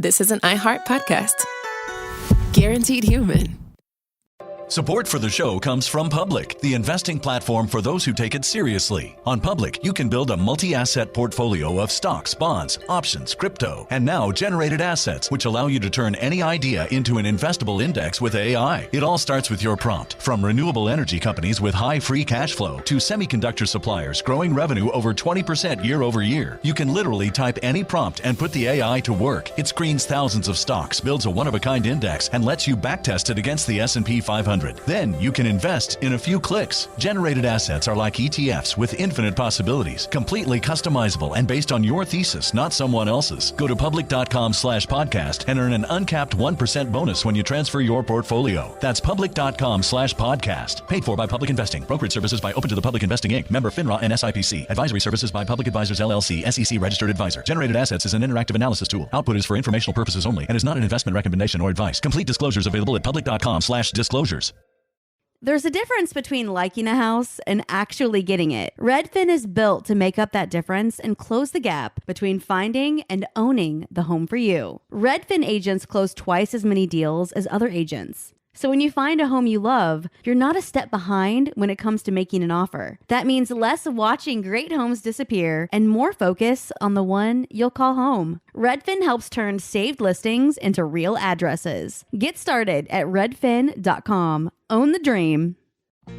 this is an iHeart podcast. Guaranteed human. Support for the show comes from Public, the investing platform for those who take it seriously. On Public, you can build a multi-asset portfolio of stocks, bonds, options, crypto, and now generated assets, which allow you to turn any idea into an investable index with AI. It all starts with your prompt. From renewable energy companies with high free cash flow to semiconductor suppliers growing revenue over 20% year over year, you can literally type any prompt and put the AI to work. It screens thousands of stocks, builds a one-of-a-kind index, and lets you backtest it against the S&P 500. Then you can invest in a few clicks. Generated assets are like ETFs with infinite possibilities, completely customizable and based on your thesis, not someone else's. Go to public.com/podcast and earn an uncapped 1% bonus when you transfer your portfolio. That's public.com/podcast. Paid for by Public Investing. Brokerage services by Open to the Public Investing Inc. Member FINRA and SIPC. Advisory services by Public Advisors LLC, SEC registered advisor. Generated assets is an interactive analysis tool. Output is for informational purposes only and is not an investment recommendation or advice. Complete disclosures available at public.com/disclosures. There's a difference between liking a house and actually getting it. Redfin is built to make up that difference and close the gap between finding and owning the home for you. Redfin agents close twice as many deals as other agents. So when you find a home you love, you're not a step behind when it comes to making an offer. That means less watching great homes disappear and more focus on the one you'll call home. Redfin helps turn saved listings into real addresses. Get started at redfin.com. Own the dream.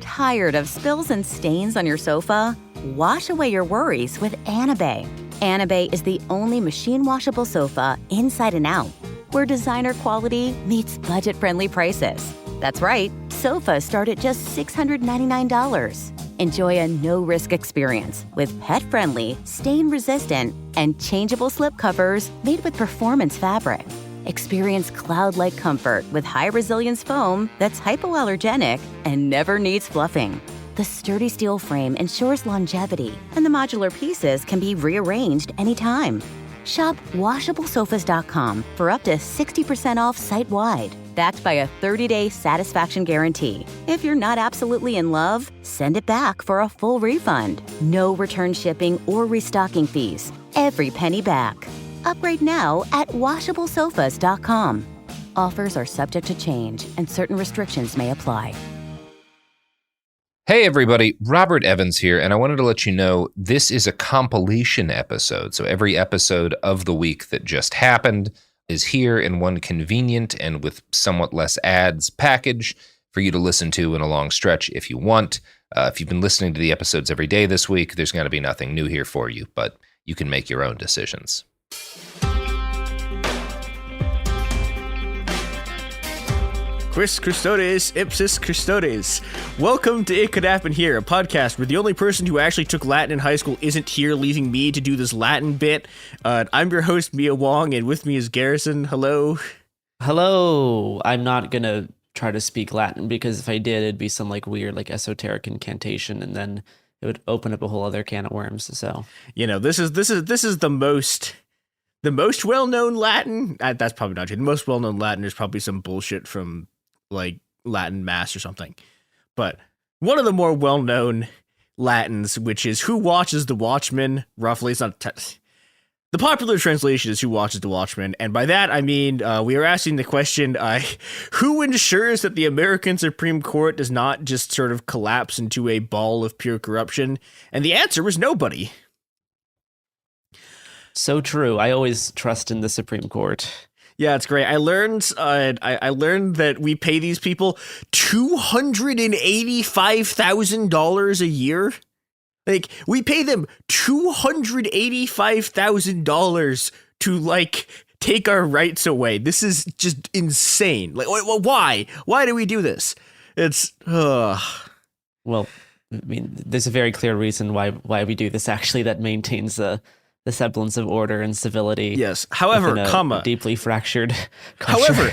Tired of spills and stains on your sofa? Wash away your worries with Anabay. Anabay is the only machine washable sofa inside and out, where designer quality meets budget-friendly prices. That's right, sofas start at just $699. Enjoy a no-risk experience with pet-friendly, stain-resistant, and changeable slip covers made with performance fabric. Experience cloud-like comfort with high-resilience foam that's hypoallergenic and never needs fluffing. The sturdy steel frame ensures longevity, and the modular pieces can be rearranged anytime. Shop WashableSofas.com for up to 60% off site-wide, backed by a 30-day satisfaction guarantee. If you're not absolutely in love, send it back for a full refund. No return shipping or restocking fees. Every penny back. Upgrade now at WashableSofas.com. Offers are subject to change, and certain restrictions may apply. Hey everybody, Robert Evans here, and I wanted to let you know this is a compilation episode. So every episode of the week that just happened is here in one convenient and with somewhat less ads package for you to listen to in a long stretch if you want. If you've been listening to the episodes every day this week, there's going to be nothing new here for you, but you can make your own decisions. Quis Custodes, Ipsis Custodes. Welcome to It Could Happen Here, a podcast where the only person who actually took Latin in high school isn't here, leaving me to do this Latin bit. I'm your host, Mia Wong, and with me is Garrison. Hello. Hello. I'm not going to try to speak Latin because if I did, it'd be some like weird like esoteric incantation, and then it would open up a whole other can of worms. So, you know, this is the most well-known Latin. That's probably not true. The most well-known Latin is probably some bullshit from like Latin mass or something. But one of the more well-known Latins, which is Who Watches the Watchmen, roughly. It's not the popular translation is Who Watches the Watchmen, and by that I mean we are asking the question, who ensures that the American Supreme Court does not just sort of collapse into a ball of pure corruption? And the answer was nobody. So true. I always trust in the Supreme Court. Yeah, it's great. I learned I learned that we pay these people $285,000 a year. Like, we pay them $285,000 to, like, take our rights away. This is just insane. Like, why? Why do we do this? It's, Well, I mean, there's a very clear reason why we do this, actually, that maintains the semblance of order and civility. Yes. However, a deeply fractured culture.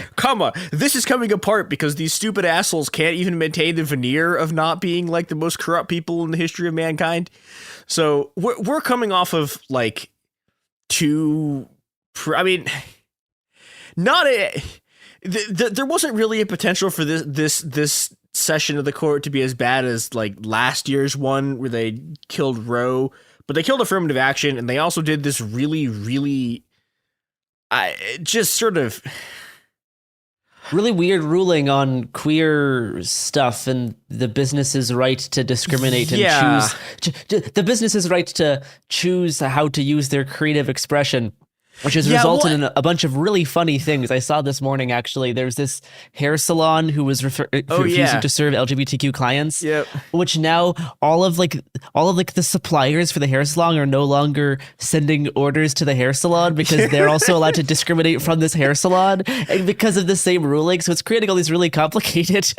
This is coming apart because these stupid assholes can't even maintain the veneer of not being like the most corrupt people in the history of mankind. So we're coming off of like there wasn't really a potential for this session of the court to be as bad as like last year's one where they killed Roe. But they killed affirmative action, and they also did this really, really... just sort of really weird ruling on queer stuff and the business's right to discriminate and choose the business's right to choose how to use their creative expression, which has resulted in a bunch of really funny things. I saw this morning, actually, there's this hair salon who was refusing to serve LGBTQ clients, which now all of the suppliers for the hair salon are no longer sending orders to the hair salon because they're also allowed to discriminate from this hair salon and because of the same ruling. So it's creating all these really complicated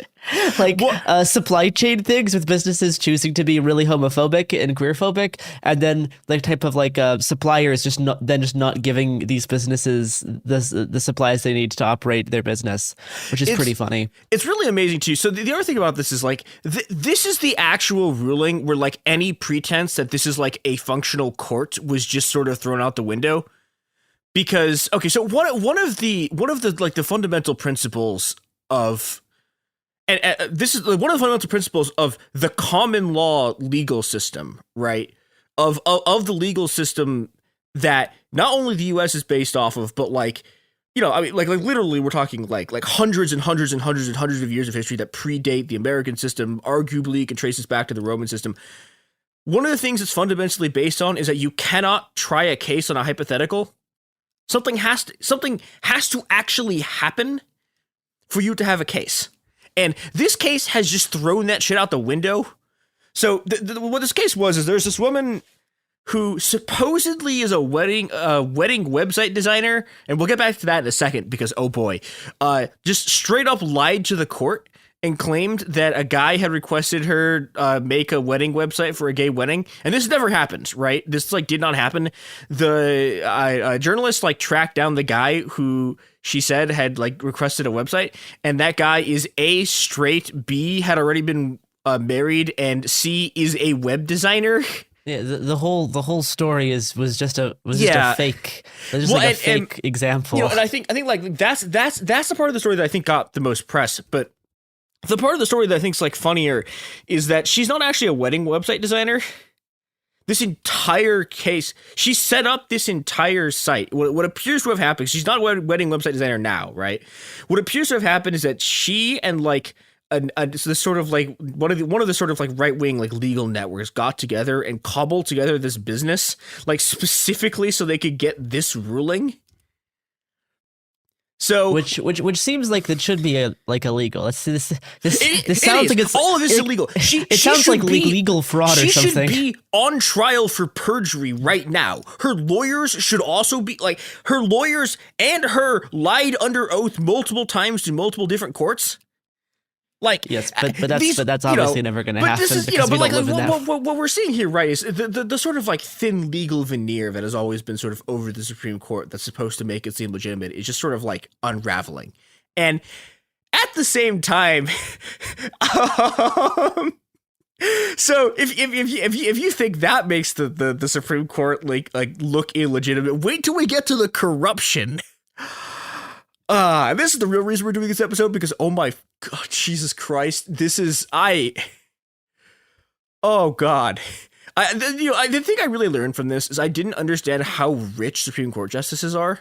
supply chain things with businesses choosing to be really homophobic and queerphobic, and then the type of suppliers just not giving these businesses the supplies they need to operate their business, which is pretty funny. It's really amazing too. So the other thing about this is this is the actual ruling where any pretense that this is a functional court was just sort of thrown out the window. Because so one of the the fundamental principles of this is one of the fundamental principles of the common law legal system, right? Of the legal system that not only the U.S. is based off of, but literally we're talking hundreds and hundreds and hundreds and hundreds of years of history that predate the American system. Arguably, you can trace this back to the Roman system. One of the things it's fundamentally based on is that you cannot try a case on a hypothetical. Something has to actually happen for you to have a case. And this case has just thrown that shit out the window. So what this case was is there's this woman who supposedly is a wedding website designer, and we'll get back to that in a second because oh boy, just straight up lied to the court and claimed that a guy had requested her make a wedding website for a gay wedding, and this never happened, right? This did not happen. The journalist tracked down the guy who she said had requested a website, and that guy is A, straight, B, had already been married, and C, is a web designer. Yeah, the whole story was just a fake. It was just a fake example. And I think that's the part of the story that I think got the most press. But the part of the story that I think is funnier is that she's not actually a wedding website designer. This entire case, she set up this entire site. What appears to have happened, she's not a wedding website designer now, right? What appears to have happened is that she and this sort of one of the sort of right-wing legal networks got together and cobbled together this business specifically so they could get this ruling. So which seems like that should be illegal. This sounds like it's all of this is illegal. It sounds like legal fraud or something. She should be on trial for perjury right now. Her lawyers should also be her lawyers and her lied under oath multiple times to multiple different courts. Yes, but that's obviously never going to happen. This is, what we're seeing here, right, is the sort of thin legal veneer that has always been sort of over the Supreme Court that's supposed to make it seem legitimate is just sort of unraveling. And at the same time, so if you think that makes the Supreme Court look illegitimate, wait till we get to the corruption. This is the real reason we're doing this episode, because oh my God, Jesus Christ, oh God. The thing I really learned from this is I didn't understand how rich Supreme Court justices are.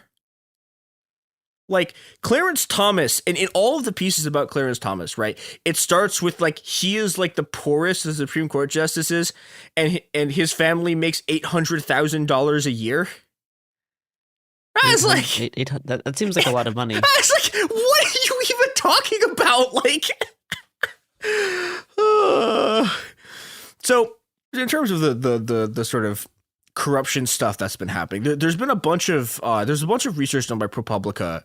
Clarence Thomas, and in all of the pieces about Clarence Thomas, right, it starts with he is the poorest of the Supreme Court justices, and his family makes $800,000 a year. I was that seems like a lot of money. I was what are you even talking about? So in terms of the sort of corruption stuff that's been happening, there's been a bunch of research done by ProPublica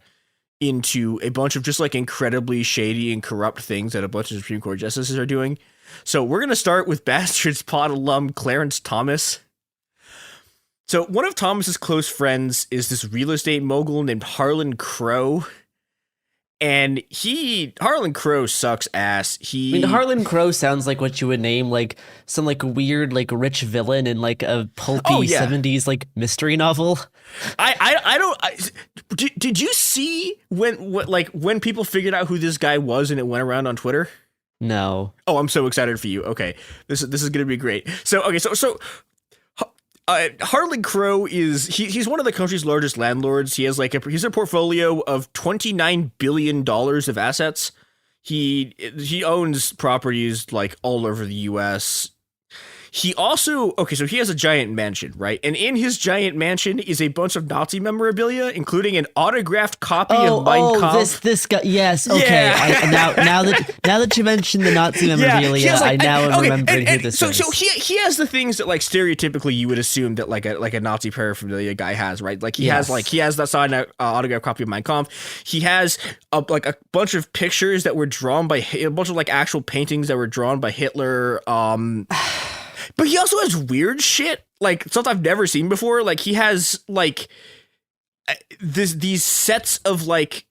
into a bunch of just incredibly shady and corrupt things that a bunch of Supreme Court justices are doing. So we're gonna start with Bastards Pod alum Clarence Thomas. So one of Thomas's close friends is this real estate mogul named Harlan Crow. And Harlan Crow sucks ass. Harlan Crow sounds like what you would name some weird rich villain in a pulpy 70s mystery novel. Did you see when people figured out who this guy was and it went around on Twitter? No. Oh, I'm so excited for you. Okay, this is gonna be great. So Harlan Crow he's one of the country's largest landlords. He has he's a portfolio of $29 billion of assets. He owns properties like all over the US. He also, so he has a giant mansion, right? And in his giant mansion is a bunch of Nazi memorabilia, including an autographed copy of Mein Kampf. This guy, yes, okay. Yeah. Now that you mentioned the Nazi memorabilia, I now am remembering who this is. So he has the things that like stereotypically you would assume that like a Nazi paraphernalia guy has, right? Like he has that signed autographed copy of Mein Kampf. He has a bunch of pictures that were drawn by a bunch of like actual paintings that were drawn by Hitler. But he also has weird shit, like stuff I've never seen before. Like he has like these sets of like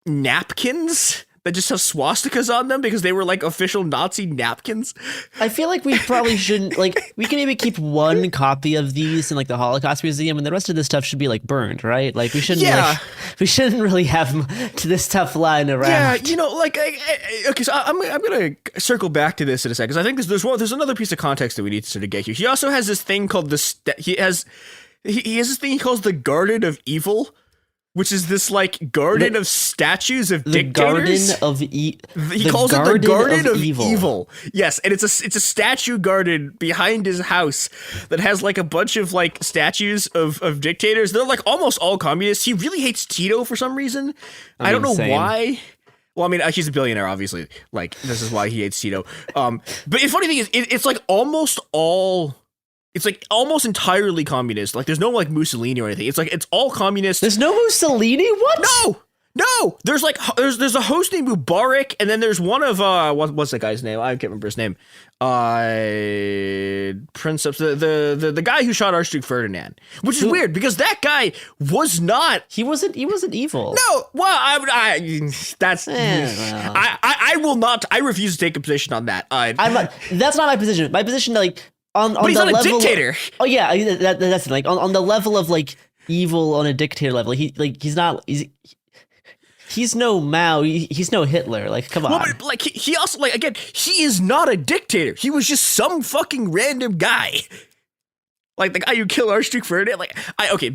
napkins that just have swastikas on them because they were like official Nazi napkins. I feel like we probably shouldn't, like, we can maybe keep one copy of these in like the Holocaust Museum, and the rest of this stuff should be like burned, right? Like we shouldn't really have this stuff lying around. Yeah, you know, like okay, so I'm gonna circle back to this in a second because I think there's another piece of context that we need to sort of get here. He also has this thing called he has this thing he calls the Garden of Evil, which is this like garden of statues of dictators. He calls it the Garden of Evil. Yes, and it's a statue garden behind his house that has like a bunch of like statues of dictators. They're like almost all communists. He really hates Tito for some reason. I don't know why. Well, I mean, he's a billionaire, obviously. Like this is why he hates Tito. But the funny thing is, it's like almost all. It's like almost entirely communist. Like there's no like Mussolini or anything. It's like it's all communist. There's no Mussolini? What? No. There's like there's a host named Mubarak, and then there's one of what's that guy's name? I can't remember his name. Princeps, the guy who shot Archduke Ferdinand, which is weird because that guy was not. He wasn't evil. No. Well, that's. I will not. I refuse to take a position on that. That's not my position. My position, like. But he's not a dictator. That's like on the level of like evil on a dictator level. He's no Mao. He's no Hitler. Like, come on. Well, but like he also like again, he is not a dictator. He was just some fucking random guy. Like the guy who killed Archduke Ferdinand. Like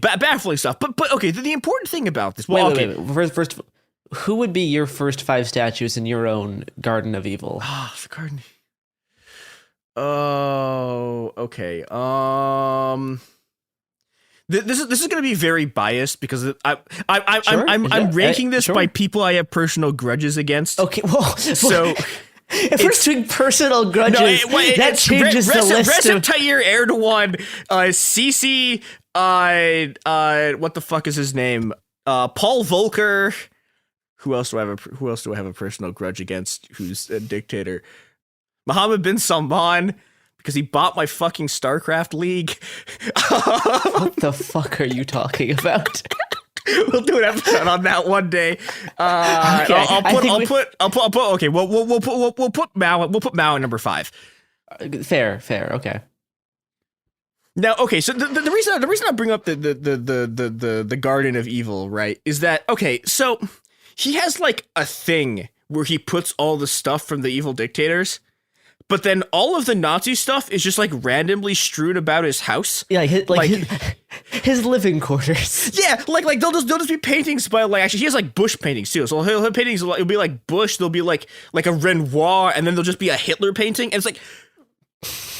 baffling stuff. But okay, the important thing about this. Well, wait. First, who would be your first 5 statues in your own Garden of Evil? The Garden. Oh, okay. This is going to be very biased because I'm ranking this by people I have personal grudges against. Okay, well, so if we're doing personal grudges, that changes the list. Recep Tayyip Erdogan, Sisi, what the fuck is his name? Paul Volcker. Who else do I have a personal grudge against? Who's a dictator? Mohammed bin Salman, because he bought my fucking StarCraft League. What the fuck are you talking about? We'll do an episode on that one day. Okay, I'll put. Okay, we'll put Mao. We'll put Mao at number 5. Fair. Okay. Now, okay, so the reason I bring up the Garden of Evil, right, is that so he has like a thing where he puts all the stuff from the evil dictators. But then all of the Nazi stuff is just like randomly strewn about his house. Yeah, his living quarters. Yeah, like they'll just be paintings by like actually he has like Bush paintings too. So he'll have paintings. It'll be like Bush. There'll be like a Renoir, and then there'll just be a Hitler painting. And it's like,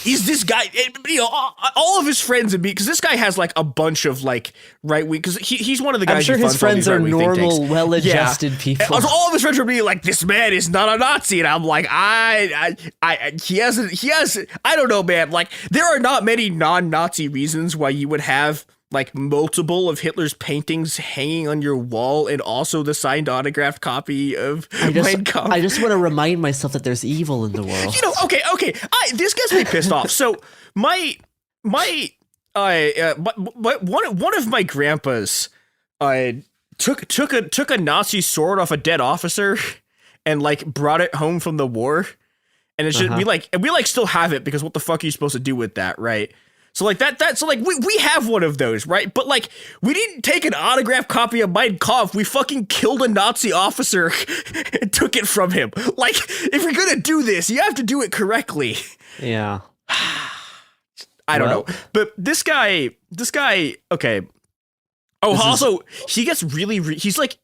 he's this guy. You know, all of his friends and me, because this guy has like a bunch of like right wing. Because he's one of the guys. I'm sure his friends are normal, well-adjusted people. All of his friends are being like, this man is not a Nazi, and I'm like, he has. I don't know, man. Like there are not many non-Nazi reasons why you would have like multiple of Hitler's paintings hanging on your wall and also the signed autographed copy of Mein Kampf. I just want to remind myself that there's evil in the world. You know, okay. This gets me pissed off. So one of my grandpas took a Nazi sword off a dead officer and like brought it home from the war. And it's just, we still have it because what the fuck are you supposed to do with that, right? So like so like we have one of those, right? But like we didn't take an autographed copy of Mein Kampf. We fucking killed a Nazi officer and took it from him. Like if you're gonna do this, you have to do it correctly. Yeah. I don't know. But this guy, okay. Oh, also, he gets he's like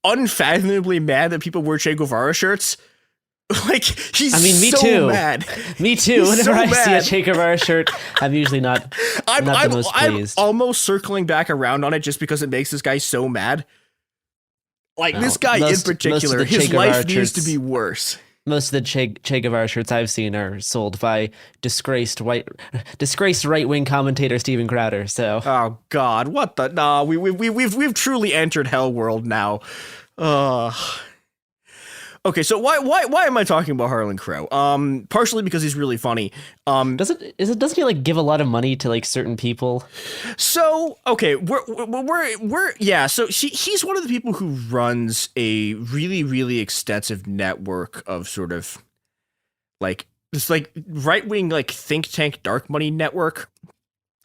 unfathomably mad that people wear Che Guevara shirts. Like, me so too. mad. Me too. Whenever I see a Che Guevara shirt, I'm usually not the most pleased. I'm almost circling back around on it just because it makes this guy so mad. Like, this guy in particular, his life needs to be worse. Most of the Che Guevara shirts I've seen are sold by disgraced right-wing commentator Steven Crowder. So, oh God, what the? No, we've truly entered hell world now. Okay, so why am I talking about Harlan Crow? Partially because he's really funny. Doesn't he like give a lot of money to like certain people? So okay, we're yeah. So he's one of the people who runs a really, really extensive network of sort of like this like right wing like think tank dark money network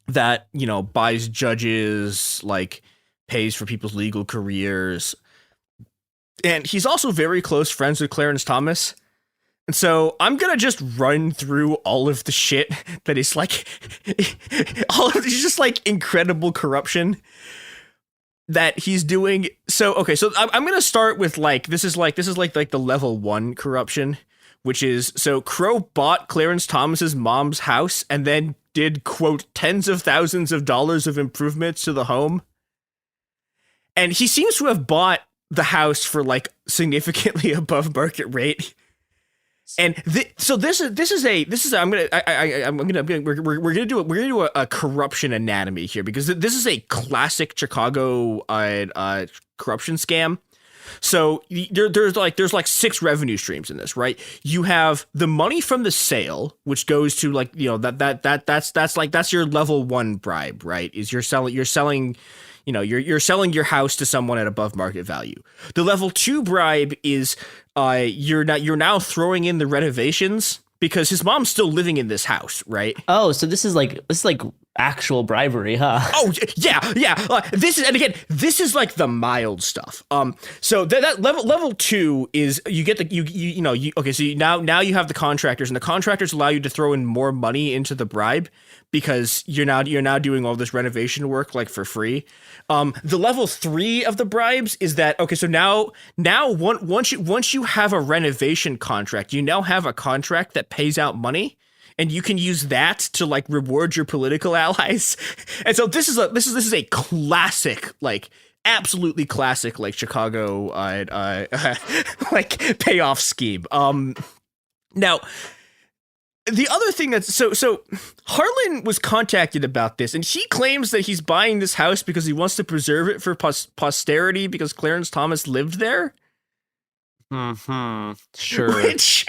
that, you know, buys judges, like pays for people's legal careers. And he's also very close friends with Clarence Thomas. And so I'm going to just run through all of the shit that is like, all of this just like incredible corruption that he's doing. So, okay, so I'm going to start with like, this is like the level 1 corruption, which is, so Crow bought Clarence Thomas's mom's house and then did, quote, tens of thousands of dollars of improvements to the home. And he seems to have bought the house for like significantly above market rate. And we're gonna do a corruption anatomy here, because this is a classic Chicago corruption scam. So there's like 6 revenue streams in this, right? You have the money from the sale, which goes to like, you know, that's your level 1 bribe, right? Is you're selling you know, you're selling your house to someone at above market value. The level 2 bribe is you're now throwing in the renovations because his mom's still living in this house, right? Oh, so this is like actual bribery, huh? Oh yeah. This is like the mild stuff. So that level 2 is you get now you have the contractors, and the contractors allow you to throw in more money into the bribe because you're now doing all this renovation work like for free. The level 3 of the bribes is that, okay, so now once you have a renovation contract, you now have a contract that pays out money, and you can use that to like reward your political allies. And so this is a classic, like absolutely classic, like Chicago like payoff scheme. Now, the other thing that's so Harlan was contacted about this, and he claims that he's buying this house because he wants to preserve it for posterity because Clarence Thomas lived there. Sure. Which,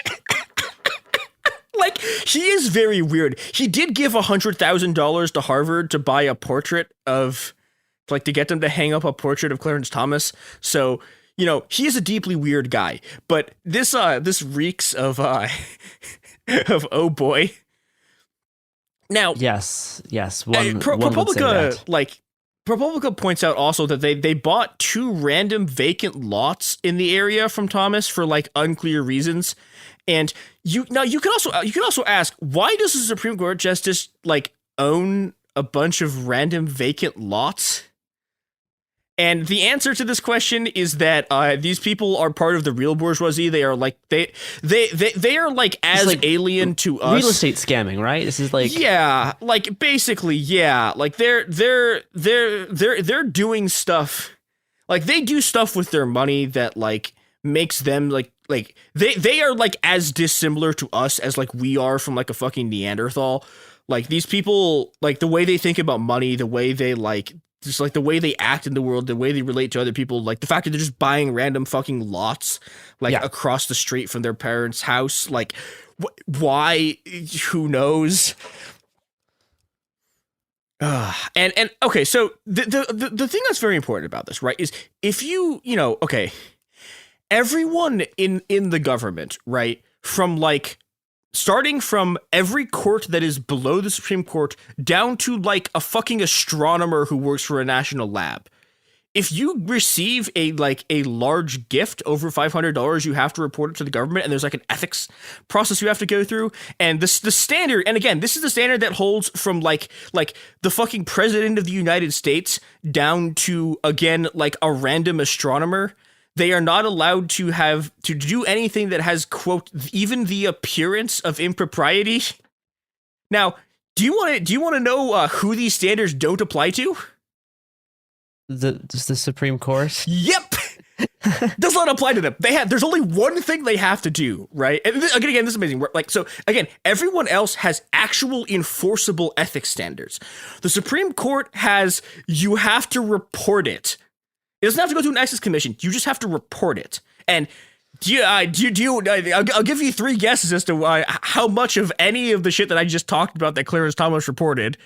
like, he is very weird. He did give $100,000 to Harvard to buy a portrait of, like, to get them to hang up a portrait of Clarence Thomas. So, you know, he is a deeply weird guy. But this reeks of of oh boy. Now, yes, ProPublica points out also that they bought 2 random vacant lots in the area from Thomas for like unclear reasons. And you can also ask, why does the Supreme Court justice like own a bunch of random vacant lots? And the answer to this question is that these people are part of the real bourgeoisie. They are like they are like as like alien to us. Real estate scamming, right? This is like, yeah, like basically, yeah, like they're doing stuff, like they do stuff with their money that like makes them like they are like as dissimilar to us as like we are from like a fucking Neanderthal. Like these people, like the way they think about money, the way they like. Just like the way they act in the world, the way they relate to other people, like the fact that they're just buying random fucking lots, like across the street from their parents' house. Like, why? Who knows? And okay, so the thing that's very important about this, right, is if you know, okay, everyone in the government, right, from like. Starting from every court that is below the Supreme Court down to like a fucking astronomer who works for a national lab if you receive a large gift over $500, you have to report it to the government, and there's like an ethics process you have to go through. And the standard, and again, this is the standard that holds from like the fucking president of the United States down to, again, like a random astronomer. They are not allowed to do anything that has, quote, even the appearance of impropriety. Now, do you want to know who these standards don't apply to? The Supreme Court? Yep. Does not apply to them. There's only one thing they have to do, right? And again, this is amazing. Like, so again, everyone else has actual enforceable ethics standards. The Supreme Court you have to report it. It doesn't have to go to an ethics commission. You just have to report it. And I'll give you 3 guesses as to how much of any of the shit that I just talked about that Clarence Thomas reported.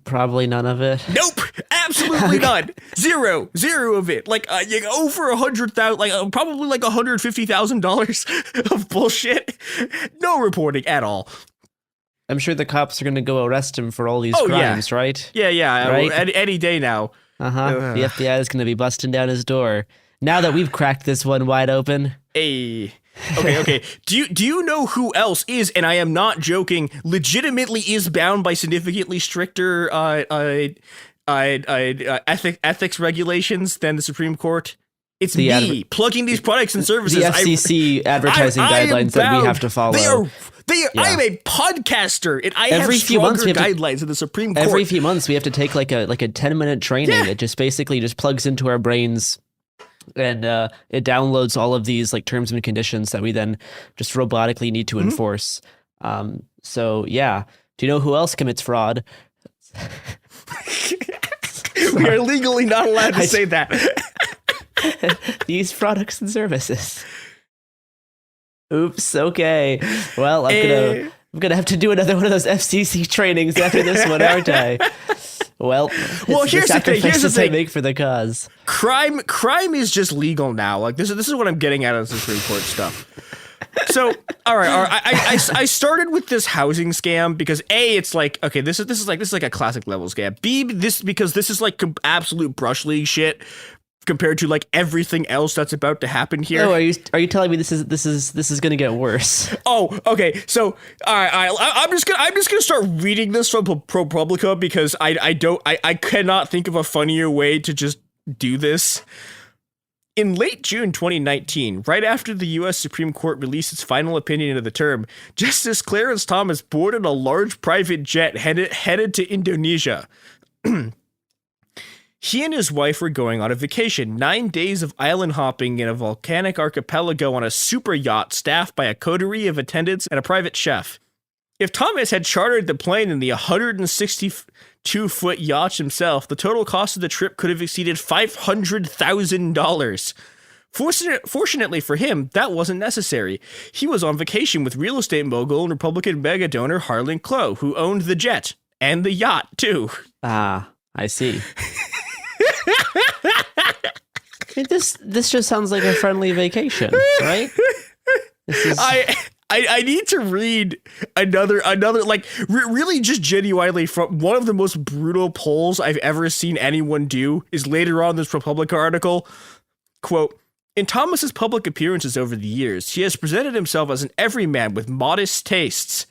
Probably none of it. Nope, absolutely none. Zero of it. Like over 100,000, like probably like $150,000 of bullshit. No reporting at all. I'm sure the cops are going to go arrest him for all these crimes, right? Yeah. Right? Any day now. The FBI is going to be busting down his door now that we've cracked this one wide open. Hey. Okay. Do you know who else is, and I am not joking, legitimately is bound by significantly stricter ethics regulations than the Supreme Court? It's me plugging these products and services. The FCC advertising guidelines that we have to follow. I am a podcaster, and I have stronger guidelines than the Supreme Court. Every few months, we have to take like a 10-minute training that just basically just plugs into our brains. And it downloads all of these like terms and conditions that we then just robotically need to enforce. So yeah, do you know who else commits fraud? We are legally not allowed to say that. These products and services. Oops. Okay. Well, I'm gonna have to do another one of those FCC trainings after this one, aren't I? Well, here's the thing. I make for the cause. Crime is just legal now. Like this is what I'm getting at on the Supreme Court stuff. So, all right. I started with this housing scam because A, it's like, okay, this is like a classic level scam. B, because this is like absolute brush league shit compared to like everything else that's about to happen here. Oh, are you telling me this is going to get worse? Oh, okay. So, I'm just gonna start reading this from ProPublica because I cannot think of a funnier way to just do this. In late June 2019, right after the U.S. Supreme Court released its final opinion of the term, Justice Clarence Thomas boarded a large private jet headed to Indonesia. He and his wife were going on a vacation, 9 days of island hopping in a volcanic archipelago on a super yacht staffed by a coterie of attendants and a private chef. If Thomas had chartered the plane in the 162-foot yacht himself, the total cost of the trip could have exceeded $500,000. Fortunately for him, that wasn't necessary. He was on vacation with real estate mogul and Republican mega donor Harlan Crow, who owned the jet and the yacht, too. Ah, I see. This just sounds like a friendly vacation, right? I need to read another like really just genuinely from one of the most brutal polls I've ever seen anyone do is later on in this ProPublica article. Quote, in Thomas's public appearances over the years, he has presented himself as an everyman with modest tastes.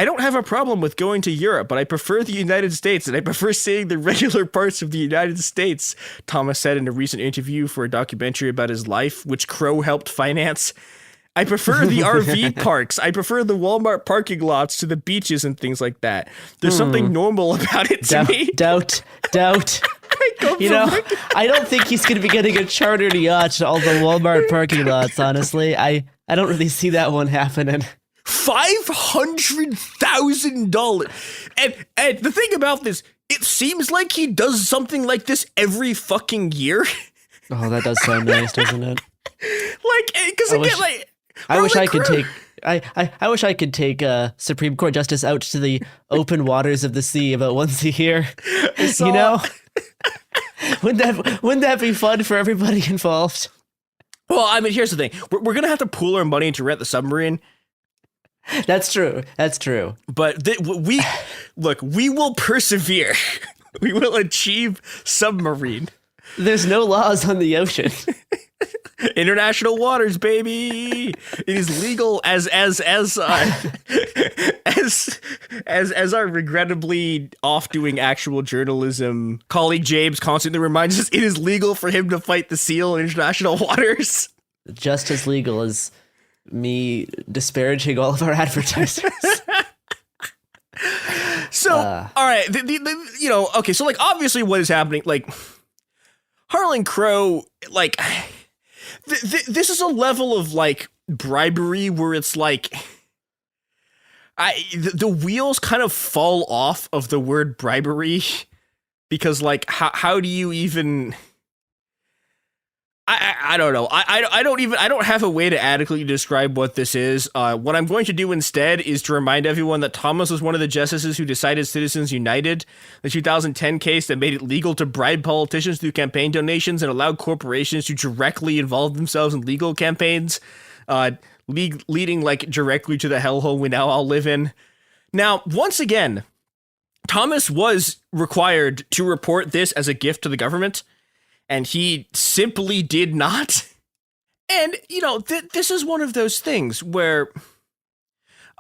I don't have a problem with going to Europe, but I prefer the United States, and I prefer seeing the regular parts of the United States, Thomas said in a recent interview for a documentary about his life, which Crow helped finance. I prefer the RV parks. I prefer the Walmart parking lots to the beaches and things like that. There's something normal about it to me. Doubt. You know, I don't think he's going to be getting a chartered yacht to all the Walmart parking lots, honestly. I don't really see that one happening. $500,000. And the thing about this, it seems like he does something like this every fucking year. Oh, that does sound nice, doesn't it? Like, because again, like, I wish I could take. I wish I could take a Supreme Court justice out to the open waters of the sea about once a year. You know, wouldn't that be fun for everybody involved? Well, I mean, here's the thing: we're gonna have to pool our money to rent the submarine. That's true. But we will persevere. We will achieve submarine. There's no laws on the ocean. International waters, baby. It is legal as our regrettably off doing actual journalism colleague James constantly reminds us, it is legal for him to fight the seal in international waters. Just as legal as me disparaging all of our advertisers. So, all right, okay, so like obviously what is happening, like Harlan Crow, like this is a level of like bribery where it's like the wheels kind of fall off of the word bribery, because like how do you even I don't know. I don't have a way to adequately describe what this is. What I'm going to do instead is to remind everyone that Thomas was one of the justices who decided Citizens United, the 2010 case that made it legal to bribe politicians through campaign donations and allowed corporations to directly involve themselves in legal campaigns, leading like directly to the hellhole we now all live in. Now, once again, Thomas was required to report this as a gift to the government, and he simply did not. And, you know, this is one of those things where,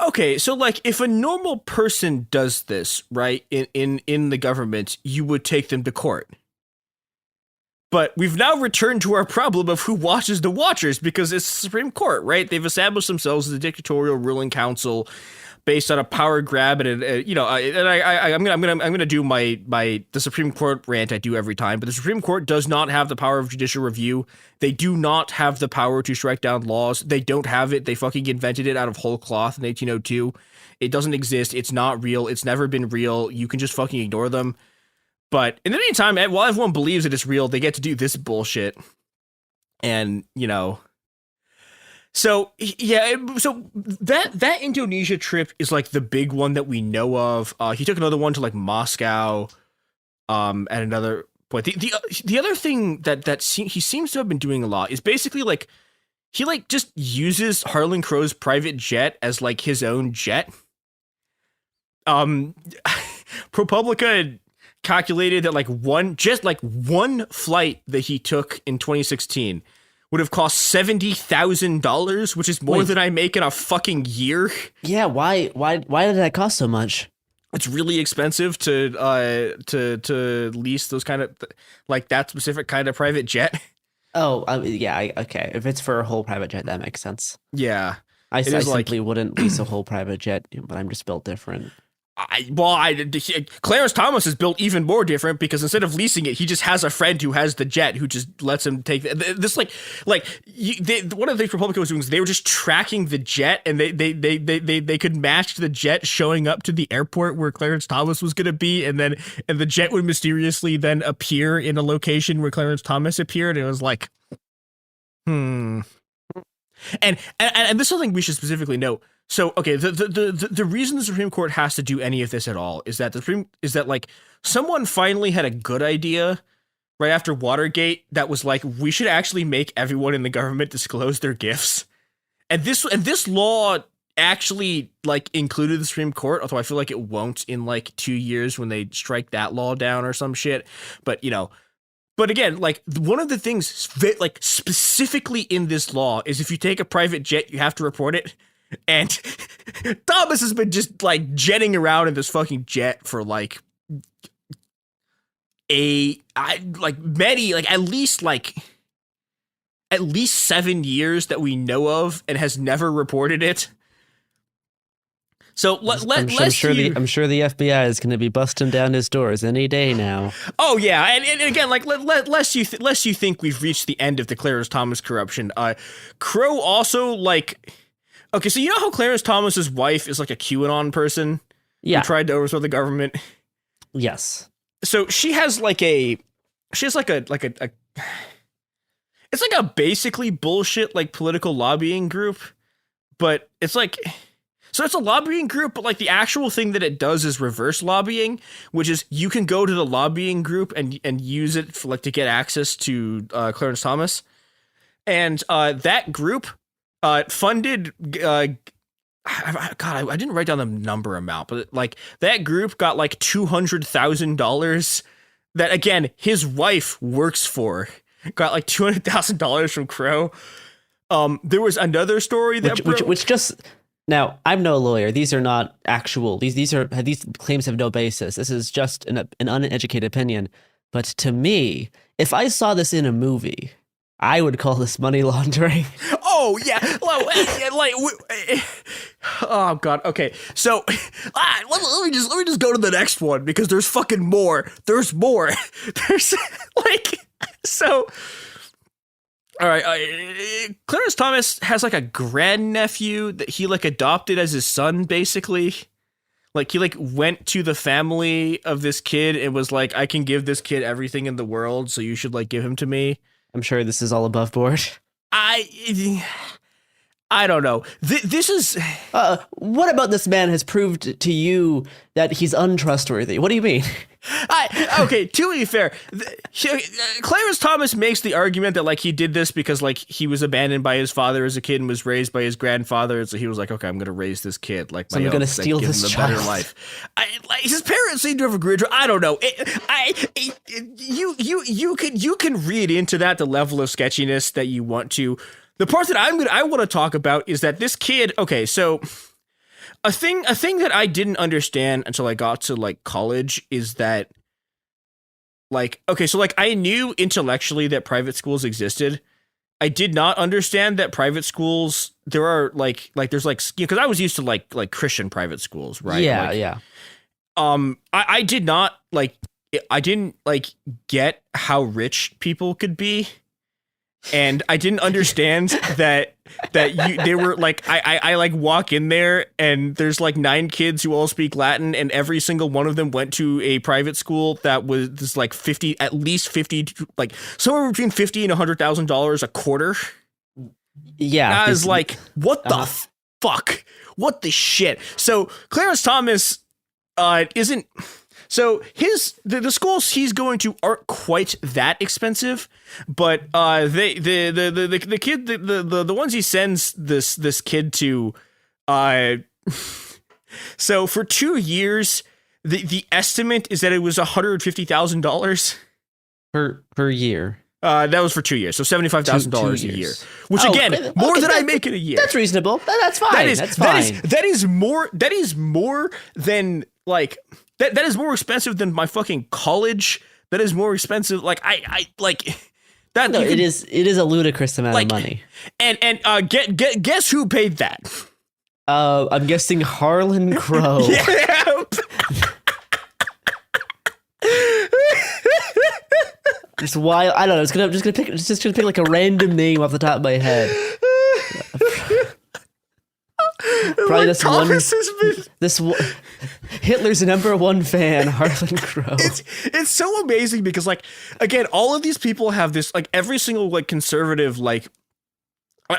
okay, so like if a normal person does this, right, in the government, you would take them to court. But we've now returned to our problem of who watches the watchers, because it's the Supreme Court, right? They've established themselves as a dictatorial ruling council based on a power grab, and I'm gonna do the Supreme Court rant I do every time. But the Supreme Court does not have the power of judicial review. They do not have the power to strike down laws. They don't have it. They fucking invented it out of whole cloth in 1802. It doesn't exist. It's not real. It's never been real. You can just fucking ignore them. But in the meantime, while everyone believes that it's real, they get to do this bullshit. And, you know. So, yeah, so that Indonesia trip is like the big one that we know of. He took another one to like Moscow at another point. The other thing that he seems to have been doing a lot is basically like he like just uses Harlan Crow's private jet as like his own jet. ProPublica calculated that like one flight that he took in 2016 would have cost $70,000, which is more than I make in a fucking year. Yeah, why did that cost so much? It's really expensive to lease those kind of like that specific kind of private jet. Oh, okay. If it's for a whole private jet, that makes sense. Yeah, I simply wouldn't lease a whole private jet, but I'm just built different. Clarence Thomas is built even more different, because instead of leasing it, he just has a friend who has the jet who just lets him take this. One of the things Republican was doing is they were just tracking the jet, and they could match the jet showing up to the airport where Clarence Thomas was going to be, and the jet would mysteriously then appear in a location where Clarence Thomas appeared, and it was like, And this is something we should specifically note. So, okay, the reason the Supreme Court has to do any of this at all is that like someone finally had a good idea right after Watergate that was like, we should actually make everyone in the government disclose their gifts. And this law actually like included the Supreme Court, although I feel like it won't in like 2 years when they strike that law down or some shit. But, you know, but again, like one of the things like specifically in this law is if you take a private jet, you have to report it. And Thomas has been just like jetting around in this fucking jet for like at least 7 years that we know of, and has never reported it. So I'm sure the FBI is going to be busting down his doors any day now. Oh yeah, and again, like lest you think we've reached the end of the Clarence Thomas corruption. Crow also like. Okay, so you know how Clarence Thomas's wife is like a QAnon person? Yeah. Who tried to overthrow the government? Yes. So she has like a it's like a basically bullshit like political lobbying group, but it's like, so it's a lobbying group, but like the actual thing that it does is reverse lobbying, which is you can go to the lobbying group and use it for like to get access to Clarence Thomas. And that group funded I didn't write down the number amount, but like that group got like $200,000 that again his wife works for got like $200,000 from Crow. There was another story that which just now I'm no lawyer. These are not actual. These claims have no basis. This is just an uneducated opinion. But to me, if I saw this in a movie, I would call this money laundering. Oh yeah, oh god. Okay, so let me just go to the next one because there's fucking more. There's more. There's like so. All right, Clarence Thomas has like a grandnephew that he like adopted as his son, basically. Like he like went to the family of this kid and was like, I can give this kid everything in the world, so you should like give him to me. I'm sure this is all above board. I don't know. This is... what about this man has proved to you that he's untrustworthy? What do you mean? Okay, to be fair, Clarence Thomas makes the argument that like he did this because like he was abandoned by his father as a kid and was raised by his grandfather, and so he was like, okay, I'm gonna raise this kid like my so I'm own, gonna steal give this him a child. better life. His parents seem to have agreed. I don't know. You can read into that the level of sketchiness that you want to. The part that I want to talk about is that this kid. Okay, so. A thing that I didn't understand until I got to like college is that like, okay, so like I knew intellectually that private schools existed. I did not understand that private schools, there are like there's like, because I was used to like Christian private schools, right? Yeah, like, yeah. I did not like, I didn't like get how rich people could be. And I didn't understand that they were like, I like walk in there and there's like 9 kids who all speak Latin and every single one of them went to a private school that was like at least 50, like somewhere between $50,000 and $100,000 a quarter. Yeah. I was like, what the fuck? What the shit? So Clarence Thomas isn't. So the schools he's going to aren't quite that expensive, but the kid the ones he sends this kid to, so for 2 years the estimate is that it was $150,000 per year. That was for 2 years, so $75,000 a year, which again more than I make in a year. That's reasonable. That's fine. That's fine. That is more than like. That is more expensive than my fucking college. That is more expensive. Like I like that. No, it is a ludicrous amount of money. And guess who paid that? I'm guessing Harlan Crow. Yeah. Just wild. I don't know. I'm just gonna pick like a random name off the top of my head. Probably this Hitler's #1 fan, Harlan Crow. It's so amazing because like again, all of these people have this like every single like conservative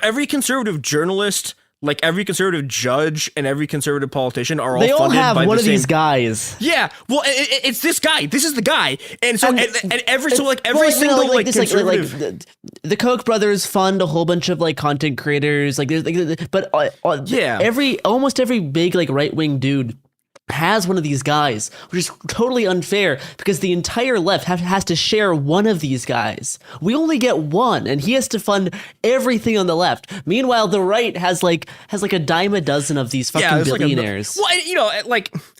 every conservative journalist, like every conservative judge and every conservative politician are all they all funded have by one the of same... these guys. Yeah, well, it's this guy. This is the guy, and so and every single conservative. The Koch brothers fund a whole bunch of like content creators, like but almost every big like right wing dude has one of these guys, which is totally unfair because the entire left has to share one of these guys. We only get one, and he has to fund everything on the left. Meanwhile, the right has like a dime a dozen of these fucking billionaires.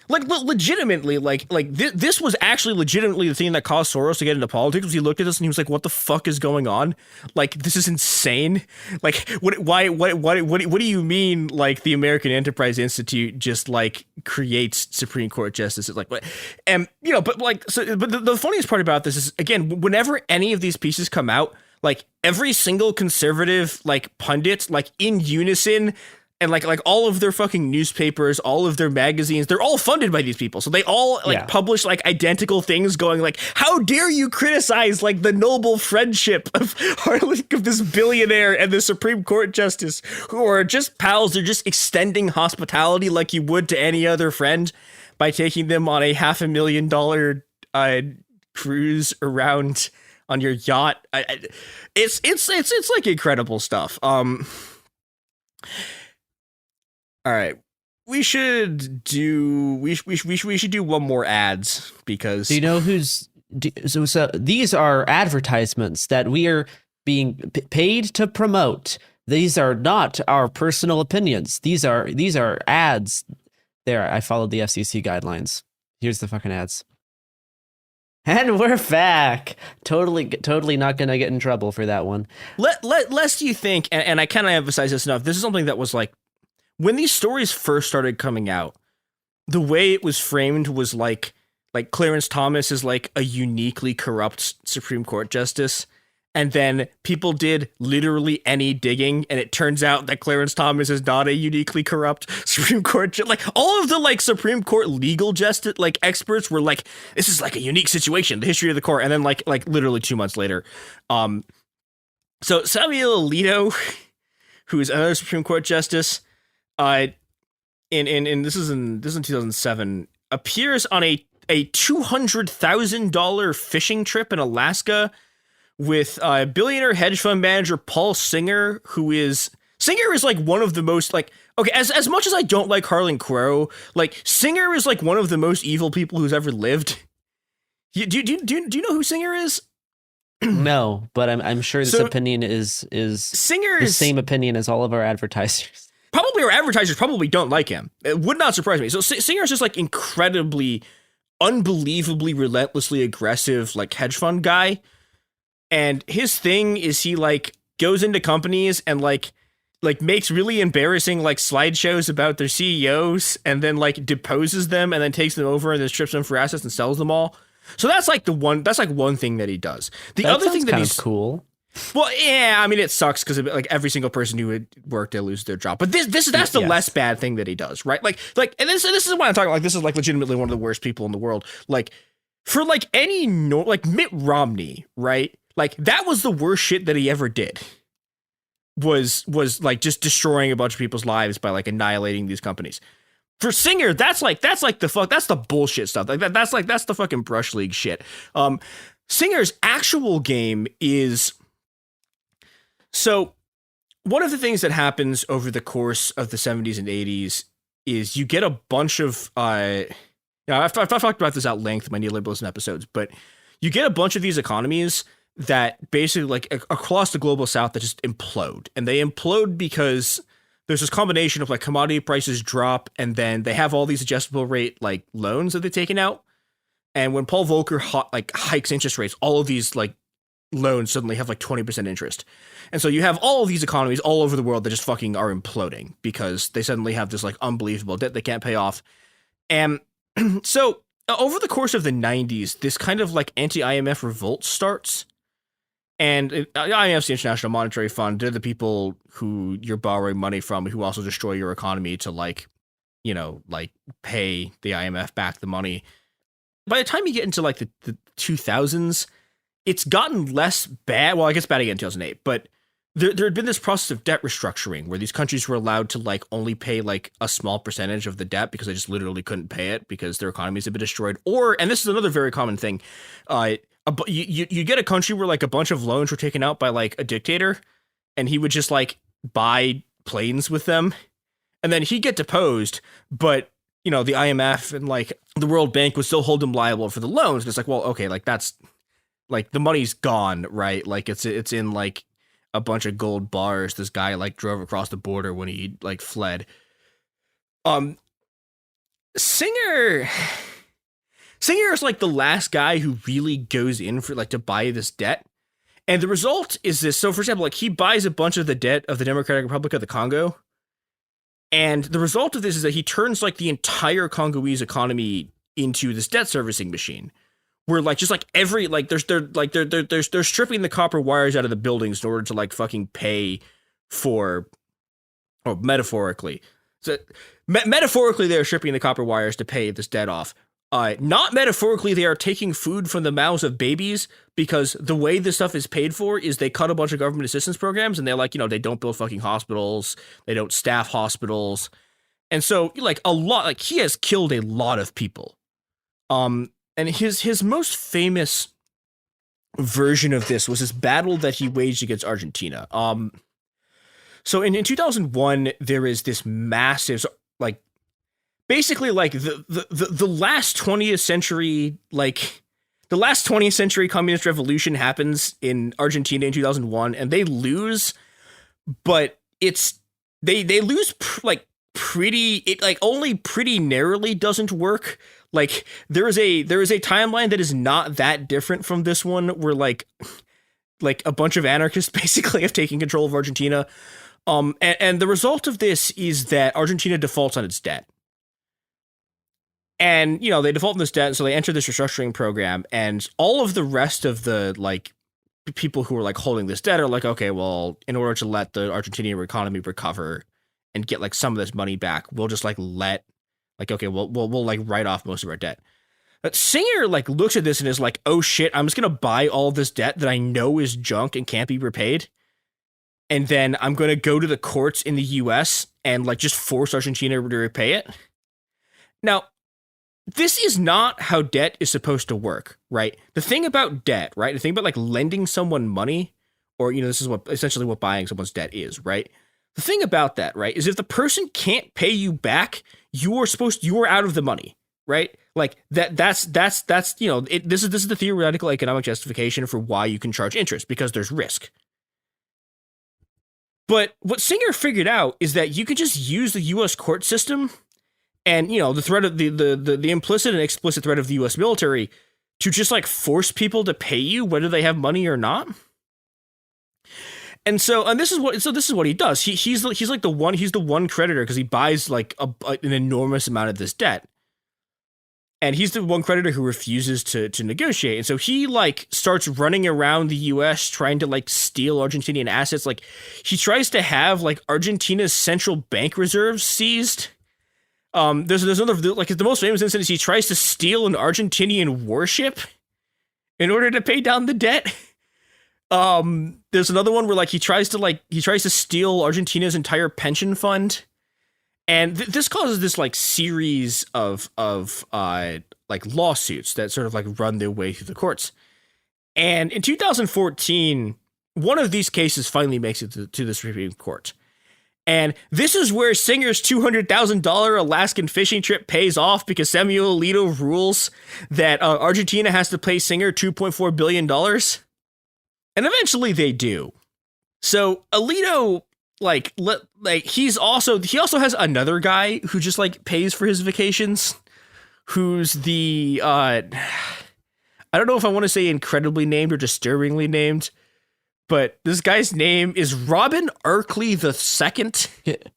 Legitimately, this was actually legitimately the thing that caused Soros to get into politics. Was he looked at this and he was like, "What the fuck is going on? Like, this is insane. Like, what do you mean? Like, the American Enterprise Institute just like creates Supreme Court justices? Like, what? And but the funniest part about this is again, whenever any of these pieces come out, like every single conservative like pundit, like in unison. And like all of their fucking newspapers, all of their magazines, they're all funded by these people. So they all publish like identical things going like, how dare you criticize like the noble friendship of this billionaire and the Supreme Court justice who are just pals. They're just extending hospitality like you would to any other friend by taking them on a $500,000 cruise around on your yacht. It's like incredible stuff. All right, we should do one more ads because Do you know who's So these are advertisements that we are being paid to promote. These are not our personal opinions. These are ads. There, I followed the FCC guidelines. Here's the fucking ads. And we're back. Totally not gonna get in trouble for that one. Lest you think, and I kind of emphasize this enough, this is something that was like, when these stories first started coming out, the way it was framed was like Clarence Thomas is like a uniquely corrupt Supreme Court justice. And then people did literally any digging, and it turns out that Clarence Thomas is not a uniquely corrupt Supreme Court. Like all of the like Supreme Court legal justice like experts were like, this is like a unique situation, the history of the court. And then like literally 2 months later, so Samuel Alito, who is another Supreme Court justice, in this is in 2007, appears on a $200,000 fishing trip in Alaska with billionaire hedge fund manager Paul Singer, Singer is like one of the most like, okay, as much as I don't like Harlan Crow, like Singer is like one of the most evil people who's ever lived. Do you know who Singer is? No, but I'm sure this opinion is Singer the same opinion as all of our advertisers. Probably our advertisers probably don't like him. It would not surprise me. So Singer is just like incredibly, unbelievably, relentlessly aggressive like hedge fund guy. And his thing is he like goes into companies and like makes really embarrassing like slideshows about their CEOs and then like deposes them and then takes them over and then strips them for assets and sells them all. So that's like one thing that he does. The other thing that he's cool. Well, yeah, I mean it sucks because like every single person who would work, they lose their job. But that's the less bad thing that he does, right? Like, and this is what I'm talking about. Like, this is like legitimately one of the worst people in the world. Like, for like like Mitt Romney, right? Like that was the worst shit that he ever did. Was like just destroying a bunch of people's lives by like annihilating these companies. For Singer, that's the bullshit stuff. Like that's the fucking brush league shit. Singer's actual game is, so one of the things that happens over the course of the 70s and 80s is you get a bunch of I've talked about this at length in my neoliberalism episodes, but you get a bunch of these economies that basically like across the global south that just implode. And they implode because there's this combination of like commodity prices drop and then they have all these adjustable rate like loans that they've taken out. And when Paul Volcker hikes interest rates, all of these like loans suddenly have like 20% interest. And so you have all of these economies all over the world that just fucking are imploding because they suddenly have this like unbelievable debt they can't pay off. And so over the course of the 90s, this kind of like anti-IMF revolt starts. And IMF's the International Monetary Fund. They're the people who you're borrowing money from who also destroy your economy to like, you know, like pay the IMF back the money. By the time you get into like the 2000s, it's gotten less bad. Well, it gets bad again in 2008, but there had been this process of debt restructuring where these countries were allowed to like only pay like a small percentage of the debt because they just literally couldn't pay it because their economies had been destroyed. Or, and this is another very common thing, you get a country where like a bunch of loans were taken out by like a dictator and he would just like buy planes with them and then he'd get deposed, but you know, the IMF and like the World Bank would still hold him liable for the loans. And it's like, well, okay, like that's like the money's gone, right? Like it's in like a bunch of gold bars this guy like drove across the border when he like fled. Singer is like the last guy who really goes in for like to buy this debt. And the result is this. So for example, like he buys a bunch of the debt of the Democratic Republic of the Congo. And the result of this is that he turns like the entire Congolese economy into this debt servicing machine. Where like just like every like they're stripping the copper wires out of the buildings in order to like fucking pay for, or metaphorically. So metaphorically they're stripping the copper wires to pay this debt off. Not metaphorically, they are taking food from the mouths of babies because the way this stuff is paid for is they cut a bunch of government assistance programs and they're like, you know, they don't build fucking hospitals. They don't staff hospitals. And so like a lot, like he has killed a lot of people. And his most famous version of this was this battle that he waged against Argentina. So in 2001, there is this massive, like, basically like the last 20th century, like the last 20th century communist revolution happens in Argentina in 2001, and they lose, but they lose only pretty narrowly doesn't work. Like there is a timeline that is not that different from this one, where like a bunch of anarchists basically have taken control of Argentina. And the result of this is that Argentina defaults on its debt. And, you know, they default on this debt, so they enter this restructuring program, and all of the rest of the, like, people who are, like, holding this debt are like, okay, well, in order to let the Argentinian economy recover and get, like, some of this money back, we'll just, like, we'll write off most of our debt. But Singer, like, looks at this and is like, oh, shit, I'm just gonna buy all this debt that I know is junk and can't be repaid, and then I'm gonna go to the courts in the U.S. and, like, just force Argentina to repay it. Now, this is not how debt is supposed to work, right? The thing about debt, right? The thing about like lending someone money, or, you know, this is essentially what buying someone's debt is, right? The thing about that, right, is if the person can't pay you back, you are out of the money, right? Like that's you know, this is the theoretical economic justification for why you can charge interest, because there's risk. But what Singer figured out is that you could just use the U.S. court system and, you know, the threat of the implicit and explicit threat of the U.S. military to just like force people to pay you whether they have money or not. And this is what he does. He's the one creditor, because he buys like an enormous amount of this debt. And he's the one creditor who refuses to negotiate. And so he like starts running around the US trying to like steal Argentinian assets. Like he tries to have like Argentina's central bank reserves seized. There's another, like the most famous instance, he tries to steal an Argentinian warship in order to pay down the debt. There's another one where like he tries to steal Argentina's entire pension fund. And this causes this like series of like lawsuits that sort of like run their way through the courts. And in 2014, one of these cases finally makes it to the Supreme Court. And this is where Singer's $200,000 Alaskan fishing trip pays off, because Samuel Alito rules that Argentina has to pay Singer $2.4 billion. And eventually they do. So Alito, he also has another guy who just like pays for his vacations, who's the, I don't know if I want to say incredibly named or disturbingly named, but this guy's name is Robin Arkley II.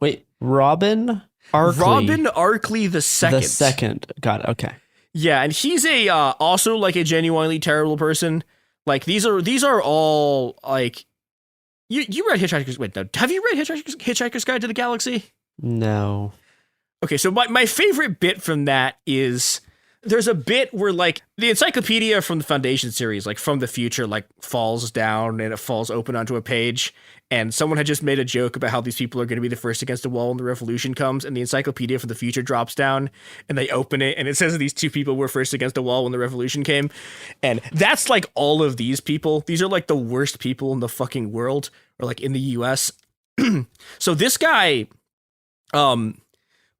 Wait, Robin Arkley? Robin Arkley II. The second. Got it. Okay. Yeah, and he's also like a genuinely terrible person. Like these are all like, you read Hitchhiker's, wait, no, have you read Hitchhiker's Guide to the Galaxy? No. Okay, so my favorite bit from that is, there's a bit where like the encyclopedia from the Foundation series, like from the future, like falls down and it falls open onto a page, and someone had just made a joke about how these people are going to be the first against the wall when the revolution comes, and the encyclopedia from the future drops down and they open it and it says these two people were first against the wall when the revolution came. And that's like all of these people. These are like the worst people in the fucking world, or like in the US. So this guy,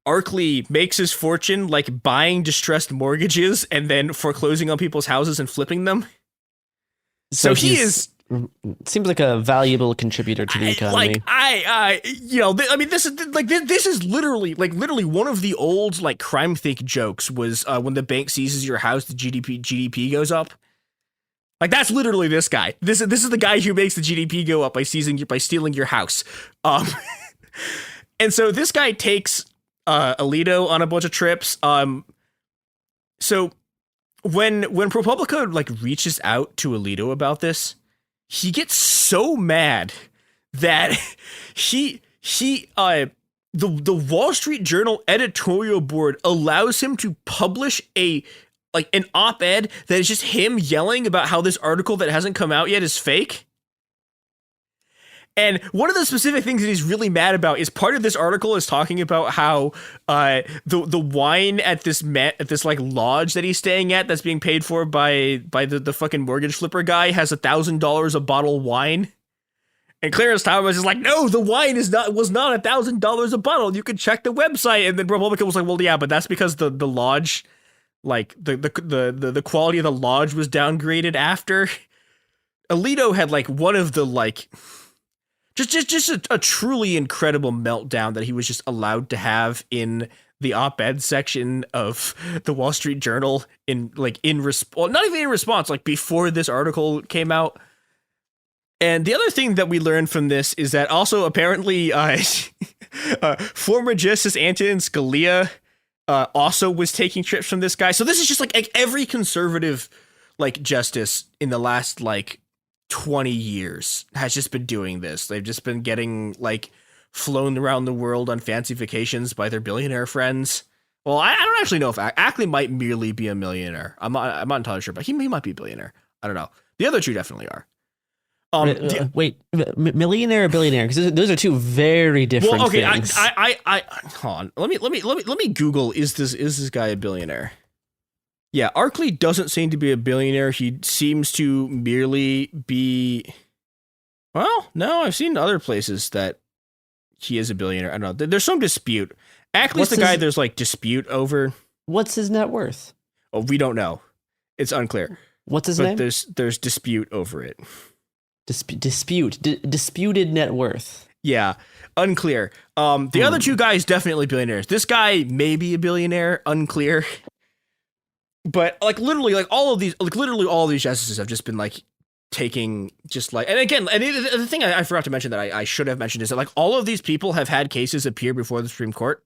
Arkley, makes his fortune like buying distressed mortgages and then foreclosing on people's houses and flipping them. So he is, seems like a valuable contributor to the economy. This is literally one of the old like crime think jokes was when the bank seizes your house, the GDP goes up. Like that's literally this guy. This is the guy who makes the GDP go up by stealing your house. And so this guy takes Alito on a bunch of trips. So when ProPublica like reaches out to Alito about this, he gets so mad that the Wall Street Journal editorial board allows him to publish an op-ed that is just him yelling about how this article that hasn't come out yet is fake. And one of the specific things that he's really mad about is part of this article is talking about how the wine at this like lodge that he's staying at that's being paid for by the fucking mortgage flipper guy has $1,000 a bottle of wine. And Clarence Thomas is like, no, the wine was not $1,000 a bottle. You can check the website. And then ProPublica was like, well, yeah, but that's because the lodge like the quality of the lodge was downgraded after. Alito had like one of the like just a truly incredible meltdown that he was just allowed to have in the op-ed section of the Wall Street Journal not even in response, like before this article came out. And the other thing that we learned from this is that also apparently former Justice Antonin Scalia also was taking trips from this guy. So this is just like every conservative like justice in the last like 20 years has just been doing this. They've just been getting like flown around the world on fancy vacations by their billionaire friends. Well, I don't actually know if Ackley might merely be a millionaire. I'm not entirely sure, but he might be a billionaire. I don't know. The other two definitely are. Wait, millionaire or billionaire? Because those are two very different things. I hold on. Let me Google. Is this guy a billionaire? Yeah, Arkley doesn't seem to be a billionaire. He seems to merely be. Well, no, I've seen other places that he is a billionaire. I don't know. There's some dispute. Ackley's the guy there's like dispute over. What's his net worth? Oh, we don't know. It's unclear. What's his name? There's dispute over it. Disputed net worth. Yeah, unclear. The other two guys definitely billionaires. This guy may be a billionaire, unclear. But like literally all of these justices have just been like taking just like, and again, and the thing I forgot to mention that I should have mentioned is that like all of these people have had cases appear before the Supreme Court.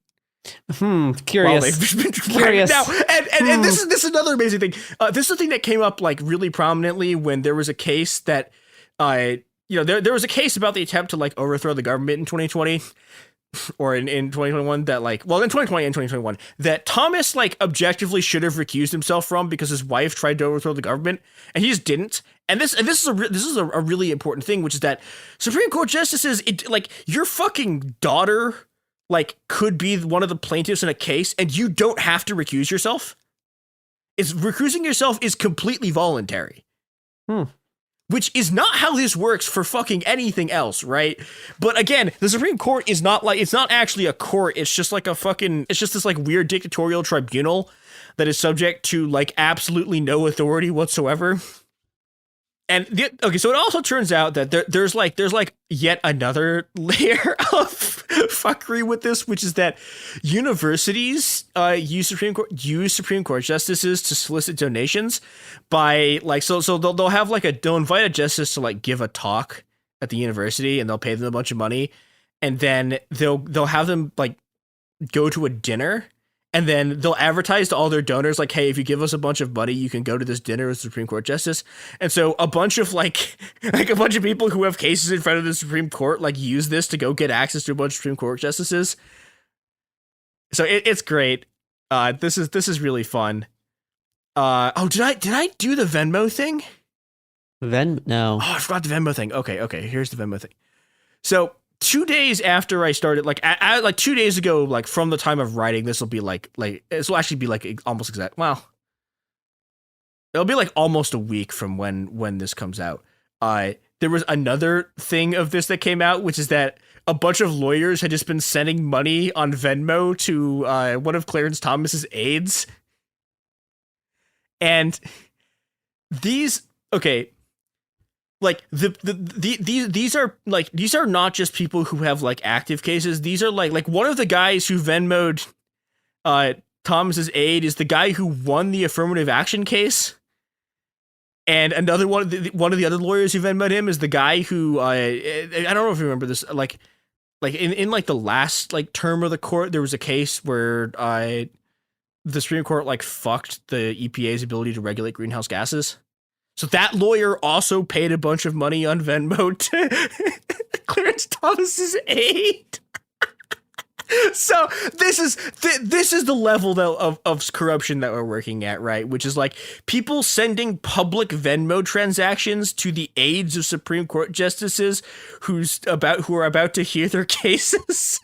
Curious. Curious. Now, and this is another amazing thing. This is a thing that came up like really prominently when there was a case that there was a case about the attempt to like overthrow the government in 2020 or in 2021 that like, well, in 2020 and 2021 that Thomas like objectively should have recused himself from because his wife tried to overthrow the government and he just didn't. And this is a really important thing, which is that Supreme Court justices, like your fucking daughter like could be one of the plaintiffs in a case and you don't have to recuse yourself. Recusing yourself is completely voluntary. Which is not how this works for fucking anything else, right? But again, the Supreme Court is not like, it's not actually a court. It's just like it's just this like weird dictatorial tribunal that is subject to like absolutely no authority whatsoever. And so it also turns out that there's yet another layer of fuckery with this, which is that universities use Supreme Court justices to solicit donations by like so they'll invite a justice to like give a talk at the university and they'll pay them a bunch of money and then they'll have them like go to a dinner. And then they'll advertise to all their donors, like, hey, if you give us a bunch of money, you can go to this dinner with the Supreme Court justice. And so a bunch of a bunch of people who have cases in front of the Supreme Court, like use this to go get access to a bunch of Supreme Court justices. So it's great. This is really fun. Did I do the Venmo thing? No. Oh, I forgot the Venmo thing. Okay. Here's the Venmo thing. So 2 days after I started, like 2 days ago, like from the time of writing, this will be this will actually be like almost exact. Well, it'll be like almost a week from when this comes out. There was another thing of this that came out, which is that a bunch of lawyers had just been sending money on Venmo to one of Clarence Thomas's aides, and these like these are not just people who have like active cases. These are like one of the guys who Venmo'd Thomas's aide is the guy who won the affirmative action case, and another one of the other lawyers who Venmo'd him is the guy who I don't know if you remember this, like in like the last like term of the court, there was a case where the Supreme Court like fucked the EPA's ability to regulate greenhouse gases. So that lawyer also paid a bunch of money on Venmo to Clarence Thomas's aide. So this is the level of corruption that we're working at, right? Which is like people sending public Venmo transactions to the aides of Supreme Court justices who are about to hear their cases.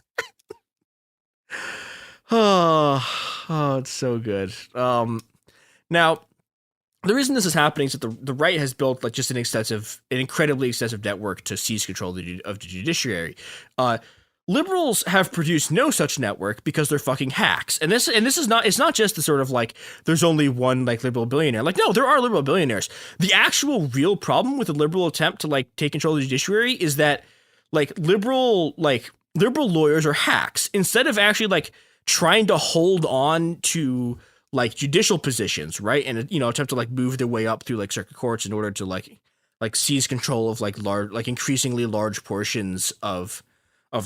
Oh, it's so good. Now, the reason this is happening is that the right has built like just an incredibly extensive network to seize control of the judiciary. liberals have produced no such network because they're fucking hacks. And this is not, it's not just the sort of like, there's only one like liberal billionaire. Like, no, there are liberal billionaires. The actual real problem with the liberal attempt to like take control of the judiciary is that like liberal lawyers are hacks. Instead of actually like trying to hold on to like judicial positions, right? And, you know, attempt to like move their way up through like circuit courts in order to like seize control of like large, like increasingly large portions of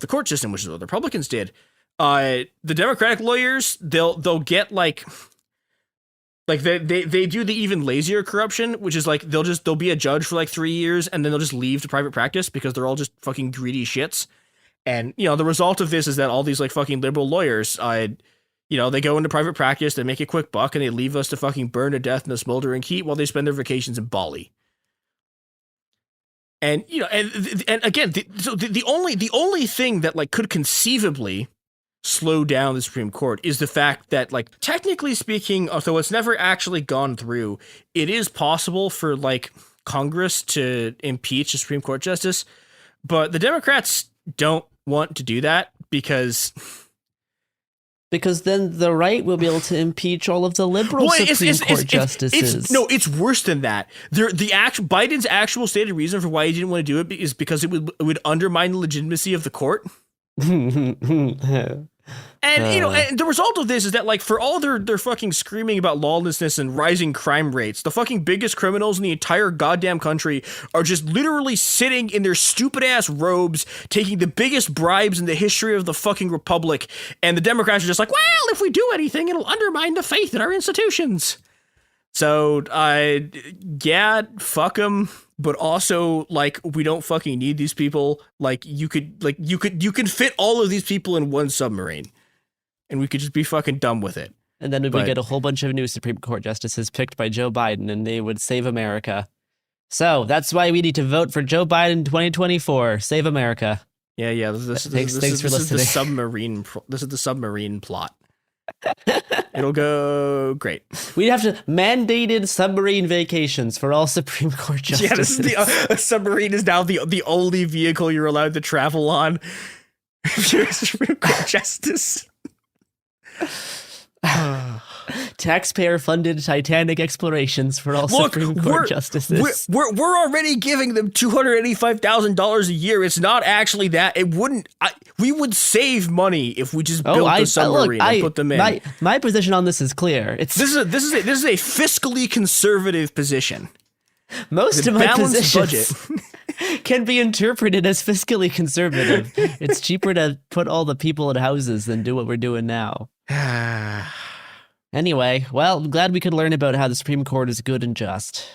the court system, which is what the Republicans did. The Democratic lawyers, they'll get like they do the even lazier corruption, which is like they'll be a judge for like 3 years and then they'll just leave to private practice because they're all just fucking greedy shits. And, you know, the result of this is that all these like fucking liberal lawyers, you know, they go into private practice, they make a quick buck, and they leave us to fucking burn to death in a smoldering heat while they spend their vacations in Bali. And, you know, and again, the only thing that like could conceivably slow down the Supreme Court is the fact that, like, technically speaking, although it's never actually gone through, it is possible for like Congress to impeach a Supreme Court justice, but the Democrats don't want to do that because then the right will be able to impeach all of the liberal Supreme Court justices. It's worse than that. Biden's actual stated reason for why he didn't want to do it is because it would undermine the legitimacy of the court. And, you know, and the result of this is that, like, for all their fucking screaming about lawlessness and rising crime rates, the fucking biggest criminals in the entire goddamn country are just literally sitting in their stupid ass robes, taking the biggest bribes in the history of the fucking republic. And the Democrats are just like, well, if we do anything, it'll undermine the faith in our institutions. So, yeah, fuck them. But also, like, we don't fucking need these people. Like, you could fit all of these people in one submarine, and we could just be fucking done with it. And then we would get a whole bunch of new Supreme Court justices picked by Joe Biden, and they would save America. So that's why we need to vote for Joe Biden 2024. Save America. Yeah. This is the submarine. This is the submarine plot. It'll go great. We'd have to mandated submarine vacations for all Supreme Court justices. Yeah, a submarine is now the only vehicle you're allowed to travel on if you're a Supreme Court justice. Taxpayer-funded Titanic explorations for all Supreme Court justices. We're already giving them $285,000 a year. It's not actually that. It wouldn't. We would save money if we just built a submarine and put them in. My position on this is clear. This is a fiscally conservative position. Most of my positions can be interpreted as fiscally conservative. It's cheaper to put all the people in houses than do what we're doing now. Anyway, well, I'm glad we could learn about how the Supreme Court is good and just.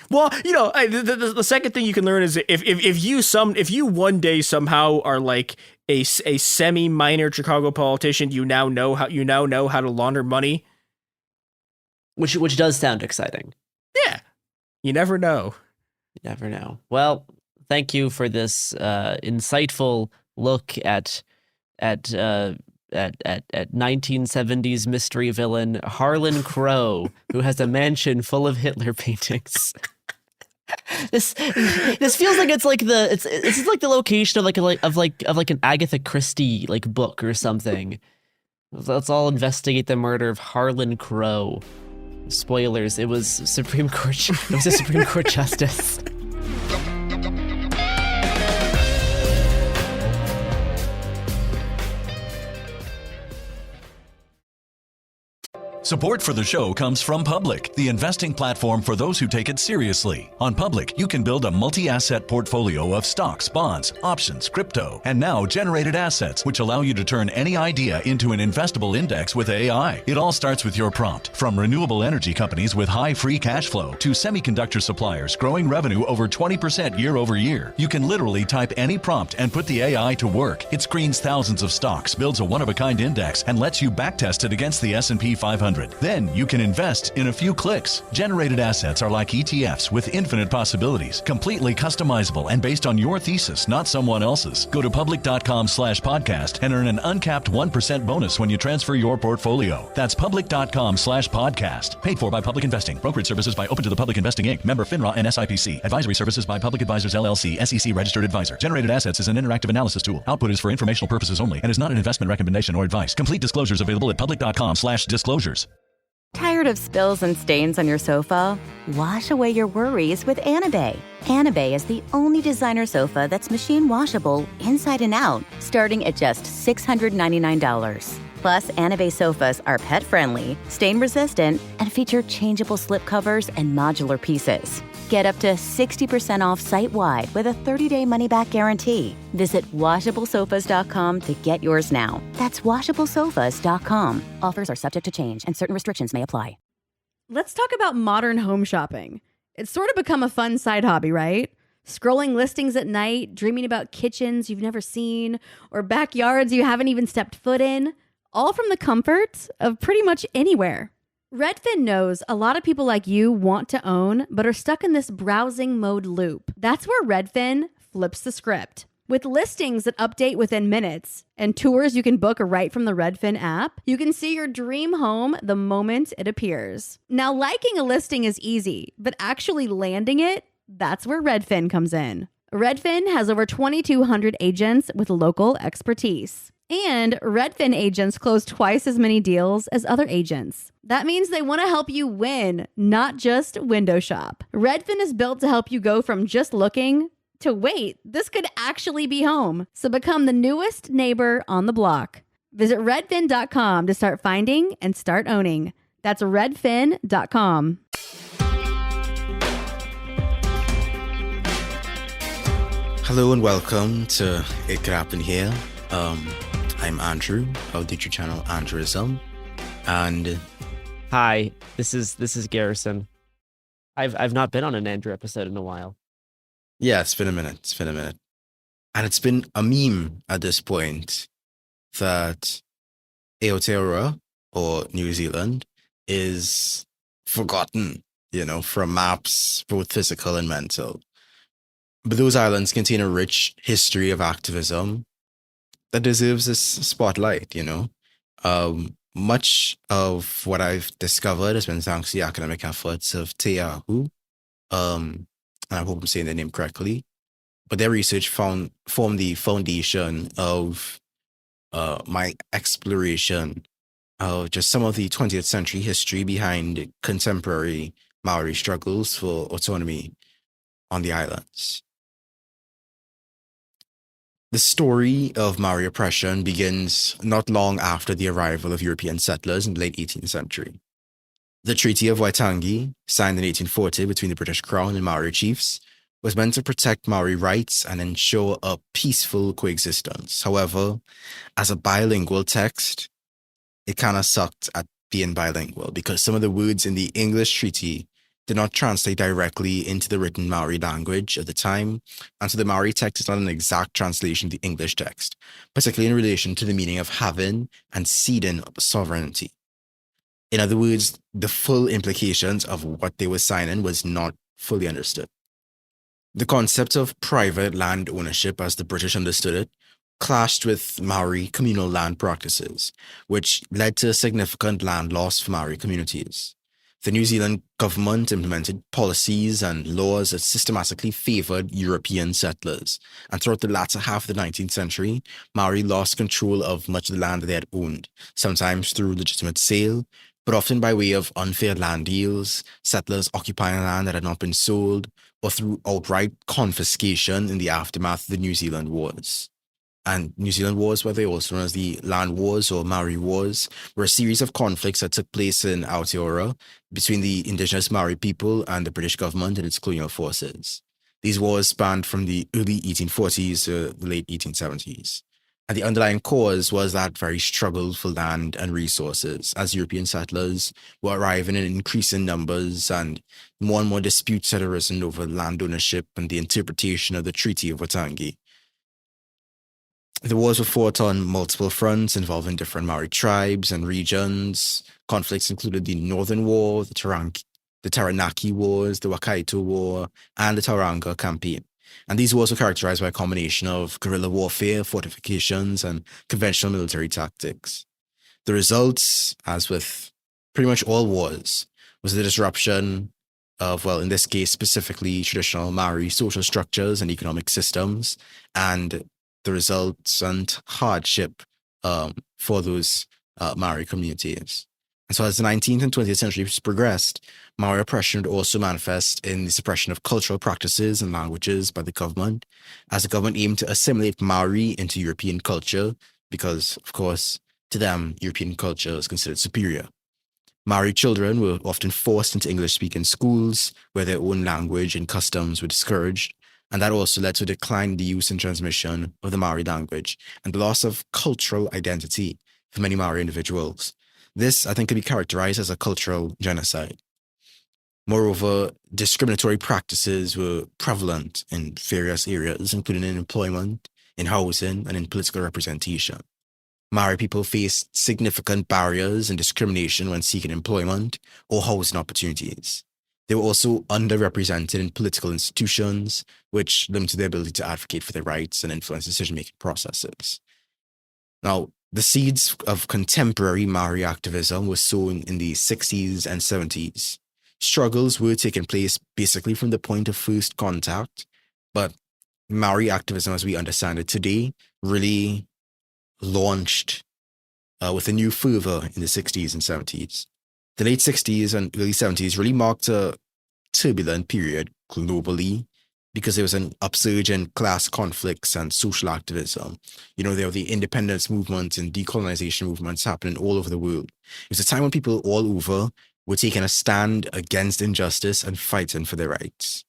Well, you know, the second thing you can learn is if you one day somehow are like a semi-minor Chicago politician, you now know how to launder money, which does sound exciting. Yeah, you never know. You never know. Well, thank you for this insightful look at 1970s mystery villain Harlan Crow, who has a mansion full of Hitler paintings. This feels like it's like the location of like an Agatha Christie like book or something. Let's all investigate the murder of Harlan Crow. Spoilers: it was a Supreme Court justice. Support for the show comes from Public, the investing platform for those who take it seriously. On Public, you can build a multi-asset portfolio of stocks, bonds, options, crypto, and now generated assets, which allow you to turn any idea into an investable index with AI. It all starts with your prompt. From renewable energy companies with high free cash flow to semiconductor suppliers growing revenue over 20% year over year, you can literally type any prompt and put the AI to work. It screens thousands of stocks, builds a one-of-a-kind index, and lets you backtest it against the S&P 500. 100. Then you can invest in a few clicks. Generated assets are like ETFs with infinite possibilities, completely customizable and based on your thesis, not someone else's. Go to public.com/podcast and earn an uncapped 1% bonus when you transfer your portfolio. That's public.com/podcast. Paid for by Public Investing. Brokerage services by Open to the Public Investing Inc. Member FINRA and SIPC. Advisory services by Public Advisors LLC, SEC registered advisor. Generated assets is an interactive analysis tool. Output is for informational purposes only and is not an investment recommendation or advice. Complete disclosures available at public.com/disclosures. Tired of spills and stains on your sofa? Wash away your worries with Anabay. Anabay is the only designer sofa that's machine washable inside and out, starting at just $699. Plus, Anabay sofas are pet-friendly, stain-resistant, and feature changeable slipcovers and modular pieces. Get up to 60% off site-wide with a 30-day money-back guarantee. Visit WashableSofas.com to get yours now. That's WashableSofas.com. Offers are subject to change and certain restrictions may apply. Let's talk about modern home shopping. It's sort of become a fun side hobby, right? Scrolling listings at night, dreaming about kitchens you've never seen, or backyards you haven't even stepped foot in. All from the comfort of pretty much anywhere. Redfin knows a lot of people like you want to own, but are stuck in this browsing mode loop. That's where Redfin flips the script. With listings that update within minutes and tours you can book right from the Redfin app, you can see your dream home the moment it appears. Now, liking a listing is easy, but actually landing it, that's where Redfin comes in. Redfin has over 2,200 agents with local expertise. And Redfin agents close twice as many deals as other agents. That means they want to help you win, not just window shop. Redfin is built to help you go from just looking to wait, this could actually be home. So become the newest neighbor on the block. Visit redfin.com to start finding and start owning. That's redfin.com. Hello and welcome to It Could Happen Here. I'm Andrew of the YouTube channel Andrewism, and Hi, this is Garrison. I've not been on an Andrew episode in a while. yeah, it's been a minute. And it's been a meme at this point that Aotearoa, or New Zealand, is forgotten, from maps, both physical and mental. But those islands contain a rich history of activism that deserves this spotlight, Much of what I've discovered has been thanks to the academic efforts of Te Ahu, and I hope I'm saying their name correctly, but their research formed the foundation of my exploration of just some of the 20th century history behind contemporary Maori struggles for autonomy on the islands. The story of Maori oppression begins not long after the arrival of European settlers in the late 18th century. The Treaty of Waitangi, signed in 1840 between the British Crown and Maori chiefs, was meant to protect Maori rights and ensure a peaceful coexistence. However, as a bilingual text, it kind of sucked at being bilingual because some of the words in the English treaty did not translate directly into the written Maori language at the time, and so the Maori text is not an exact translation of the English text, particularly in relation to the meaning of having and ceding sovereignty. In other words, the full implications of what they were signing was not fully understood. The concept of private land ownership, as the British understood it, clashed with Maori communal land practices, which led to significant land loss for Maori communities. The New Zealand government implemented policies and laws that systematically favored European settlers, and throughout the latter half of the 19th century, Maori lost control of much of the land they had owned, sometimes through legitimate sale, but often by way of unfair land deals, settlers occupying land that had not been sold, or through outright confiscation in the aftermath of the New Zealand Wars. And New Zealand Wars, whether also known as the Land Wars or Maori Wars, were a series of conflicts that took place in Aotearoa between the indigenous Maori people and the British government and its colonial forces. These wars spanned from the early 1840s to the late 1870s. And the underlying cause was that very struggle for land and resources, as European settlers were arriving in increasing numbers and more disputes had arisen over land ownership and the interpretation of the Treaty of Waitangi. The wars were fought on multiple fronts involving different Maori tribes and regions. Conflicts included the Northern War, the Taranaki Wars, the Wakaito War, and the Tauranga Campaign. And these wars were characterized by a combination of guerrilla warfare, fortifications, and conventional military tactics. The results, as with pretty much all wars, was the disruption of, well, in this case, specifically traditional Maori social structures and economic systems, and the resultant hardship for those Maori communities. And so as the 19th and 20th centuries progressed, Maori oppression would also manifest in the suppression of cultural practices and languages by the government, as the government aimed to assimilate Maori into European culture, because, of course, to them, European culture is considered superior. Maori children were often forced into English-speaking schools, where their own language and customs were discouraged, and that also led to a decline in the use and transmission of the Maori language, and the loss of cultural identity for many Maori individuals. This, I think, could be characterized as a cultural genocide. Moreover, discriminatory practices were prevalent in various areas, including in employment, in housing, and in political representation. Maori people faced significant barriers and discrimination when seeking employment or housing opportunities. They were also underrepresented in political institutions, which limited their ability to advocate for their rights and influence decision-making processes. Now, the seeds of contemporary Maori activism were sown in the 60s and 70s. Struggles were taking place basically from the point of first contact, but Maori activism as we understand it today really launched with a new fervor in the 60s and 70s. The late 60s and early 70s really marked a turbulent period globally because there was an upsurge in class conflicts and social activism. You know, there were the independence movements and decolonization movements happening all over the world. It was a time when people all over were taking a stand against injustice and fighting for their rights.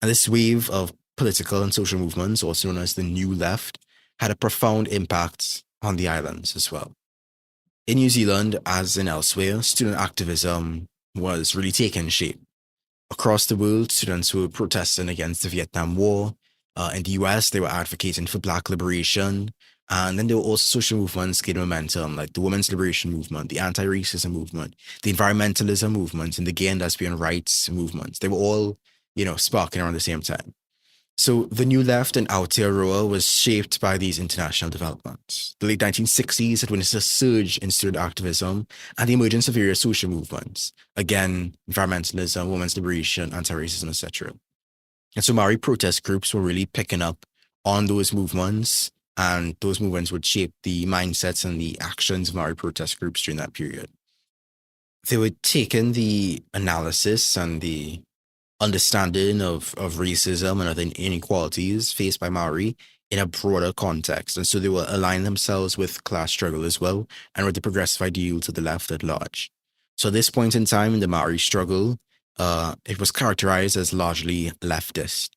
And this wave of political and social movements, also known as the New Left, had a profound impact on the islands as well. In New Zealand, as in elsewhere, student activism was really taking shape. Across the world, students were protesting against the Vietnam War. In the US, they were advocating for Black liberation. And then there were also social movements gaining momentum, like the women's liberation movement, the anti-racism movement, the environmentalism movement, and the gay and lesbian rights movements. They were all, sparking around the same time. So the New Left in Aotearoa was shaped by these international developments. The late 1960s had witnessed a surge in student activism and the emergence of various social movements. Again, environmentalism, women's liberation, anti-racism, etc. And so Maori protest groups were really picking up on those movements, and those movements would shape the mindsets and the actions of Maori protest groups during that period. They were taking the analysis and the understanding of racism and other inequalities faced by Maori in a broader context. And so they will align themselves with class struggle as well and with the progressive ideals of the left at large. So at this point in time in the Maori struggle, it was characterized as largely leftist.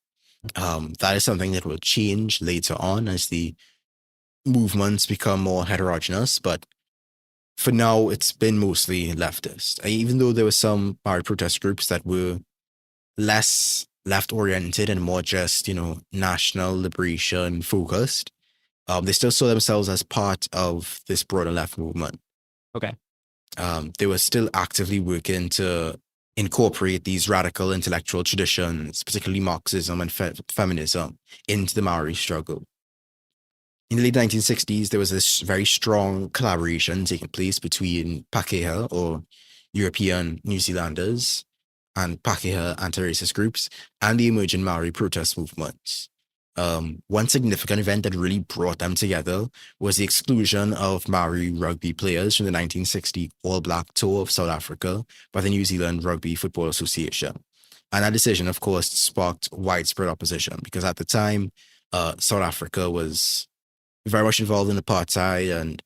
That is something that will change later on as the movements become more heterogeneous, but for now, it's been mostly leftist. Even though there were some Maori protest groups that were less left-oriented and more just, national liberation focused, they still saw themselves as part of this broader left movement. Okay. They were still actively working to incorporate these radical intellectual traditions, particularly Marxism and feminism, into the Maori struggle. In the late 1960s, there was this very strong collaboration taking place between Pakeha, or European New Zealanders, and Pakeha anti-racist groups, and the emerging Maori protest movements. One significant event that really brought them together was the exclusion of Maori rugby players from the 1960 All Black Tour of South Africa by the New Zealand Rugby Football Association. And that decision, of course, sparked widespread opposition because at the time, South Africa was very much involved in apartheid, and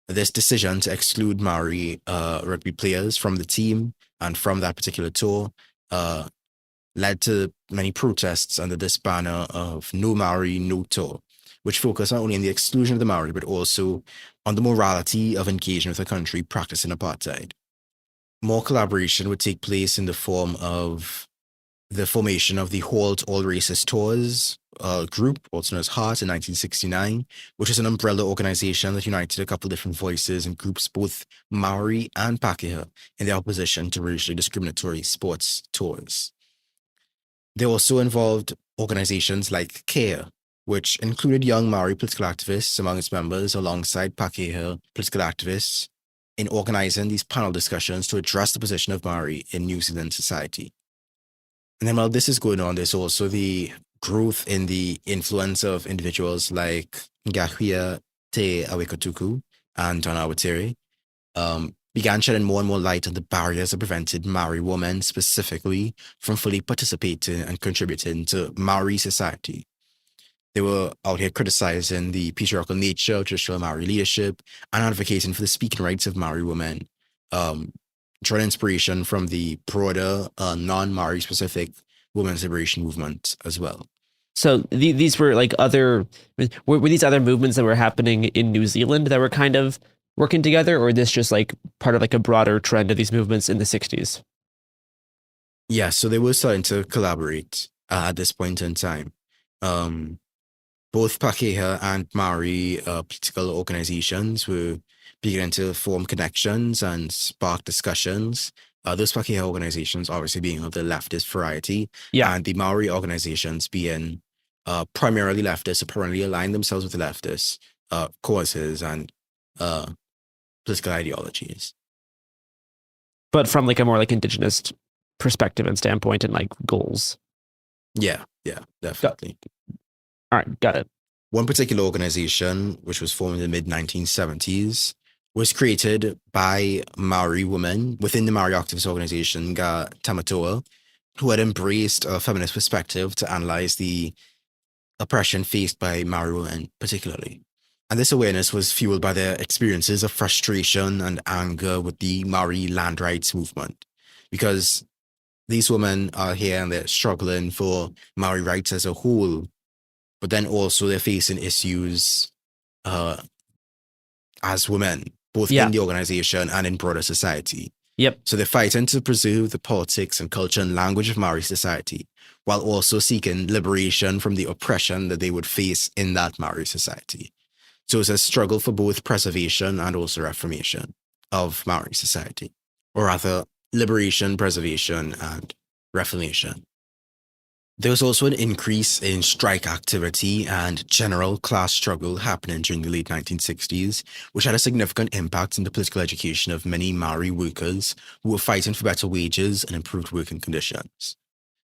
this decision to exclude Maori rugby players from the team and from that particular tour led to many protests under this banner of No Maori, No Tour, which focused not only on the exclusion of the Maori, but also on the morality of engaging with a country practicing apartheid. More collaboration would take place in the form of the formation of the Halt All Racist Tours, group, also known as HEART, in 1969, which is an umbrella organization that united a couple different voices and groups, both Maori and Pakeha, in their opposition to racially discriminatory sports tours. They also involved organizations like CARE, which included young Maori political activists among its members alongside Pakeha political activists in organizing these panel discussions to address the position of Maori in New Zealand society. And then while this is going on, there's also the growth in the influence of individuals like Ngahuia Te Awekatuku and Donna Awatere, began shedding more and more light on the barriers that prevented Maori women specifically from fully participating and contributing to Maori society. They were out here criticizing the patriarchal nature of traditional Maori leadership and advocating for the speaking rights of Maori women, drawing inspiration from the broader non-Maori specific women's liberation movement as well. So these were like were these other movements that were happening in New Zealand that were kind of working together, or this just like part of like a broader trend of these movements in the 60s? Yeah, so they were starting to collaborate at this point in time. Both Pakeha and Maori political organizations were beginning to form connections and spark discussions. Those Pakeha organizations obviously being of the leftist variety, and the Maori organizations being primarily leftist, apparently aligned themselves with the leftist causes and political ideologies. But from like a more like indigenous perspective and standpoint and like goals. Yeah, definitely. All right, got it. One particular organization, which was formed in the mid-1970s, was created by Maori women within the Maori activist organization Ngā Tamatoa, who had embraced a feminist perspective to analyze the oppression faced by Maori women particularly. And this awareness was fueled by their experiences of frustration and anger with the Maori land rights movement, because these women are here and they're struggling for Maori rights as a whole, but then also they're facing issues as women, both in the organization and in broader society. Yep. So they're fighting to preserve the politics and culture and language of Maori society, while also seeking liberation from the oppression that they would face in that Maori society. So it's a struggle for both preservation and also reformation of Maori society, or rather liberation, preservation, and reformation. There was also an increase in strike activity and general class struggle happening during the late 1960s, which had a significant impact on the political education of many Maori workers who were fighting for better wages and improved working conditions.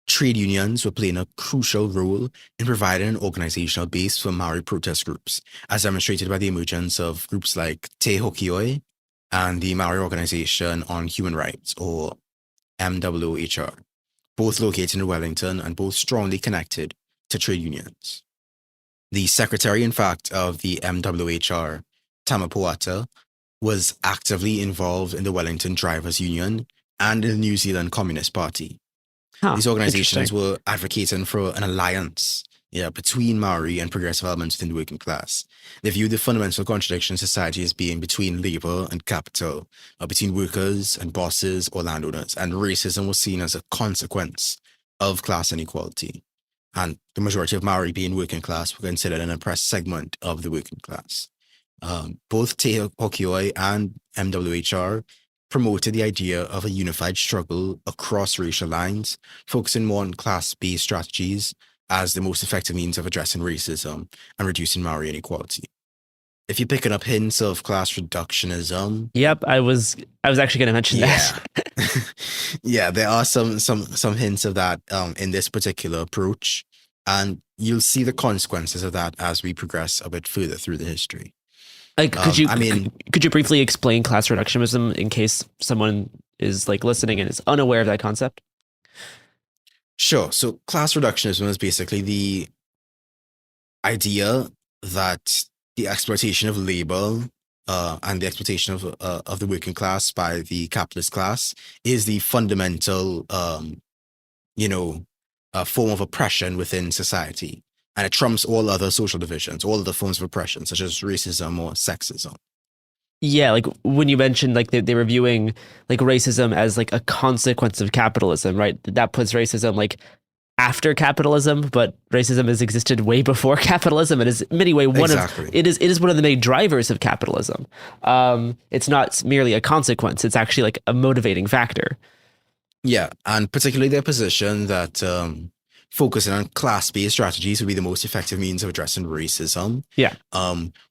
Trade unions were playing a crucial role in providing an organizational base for Maori protest groups, as demonstrated by the emergence of groups like Te Hokioi and the Maori Organization on Human Rights, or MWHR, both located in Wellington and both strongly connected to trade unions. The secretary, in fact, of the MWHR, Tama Poata, was actively involved in the Wellington Drivers Union and in the New Zealand Communist Party. These organizations were advocating for an alliance between Maori and progressive elements within the working class. They viewed the fundamental contradiction in society as being between labor and capital, between workers and bosses or landowners, and racism was seen as a consequence of class inequality. And the majority of Maori being working class were considered an oppressed segment of the working class. Both Te Hokioi and MWHR promoted the idea of a unified struggle across racial lines, focusing more on class-based strategies as the most effective means of addressing racism and reducing Maori inequality. If you're picking up hints of class reductionism, yep, I was actually going to mention that. Yeah, there are some hints of that in this particular approach, and you'll see the consequences of that as we progress a bit further through the history. Like, could you briefly explain class reductionism in case someone is like listening and is unaware of that concept? Sure. So class reductionism is basically the idea that the exploitation of labor and the exploitation of the working class by the capitalist class is the fundamental, form of oppression within society. And it trumps all other social divisions, all other forms of oppression, such as racism or sexism. Yeah, like when you mentioned like they were viewing like racism as like a consequence of capitalism, right? That puts racism like after capitalism, but racism has existed way before capitalism, and is in many way it is one of the main drivers of capitalism. It's not merely a consequence; it's actually like a motivating factor. Yeah, and particularly their position that focusing on class-based strategies would be the most effective means of addressing racism. Yeah.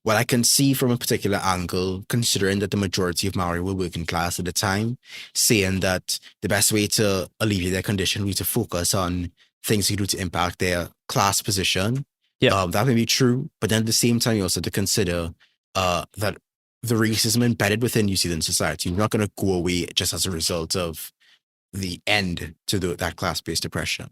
What I can see from a particular angle, considering that the majority of Maori were working class at the time, saying that the best way to alleviate their condition would be to focus on things you do to impact their class position. Yeah. That may be true, but then at the same time, you also have to consider that the racism embedded within New Zealand society is not going to go away just as a result of the end to that class-based oppression.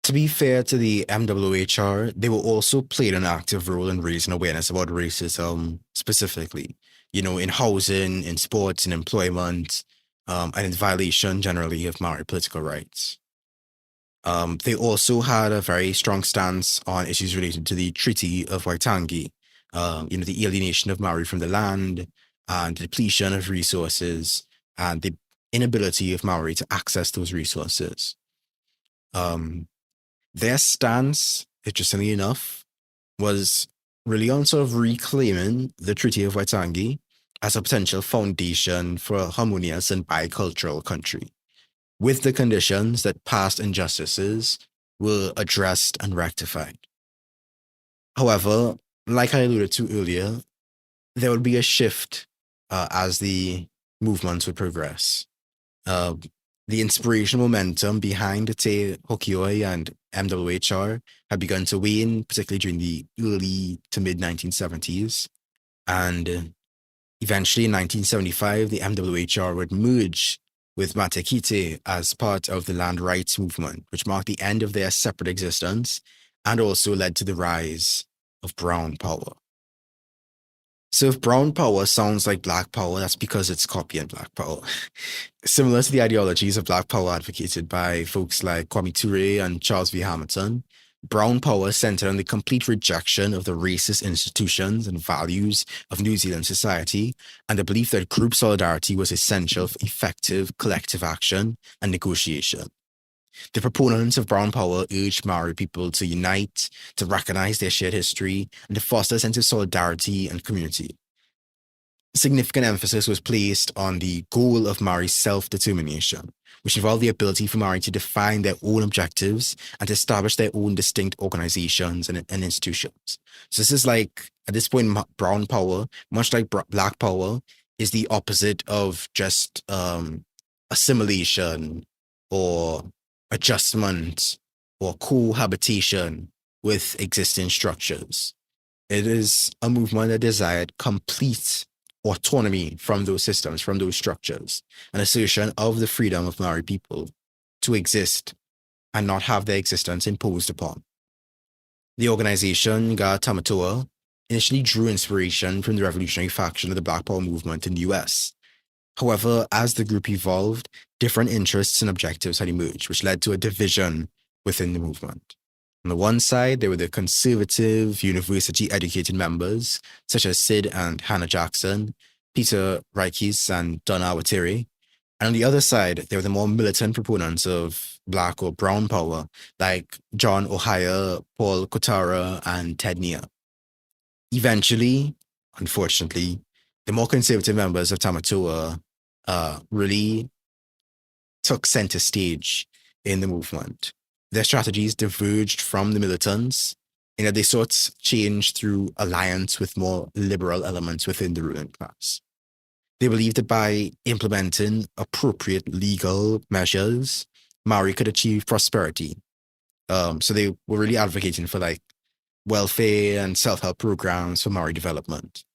To be fair to the MWHR, they were also played an active role in raising awareness about racism specifically, in housing, in sports, in employment, and in violation generally of Maori political rights. They also had a very strong stance on issues related to the Treaty of Waitangi, the alienation of Maori from the land and the depletion of resources and the inability of Maori to access those resources. Their stance, interestingly enough, was really on sort of reclaiming the Treaty of Waitangi as a potential foundation for a harmonious and bicultural country, with the conditions that past injustices were addressed and rectified. However, like I alluded to earlier, there would be a shift as the movements would progress. The inspirational momentum behind Te Hokioi and MWHR had begun to wane, particularly during the early to mid 1970s. And eventually in 1975, the MWHR would merge with Mate Kite as part of the land rights movement, which marked the end of their separate existence and also led to the rise of Brown Power. So if Brown Power sounds like Black Power, that's because it's copying Black Power. Similar to the ideologies of Black Power advocated by folks like Kwame Ture and Charles V. Hamilton, Brown Power centered on the complete rejection of the racist institutions and values of New Zealand society and the belief that group solidarity was essential for effective collective action and negotiation. The proponents of Brown Power urged Maori people to unite, to recognize their shared history, and to foster a sense of solidarity and community. Significant emphasis was placed on the goal of Maori self-determination, which involved the ability for Maori to define their own objectives and to establish their own distinct organizations and institutions. So this is like, at this point, Brown Power, much like Black Power, is the opposite of just assimilation or adjustment or cohabitation with existing structures. It is a movement that desired complete autonomy from those systems, from those structures, an assertion of the freedom of Maori people to exist and not have their existence imposed upon. The organization, Ga Tamatoa, initially drew inspiration from the revolutionary faction of the Black Power movement in the US. However, as the group evolved, different interests and objectives had emerged, which led to a division within the movement. On the one side, there were the conservative, university-educated members, such as Sid and Hannah Jackson, Peter Rikis and Donna Awatiri. And on the other side, there were the more militant proponents of Black or Brown Power, like John Ohaya, Paul Kotara, and Ted Nia. Eventually, unfortunately, the more conservative members of Tamatoa really took center stage in the movement. Their strategies diverged from the militants in that they sought change through alliance with more liberal elements within the ruling class. They believed that by implementing appropriate legal measures, Maori could achieve prosperity. So they were really advocating for like welfare and self-help programs for Maori development.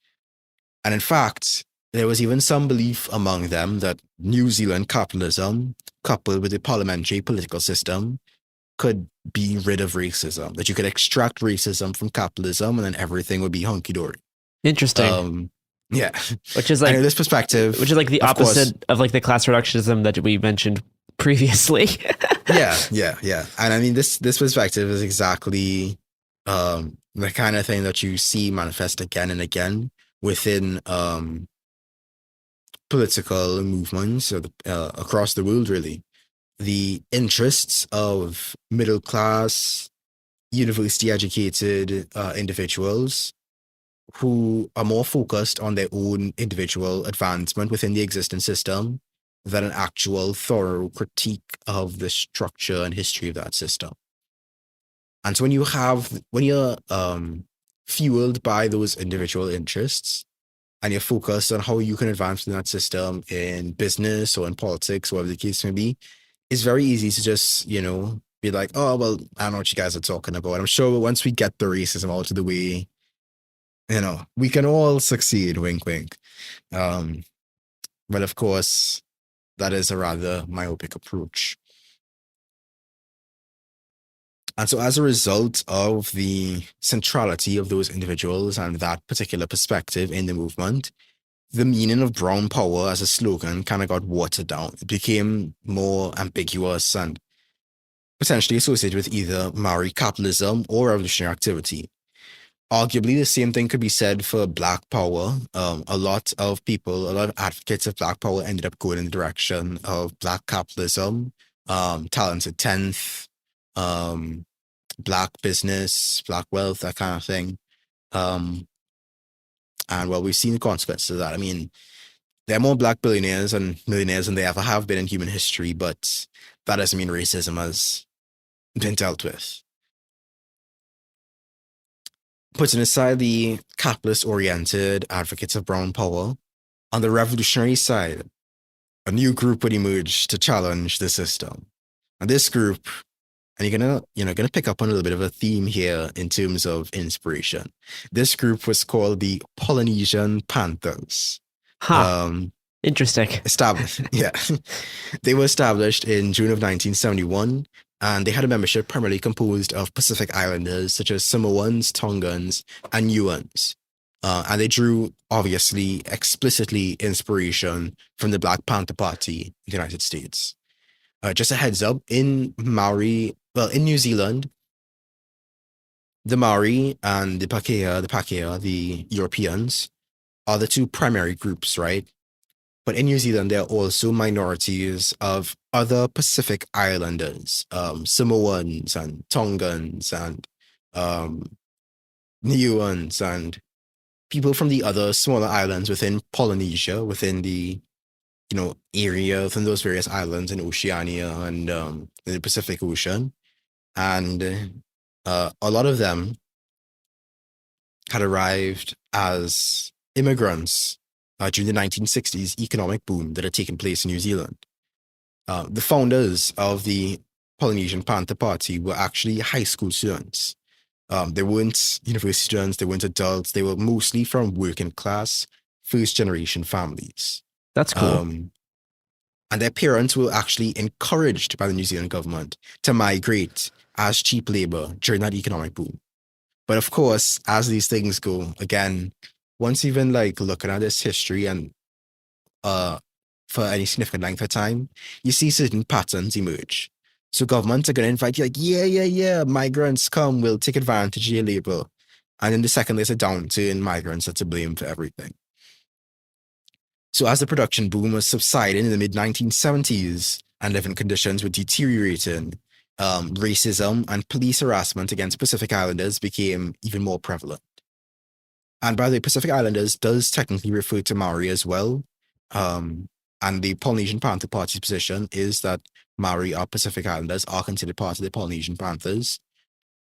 And in fact, there was even some belief among them that New Zealand capitalism, coupled with the parliamentary political system, could be rid of racism, that you could extract racism from capitalism and then everything would be hunky-dory. Interesting. Yeah. Which is like this perspective, which is like the opposite of like the class reductionism that we mentioned previously. Yeah. And I mean, this perspective is exactly the kind of thing that you see manifest again and again within political movements across the world, really. the interests of middle class, university educated individuals who are more focused on their own individual advancement within the existing system than an actual thorough critique of the structure and history of that system. And so when you're fueled by those individual interests and you're focused on how you can advance in that system in business or in politics, whatever the case may be, it's very easy to just, be like, oh, well, I don't know what you guys are talking about. I'm sure once we get the racism out of the way, we can all succeed, wink, wink. But of course, that is a rather myopic approach. And so as a result of the centrality of those individuals and that particular perspective in the movement, the meaning of brown power as a slogan kind of got watered down. It became more ambiguous and potentially associated with either Maori capitalism or revolutionary activity. Arguably, the same thing could be said for Black Power. A lot of advocates of Black Power ended up going in the direction of Black capitalism, talented 10th, Black business, Black wealth, that kind of thing. And well, we've seen the consequences of that. I mean, there are more Black billionaires and millionaires than there ever have been in human history, but that doesn't mean racism has been dealt with. Putting aside the capitalist-oriented advocates of brown power, on the revolutionary side, a new group would emerge to challenge the system. And this group, and you're gonna pick up on a little bit of a theme here in terms of inspiration. This group was called the Polynesian Panthers. Interesting. Yeah. They were established in June of 1971, and they had a membership primarily composed of Pacific Islanders such as Samoans, Tongans, and Niueans. And they drew, obviously, explicitly inspiration from the Black Panther Party in the United States. Just a heads up, in New Zealand, the Maori and the Pakeha, the Europeans, are the two primary groups, right? But in New Zealand, there are also minorities of other Pacific Islanders, Samoans and Tongans and Niueans and people from the other smaller islands within Polynesia, within the area within those various islands in Oceania and in the Pacific Ocean. And a lot of them had arrived as immigrants during the 1960s economic boom that had taken place in New Zealand. The founders of the Polynesian Panther Party were actually high school students. They weren't university students, they weren't adults, they were mostly from working class, first generation families. That's cool. And their parents were actually encouraged by the New Zealand government to migrate as cheap labor during that economic boom. But of course, as these things go, again, once even looking at this history and for any significant length of time, you see certain patterns emerge. So governments are going to invite you yeah, migrants come, we'll take advantage of your labor. And then the second there's a downturn, migrants are to blame for everything. So as the production boom was subsiding in the mid-1970s and living conditions were deteriorating, racism and police harassment against Pacific Islanders became even more prevalent. And by the way, Pacific Islanders does technically refer to Maori as well. And the Polynesian Panther Party's position is that Maori are Pacific Islanders, are considered part of the Polynesian Panthers.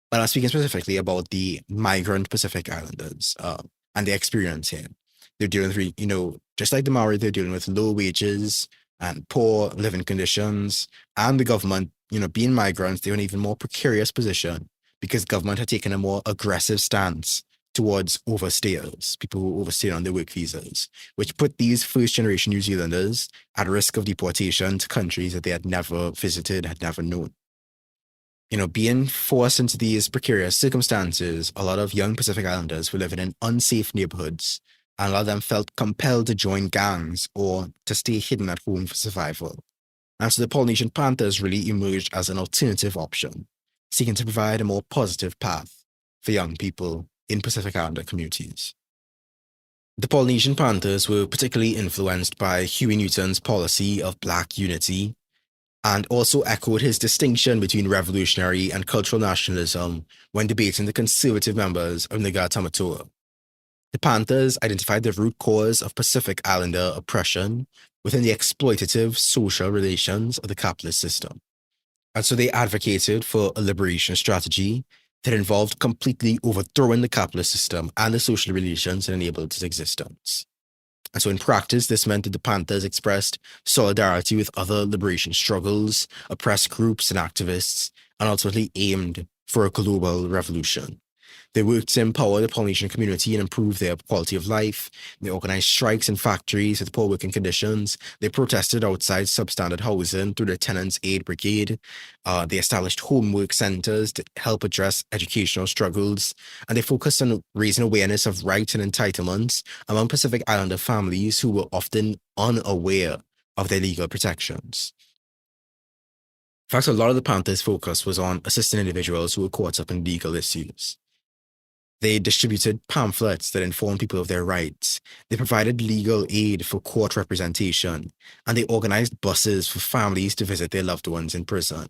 But I'm speaking specifically about the migrant Pacific Islanders and their experience here. They're dealing with, just like the Maori, they're dealing with low wages and poor living conditions. And the government, being migrants, they're in an even more precarious position because government had taken a more aggressive stance towards overstayers, people who overstay on their work visas, which put these first-generation New Zealanders at risk of deportation to countries that they had never visited, had never known. Being forced into these precarious circumstances, a lot of young Pacific Islanders were living in unsafe neighborhoods, and a lot of them felt compelled to join gangs or to stay hidden at home for survival. And so the Polynesian Panthers really emerged as an alternative option, seeking to provide a more positive path for young people in Pacific Islander communities. The Polynesian Panthers were particularly influenced by Huey Newton's policy of Black unity, and also echoed his distinction between revolutionary and cultural nationalism when debating the conservative members of Ngar Tamatoa. The Panthers identified the root cause of Pacific Islander oppression within the exploitative social relations of the capitalist system. And so they advocated for a liberation strategy that involved completely overthrowing the capitalist system and the social relations that enabled its existence. And so in practice, this meant that the Panthers expressed solidarity with other liberation struggles, oppressed groups and activists, and ultimately aimed for a global revolution. They worked to empower the Polynesian community and improve their quality of life. They organized strikes in factories with poor working conditions. They protested outside substandard housing through the Tenants' Aid Brigade. They established homework centers to help address educational struggles. And they focused on raising awareness of rights and entitlements among Pacific Islander families who were often unaware of their legal protections. In fact, a lot of the Panthers' focus was on assisting individuals who were caught up in legal issues. They distributed pamphlets that informed people of their rights. They provided legal aid for court representation, and they organized buses for families to visit their loved ones in prison. In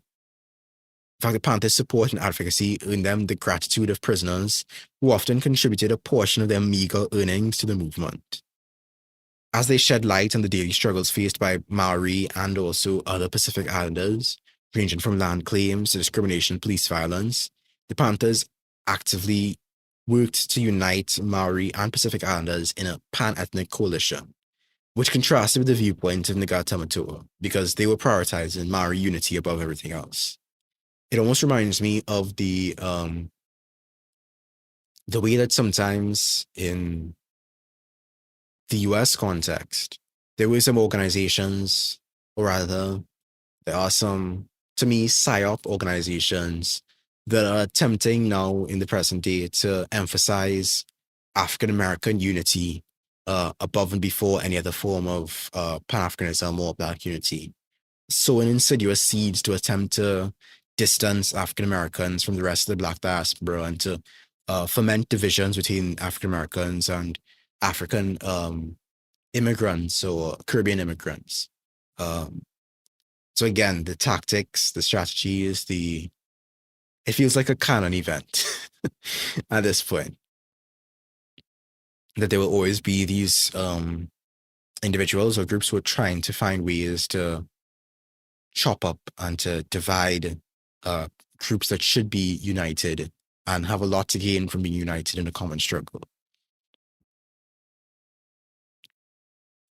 fact, the Panthers' support and advocacy earned them the gratitude of prisoners, who often contributed a portion of their meager earnings to the movement. As they shed light on the daily struggles faced by Maori and also other Pacific Islanders, ranging from land claims to discrimination and police violence, the Panthers actively worked to unite Maori and Pacific Islanders in a pan-ethnic coalition, which contrasted with the viewpoint of Ngar Tamatoa, because they were prioritizing Maori unity above everything else. It almost reminds me of the way that sometimes in the US context, there were some organizations, or rather, there are some, to me, PSYOP organizations that are attempting now in the present day to emphasize African-American unity above and before any other form of Pan-Africanism or Black unity. Sowing insidious seeds to attempt to distance African-Americans from the rest of the Black diaspora and to foment divisions between African-Americans and African immigrants or Caribbean immigrants. So again, the tactics, the strategies, it feels like a canon event at this point. That there will always be these individuals or groups who are trying to find ways to chop up and to divide groups that should be united and have a lot to gain from being united in a common struggle.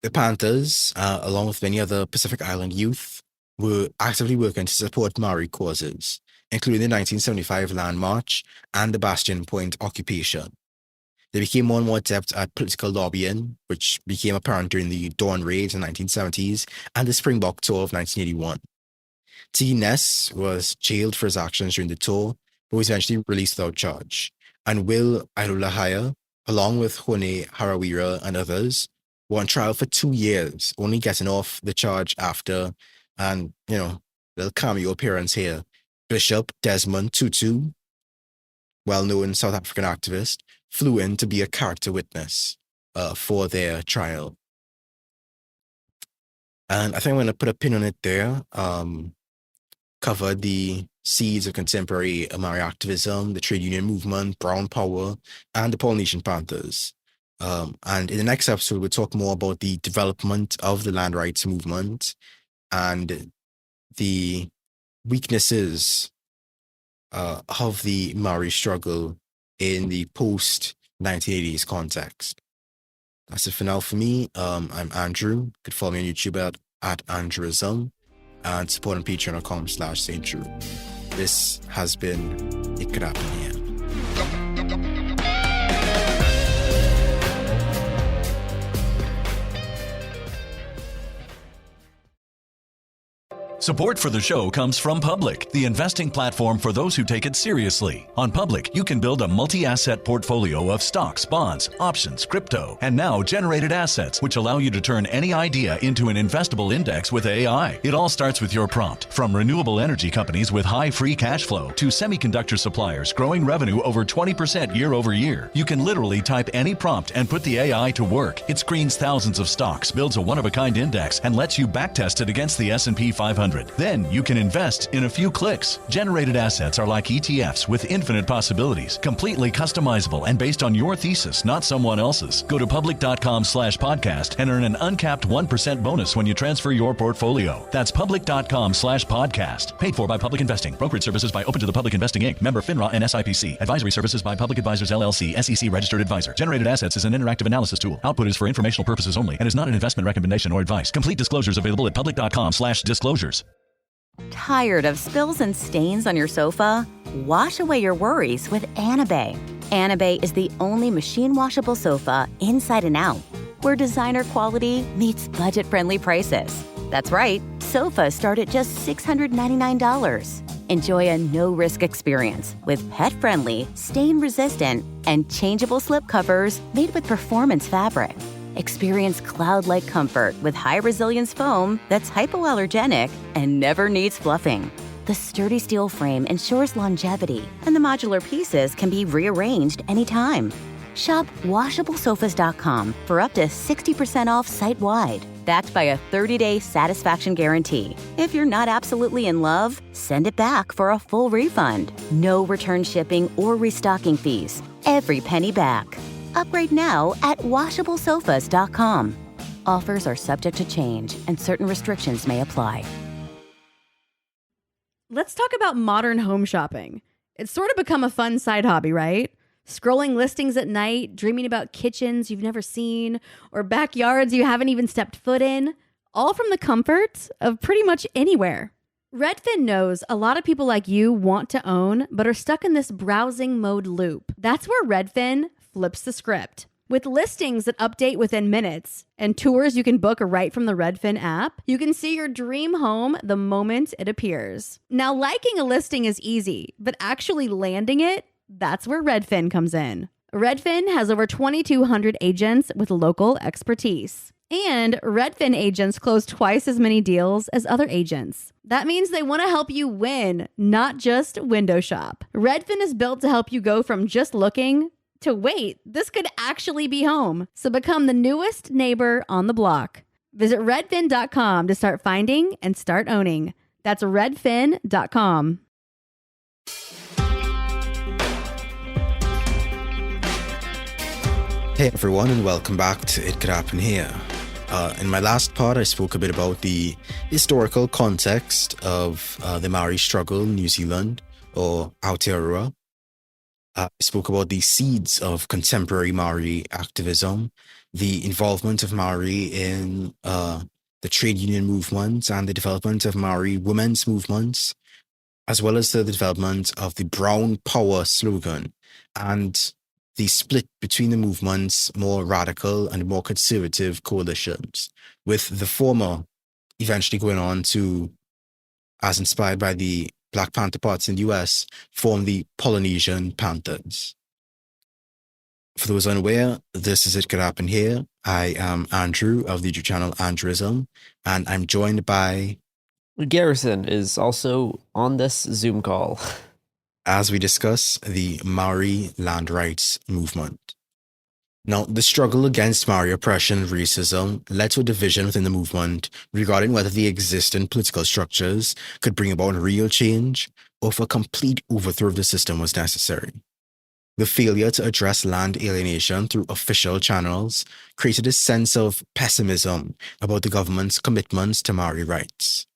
The Panthers, along with many other Pacific Island youth, were actively working to support Maori causes, including the 1975 Land March and the Bastion Point occupation. They became more and more adept at political lobbying, which became apparent during the Dawn Raids in the 1970s and the Springbok Tour of 1981. T. Ness was jailed for his actions during the tour, but was eventually released without charge. And Will Ailulahaya, along with Hone Harawira and others, were on trial for 2 years, only getting off the charge after, and, little cameo appearance here, Bishop Desmond Tutu, well-known South African activist, flew in to be a character witness for their trial. And I think I'm going to put a pin on it there. Cover the seeds of contemporary Maori activism, the trade union movement, Brown Power, and the Polynesian Panthers. And in the next episode, we'll talk more about the development of the land rights movement and the weaknesses of the Maori struggle in the post-1980s context. That's it for now for me. I'm Andrew. You could follow me on YouTube at Andrewism and support on patreon.com/St. Drew. This has been It Could Happen Here. Support for the show comes from Public, the investing platform for those who take it seriously. On Public, you can build a multi-asset portfolio of stocks, bonds, options, crypto, and now generated assets, which allow you to turn any idea into an investable index with AI. It all starts with your prompt. From renewable energy companies with high free cash flow to semiconductor suppliers growing revenue over 20% year over year, you can literally type any prompt and put the AI to work. It screens thousands of stocks, builds a one-of-a-kind index, and lets you backtest it against the S&P 500. 100. Then you can invest in a few clicks. Generated assets are like ETFs with infinite possibilities, completely customizable and based on your thesis, not someone else's. Go to public.com/podcast and earn an uncapped 1% bonus when you transfer your portfolio. That's public.com/podcast. Paid for by Public Investing. Brokerage services by Open to the Public Investing Inc. Member FINRA and SIPC. Advisory services by Public Advisors LLC, SEC registered advisor. Generated assets is an interactive analysis tool. Output is for informational purposes only and is not an investment recommendation or advice. Complete disclosures available at public.com/disclosures. Tired of spills and stains on your sofa? Wash away your worries with Anabei. Anabei is the only machine washable sofa inside and out, where designer quality meets budget-friendly prices. That's right, sofas start at just $699. Enjoy a no-risk experience with pet-friendly, stain-resistant, and changeable slip covers made with performance fabric. Experience cloud-like comfort with high-resilience foam that's hypoallergenic and never needs fluffing. The sturdy steel frame ensures longevity, and the modular pieces can be rearranged anytime. Shop WashableSofas.com for up to 60% off site-wide, backed by a 30-day satisfaction guarantee. If you're not absolutely in love, send it back for a full refund. No return shipping or restocking fees. Every penny back. Upgrade now at WashableSofas.com. Offers are subject to change, and certain restrictions may apply. Let's talk about modern home shopping. It's sort of become a fun side hobby, right? Scrolling listings at night, dreaming about kitchens you've never seen, or backyards you haven't even stepped foot in, all from the comfort of pretty much anywhere. Redfin knows a lot of people like you want to own, but are stuck in this browsing mode loop. That's where Redfin flips the script. With listings that update within minutes and tours you can book right from the Redfin app, you can see your dream home the moment it appears. Now, liking a listing is easy, but actually landing it, that's where Redfin comes in. Redfin has over 2,200 agents with local expertise. And Redfin agents close twice as many deals as other agents. That means they want to help you win, not just window shop. Redfin is built to help you go from just looking to wait, this could actually be home. So become the newest neighbor on the block. Visit redfin.com to start finding and start owning. That's redfin.com. Hey everyone, and welcome back to It Could Happen Here. In my last part, I spoke a bit about the historical context of the Maori struggle in New Zealand, or Aotearoa. I spoke about the seeds of contemporary Maori activism, the involvement of Maori in the trade union movement and the development of Maori women's movements, as well as the development of the Brown Power slogan and the split between the movement's more radical and more conservative coalitions, with the former eventually going on to, as inspired by the Black Panther Party in the US, form the Polynesian Panthers. For those unaware, this is It Could Happen Here. I am Andrew of the YouTube channel Andrewism, and I'm joined by Garrison is also on this Zoom call. As we discuss the Maori land rights movement. Now, the struggle against Maori oppression and racism led to a division within the movement regarding whether the existing political structures could bring about real change or if a complete overthrow of the system was necessary. The failure to address land alienation through official channels created a sense of pessimism about the government's commitments to Maori rights.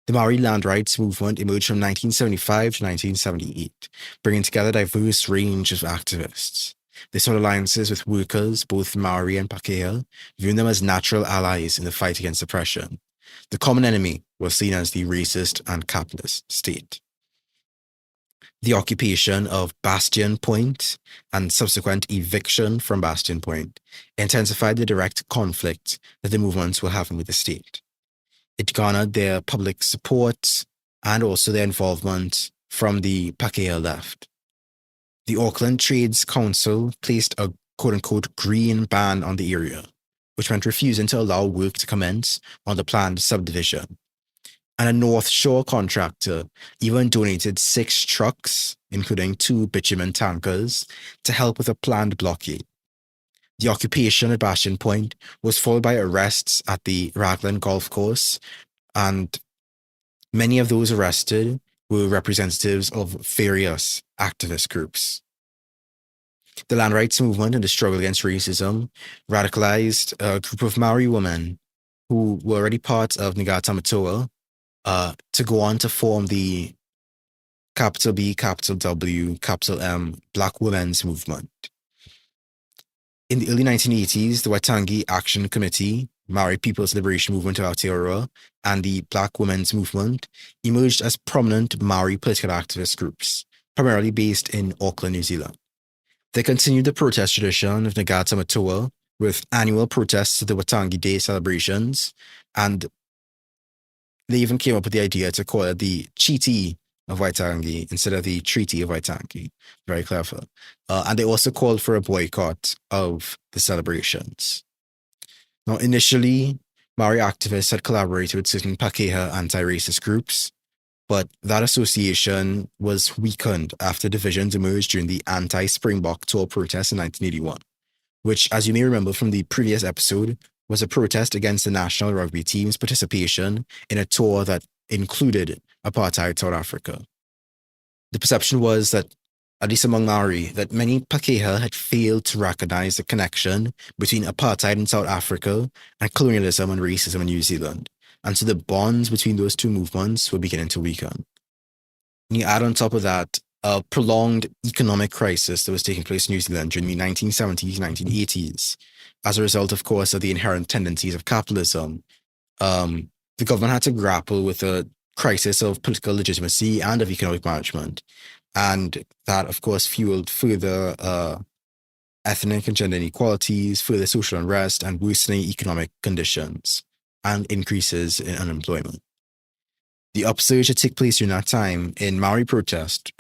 The Maori land rights movement emerged from 1975 to 1978, bringing together a diverse range of activists. They sought alliances with workers, both Maori and Pākehā, viewing them as natural allies in the fight against oppression. The common enemy was seen as the racist and capitalist state. The occupation of Bastion Point and subsequent eviction from Bastion Point intensified the direct conflict that the movements were having with the state. It garnered their public support and also their involvement from the Pākehā left. The Auckland Trades Council placed a quote-unquote green ban on the area, which meant refusing to allow work to commence on the planned subdivision. And a North Shore contractor even donated 6 trucks, including 2 bitumen tankers, to help with a planned blockade. The occupation at Bastion Point was followed by arrests at the Raglan Golf Course and Many of those arrested were representatives of various activist groups. The land rights movement and the struggle against racism radicalized a group of Maori women who were already part of Ngāti Matoa to go on to form the capital B, capital W, capital M Black Women's Movement. In the early 1980s, the Waitangi Action Committee, Maori People's Liberation Movement of Aotearoa, and the Black Women's Movement emerged as prominent Maori political activist groups, primarily based in Auckland, New Zealand. They continued the protest tradition of Ngāti Matoa with annual protests to the Waitangi Day celebrations, and they even came up with the idea to call it the Treaty of Waitangi instead of the Treaty of Waitangi. Very clever. And they also called for a boycott of the celebrations. Now, initially, Maori activists had collaborated with certain Pākehā anti-racist groups, but that association was weakened after divisions emerged during the anti-Springbok tour protest in 1981, which, as you may remember from the previous episode, was a protest against the national rugby team's participation in a tour that included apartheid South Africa. The perception was that, at least among Maori, that many Pākehā had failed to recognize the connection between apartheid in South Africa and colonialism and racism in New Zealand, and so the bonds between those two movements were beginning to weaken. And you add on top of that a prolonged economic crisis that was taking place in New Zealand during the 1970s, 1980s, as a result, of course, of the inherent tendencies of capitalism. The government had to grapple with a crisis of political legitimacy and of economic management. And that, of course, fueled further ethnic and gender inequalities, further social unrest, and worsening economic conditions, and increases in unemployment. The upsurge that took place during that time in Maori protest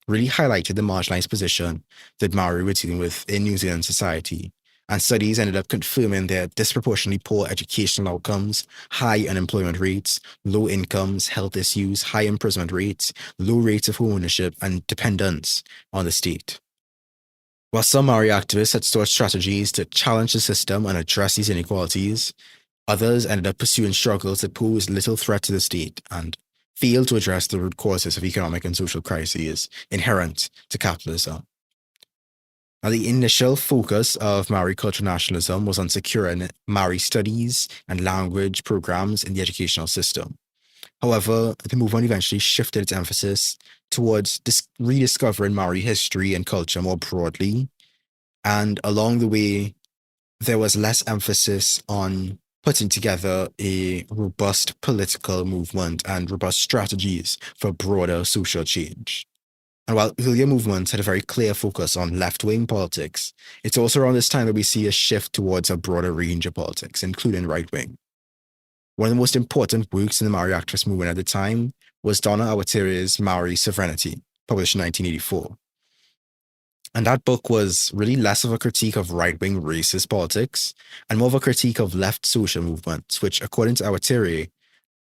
really highlighted the marginalized position that Maori were dealing with in New Zealand society. And studies ended up confirming their disproportionately poor educational outcomes, high unemployment rates, low incomes, health issues, high imprisonment rates, low rates of home ownership, and dependence on the state. While some Maori activists had sought strategies to challenge the system and address these inequalities, others ended up pursuing struggles that posed little threat to the state and failed to address the root causes of economic and social crises inherent to capitalism. Now, the initial focus of Maori cultural nationalism was on securing Maori studies and language programs in the educational system. However, the movement eventually shifted its emphasis towards rediscovering Maori history and culture more broadly, and along the way, there was less emphasis on putting together a robust political movement and robust strategies for broader social change. And while earlier movements had a very clear focus on left-wing politics, it's also around this time that we see a shift towards a broader range of politics, including right-wing. One of the most important works in the Maori activist movement at the time was Donna Awatere's Maori Sovereignty, published in 1984. And that book was really less of a critique of right-wing racist politics and more of a critique of left social movements, which, according to Awatere,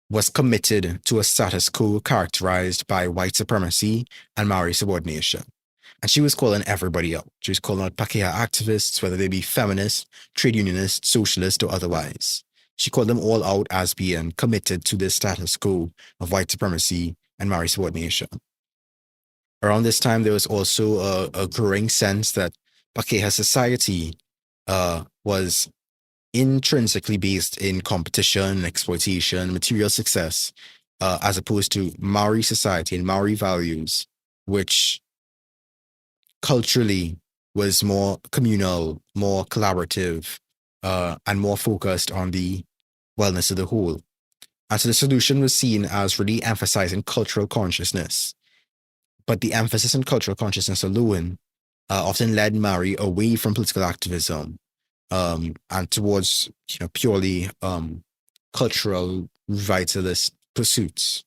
was committed to a status quo characterized by white supremacy and Maori subordination. And she was calling everybody out. She was calling out Pākehā activists, whether they be feminists, trade unionists, socialists, or otherwise. She called them all out as being committed to this status quo of white supremacy and Maori subordination. Around this time, there was also a growing sense that Pākehā society was intrinsically based in competition, exploitation, material success, as opposed to Maori society and Maori values, which culturally was more communal, more collaborative, and more focused on the wellness of the whole. And so the solution was seen as really emphasizing cultural consciousness. But the emphasis on cultural consciousness alone often led Maori away from political activism and towards purely cultural revitalist pursuits.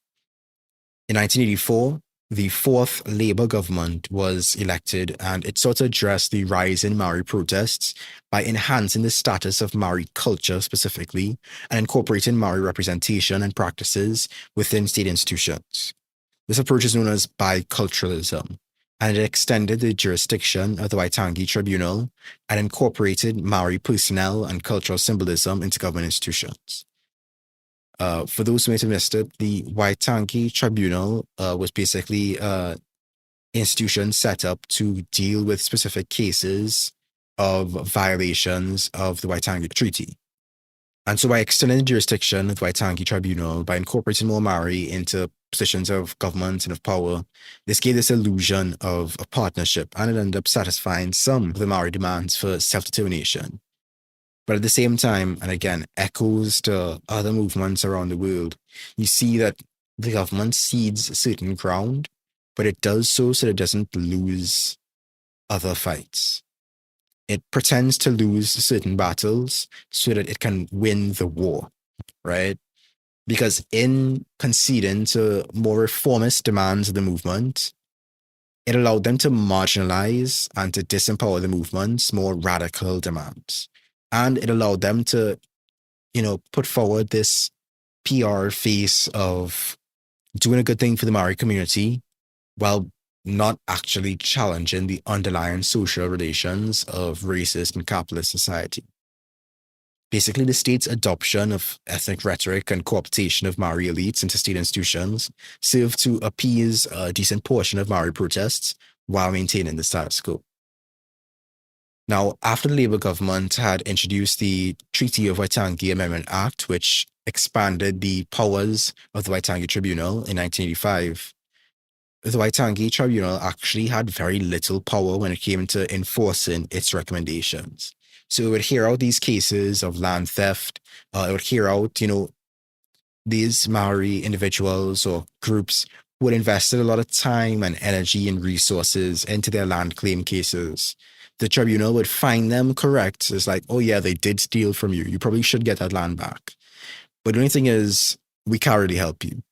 In 1984, the fourth Labour government was elected, and it sought to address the rise in Maori protests by enhancing the status of Maori culture specifically and incorporating Maori representation and practices within state institutions. This approach is known as biculturalism, and it extended the jurisdiction of the Waitangi Tribunal and incorporated Maori personnel and cultural symbolism into government institutions. For those who may have missed it, the Waitangi Tribunal was basically an institution set up to deal with specific cases of violations of the Waitangi Treaty. And so by extending the jurisdiction of the Waitangi Tribunal, by incorporating more Maori into positions of government and of power, this gave this illusion of a partnership, and it ended up satisfying some of the Maori demands for self-determination. But at the same time, and again, echoes to other movements around the world, you see that the government cedes certain ground, but it does so it doesn't lose other fights. It pretends to lose certain battles so that it can win the war, right? Because in conceding to more reformist demands of the movement, it allowed them to marginalize and to disempower the movement's more radical demands. And it allowed them to, put forward this PR face of doing a good thing for the Maori community while not actually challenging the underlying social relations of racist and capitalist society. Basically, the state's adoption of ethnic rhetoric and co-optation of Maori elites into state institutions served to appease a decent portion of Maori protests while maintaining the status quo. Now, after the Labour government had introduced the Treaty of Waitangi Amendment Act, which expanded the powers of the Waitangi Tribunal in 1985, the Waitangi Tribunal actually had very little power when it came to enforcing its recommendations. So it would hear out these cases of land theft. It would hear out, these Maori individuals or groups who had invested a lot of time and energy and resources into their land claim cases. The tribunal would find them correct. It's like, oh yeah, they did steal from you. You probably should get that land back. But the only thing is, we can't really help you.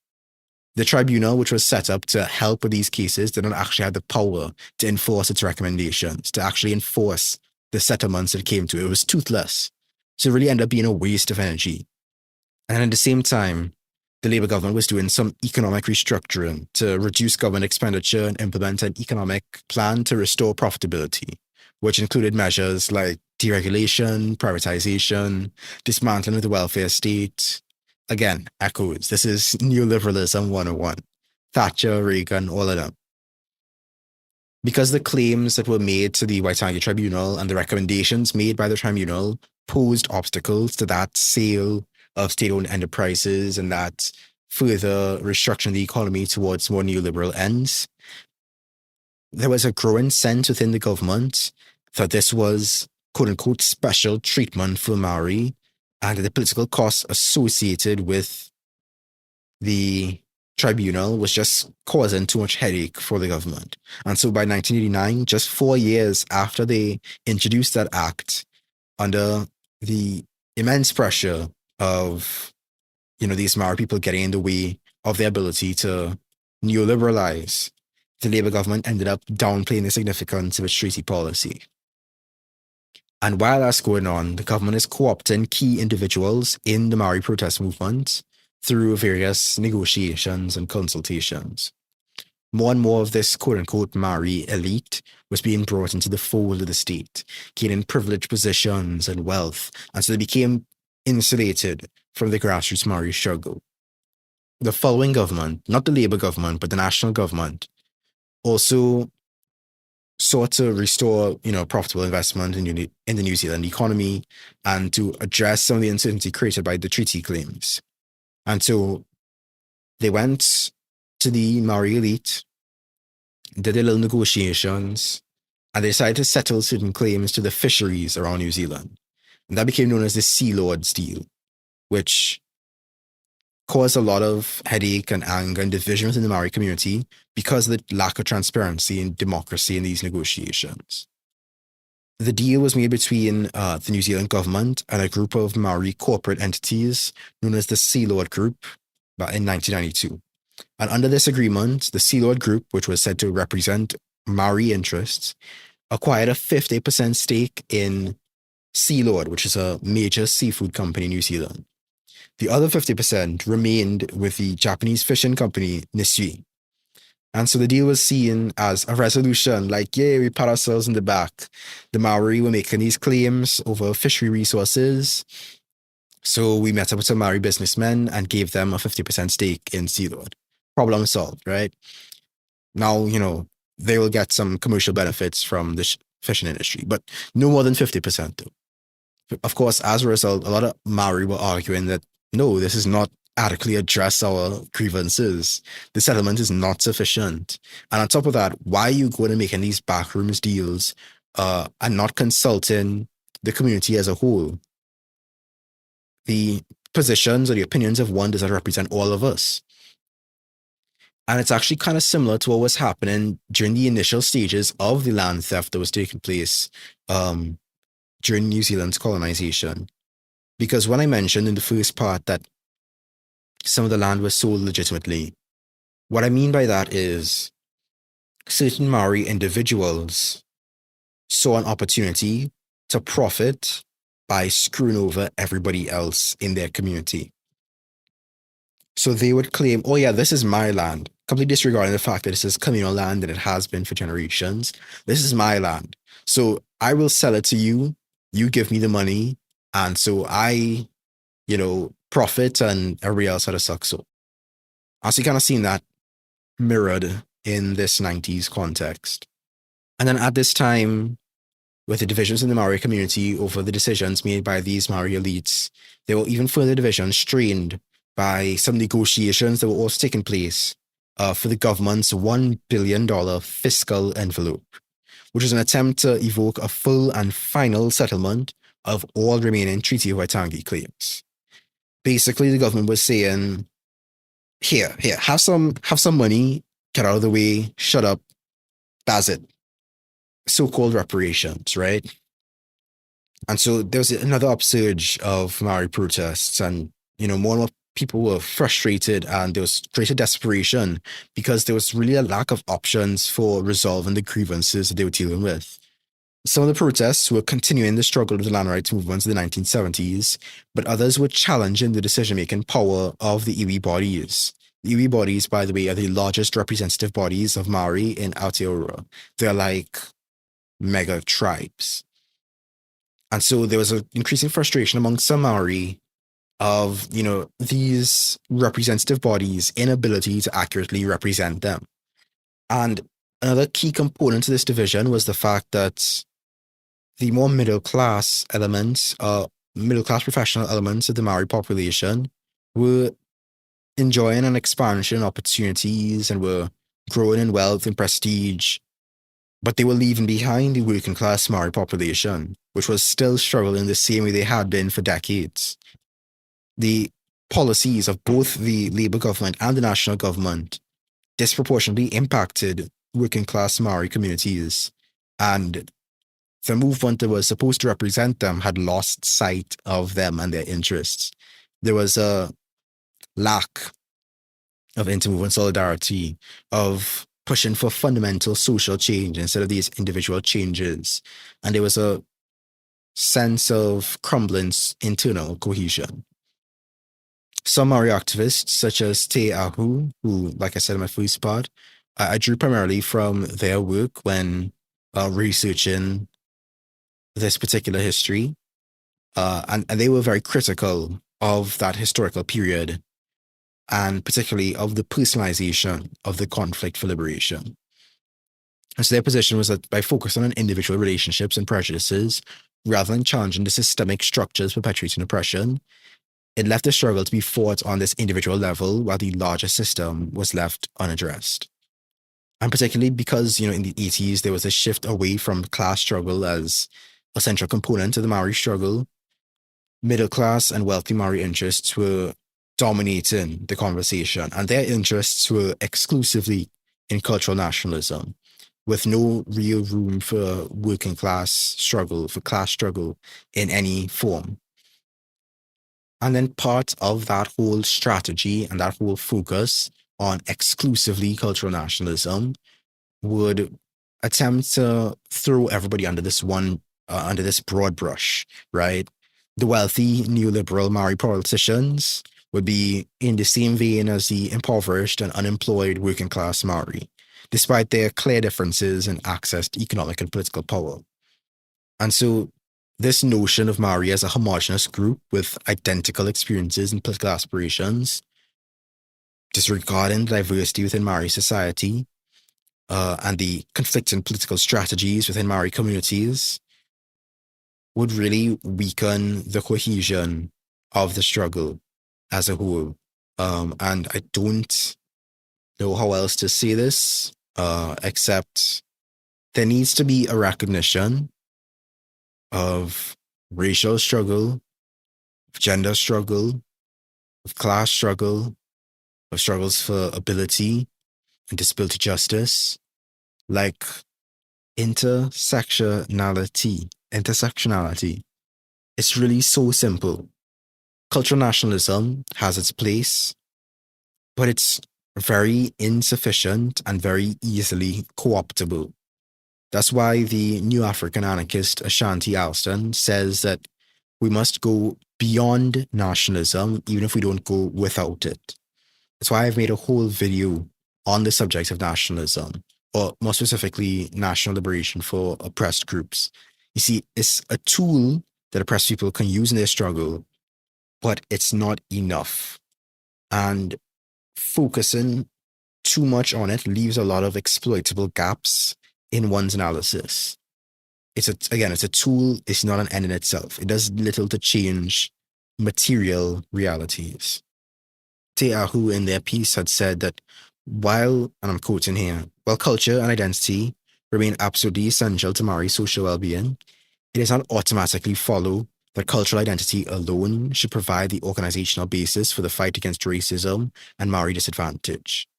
The tribunal, which was set up to help with these cases, didn't actually have the power to enforce its recommendations, to actually enforce the settlements it came to. It was toothless. So it really ended up being a waste of energy. And at the same time, the Labour government was doing some economic restructuring to reduce government expenditure and implement an economic plan to restore profitability, which included measures like deregulation, privatization, dismantling of the welfare state. Again, echoes. This is neoliberalism 101. Thatcher, Reagan, all of them. Because the claims that were made to the Waitangi Tribunal and the recommendations made by the tribunal posed obstacles to that sale of state-owned enterprises and that further restructuring the economy towards more neoliberal ends, there was a growing sense within the government that this was, quote-unquote, special treatment for Maori, and the political costs associated with the tribunal was just causing too much headache for the government. And so by 1989, just 4 years after they introduced that act, under the immense pressure of, these Maori people getting in the way of their ability to neoliberalize, the Labour government ended up downplaying the significance of its treaty policy. And while that's going on, the government is co-opting key individuals in the Maori protest movement through various negotiations and consultations. More and more of this quote-unquote Maori elite was being brought into the fold of the state, gaining privileged positions and wealth, and so they became insulated from the grassroots Maori struggle. The following government, not the Labour government, but the national government, also sought to restore, profitable investment in the New Zealand economy and to address some of the uncertainty created by the treaty claims. And so they went to the Maori elite, did their little negotiations, and they decided to settle certain claims to the fisheries around New Zealand. And that became known as the Sea Lords deal, which caused a lot of headache and anger and division within the Maori community because of the lack of transparency and democracy in these negotiations. The deal was made between the New Zealand government and a group of Maori corporate entities known as the Sea Lord Group in 1992. And under this agreement, the Sea Lord Group, which was said to represent Maori interests, acquired a 50% stake in Sea Lord, which is a major seafood company in New Zealand. The other 50% remained with the Japanese fishing company, Nisui. And so the deal was seen as a resolution, like, yay, we pat ourselves in the back. The Maori were making these claims over fishery resources. So we met up with some Maori businessmen and gave them a 50% stake in Sealord. Problem solved, right? Now, they will get some commercial benefits from the fishing industry, but no more than 50% though. Of course, as a result, a lot of Maori were arguing that, no, this is not adequately address our grievances. The settlement is not sufficient. And on top of that, why are you going to making these backrooms deals and not consulting the community as a whole? The positions or the opinions of one does not represent all of us. And it's actually kind of similar to what was happening during the initial stages of the land theft that was taking place during New Zealand's colonization. Because when I mentioned in the first part that some of the land was sold legitimately, what I mean by that is certain Maori individuals saw an opportunity to profit by screwing over everybody else in their community. So they would claim, oh yeah, this is my land, completely disregarding the fact that this is communal land and it has been for generations. This is my land. So I will sell it to you. You give me the money. And so I, profit and everybody else had a suck. So you kind of seen that mirrored in this 90s context. And then at this time, with the divisions in the Maori community over the decisions made by these Maori elites, there were even further divisions strained by some negotiations that were also taking place for the government's $1 billion fiscal envelope, which was an attempt to evoke a full and final settlement of all remaining Treaty of Waitangi claims. Basically, the government was saying, here, have some money, get out of the way, shut up, that's it. So-called reparations, right? And so there was another upsurge of Maori protests, and more and more people were frustrated, and there was greater desperation because there was really a lack of options for resolving the grievances that they were dealing with. Some of the protests were continuing the struggle of the land rights movements in the 1970s, but others were challenging the decision-making power of the iwi bodies. The iwi bodies, by the way, are the largest representative bodies of Maori in Aotearoa. They're like mega tribes. And so there was an increasing frustration among some Maori of, these representative bodies' inability to accurately represent them. And another key component to this division was the fact that the more middle-class elements, middle-class professional elements of the Maori population were enjoying an expansion in opportunities and were growing in wealth and prestige, but they were leaving behind the working-class Maori population, which was still struggling the same way they had been for decades. The policies of both the Labour government and the national government disproportionately impacted working-class Maori communities, and the movement that was supposed to represent them had lost sight of them and their interests. There was a lack of inter-movement solidarity, of pushing for fundamental social change instead of these individual changes. And there was a sense of crumbling internal cohesion. Some Maori activists, such as Te Ahu, who, like I said in my first part, I drew primarily from their work when researching this particular history. And they were very critical of that historical period, and particularly of the personalization of the conflict for liberation. And so their position was that by focusing on individual relationships and prejudices, rather than challenging the systemic structures perpetuating oppression, it left the struggle to be fought on this individual level while the larger system was left unaddressed. And particularly because, in the 80s, there was a shift away from class struggle as a central component of the Maori struggle, middle-class and wealthy Maori interests were dominating the conversation, and their interests were exclusively in cultural nationalism, with no real room for working class struggle, for class struggle in any form. And then part of that whole strategy and that whole focus on exclusively cultural nationalism would attempt to throw everybody under this broad brush, right? The wealthy neoliberal Maori politicians would be in the same vein as the impoverished and unemployed working class Maori, despite their clear differences in access to economic and political power. And so This notion of Maori as a homogenous group with identical experiences and political aspirations, disregarding the diversity within Maori society, and the conflicting political strategies within Maori communities, would really weaken the cohesion of the struggle as a whole. And I don't know how else to say this, except there needs to be a recognition of racial struggle, of gender struggle, of class struggle, of struggles for ability and disability justice, like intersectionality. It's really so simple. Cultural nationalism has its place, but it's very insufficient and very easily co-optable. That's why the New African anarchist Ashanti Alston says that we must go beyond nationalism, even if we don't go without it. That's why I've made a whole video on the subject of nationalism, or more specifically, national liberation for oppressed groups. You see, it's a tool that oppressed people can use in their struggle, but it's not enough. And focusing too much on it leaves a lot of exploitable gaps in one's analysis. It's a tool, it's not an end in itself. It does little to change material realities. Te Ahu in their piece had said that while, and I'm quoting here, while culture and identity remain absolutely essential to Maori social well-being, it does not automatically follow that cultural identity alone should provide the organizational basis for the fight against racism and Maori disadvantage.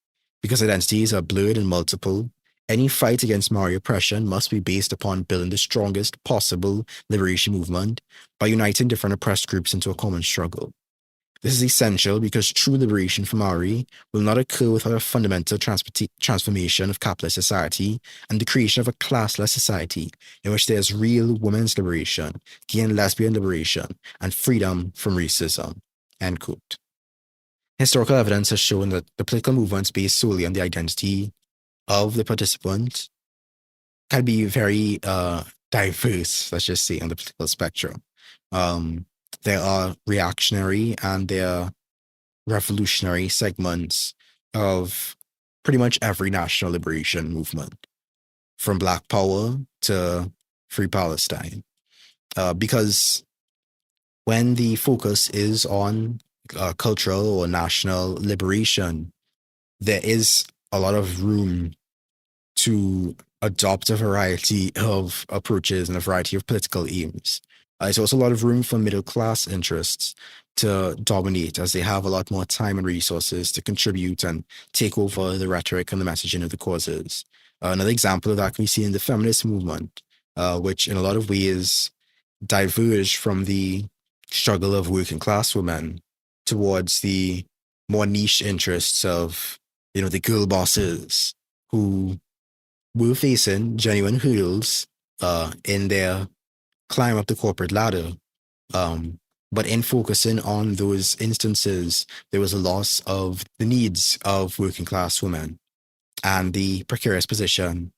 Because identities are blurred and multiple, any fight against Maori oppression must be based upon building the strongest possible liberation movement by uniting different oppressed groups into a common struggle. This is essential because true liberation for Maori will not occur without a fundamental transformation of capitalist society and the creation of a classless society in which there is real women's liberation, gay and lesbian liberation, and freedom from racism. End quote. Historical evidence has shown that the political movements based solely on the identity of the participant can be very diverse, let's just say, on the political spectrum. There are reactionary and there are revolutionary segments of pretty much every national liberation movement, from Black Power to Free Palestine. Because when the focus is on cultural or national liberation, there is a lot of room to adopt a variety of approaches and a variety of political aims. There's also a lot of room for middle-class interests to dominate, as they have a lot more time and resources to contribute and take over the rhetoric and the messaging of the causes. Another example of that can be seen in the feminist movement, which in a lot of ways diverged from the struggle of working class women towards the more niche interests of, the girl bosses who were facing genuine hurdles in their climb up the corporate ladder. But in focusing on those instances, there was a loss of the needs of working class women and the precarious position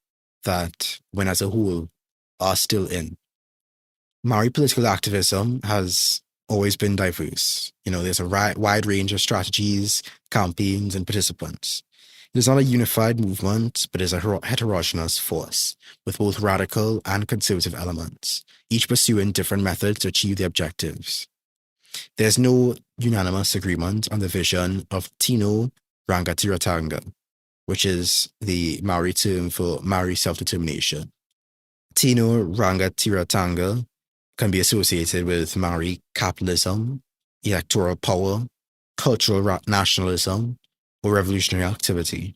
that women as a whole are still in. Maori political activism has always been diverse. There's a wide range of strategies, campaigns, and participants. It is not a unified movement, but is a heterogeneous force with both radical and conservative elements, each pursuing different methods to achieve their objectives. There's no unanimous agreement on the vision of Tino Rangatiratanga, which is the Maori term for Maori self-determination. Tino Rangatiratanga can be associated with Maori capitalism, electoral power, cultural nationalism, or revolutionary activity.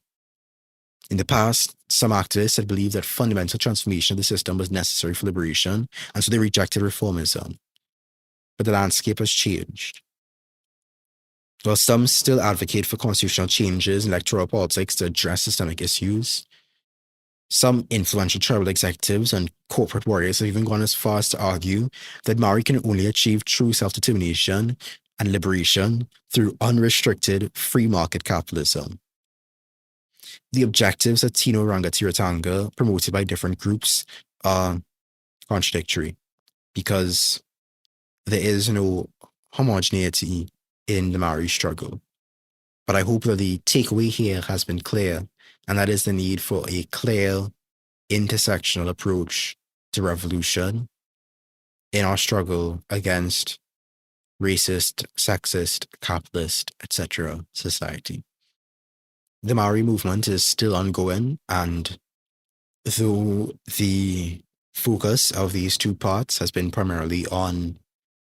In the past, some activists had believed that fundamental transformation of the system was necessary for liberation, and so they rejected reformism. But the landscape has changed. While some still advocate for constitutional changes in electoral politics to address systemic issues, some influential tribal executives and corporate warriors have even gone as far as to argue that Maori can only achieve true self-determination and liberation through unrestricted free market capitalism. The objectives that Tino Rangatiratanga promoted by different groups are contradictory. because there is no homogeneity in the Maori struggle. But I hope that the takeaway here has been clear, and that is the need for a clear intersectional approach to revolution in our struggle against racist, sexist, capitalist, etc. society. The Maori movement is still ongoing, and though the focus of these two parts has been primarily on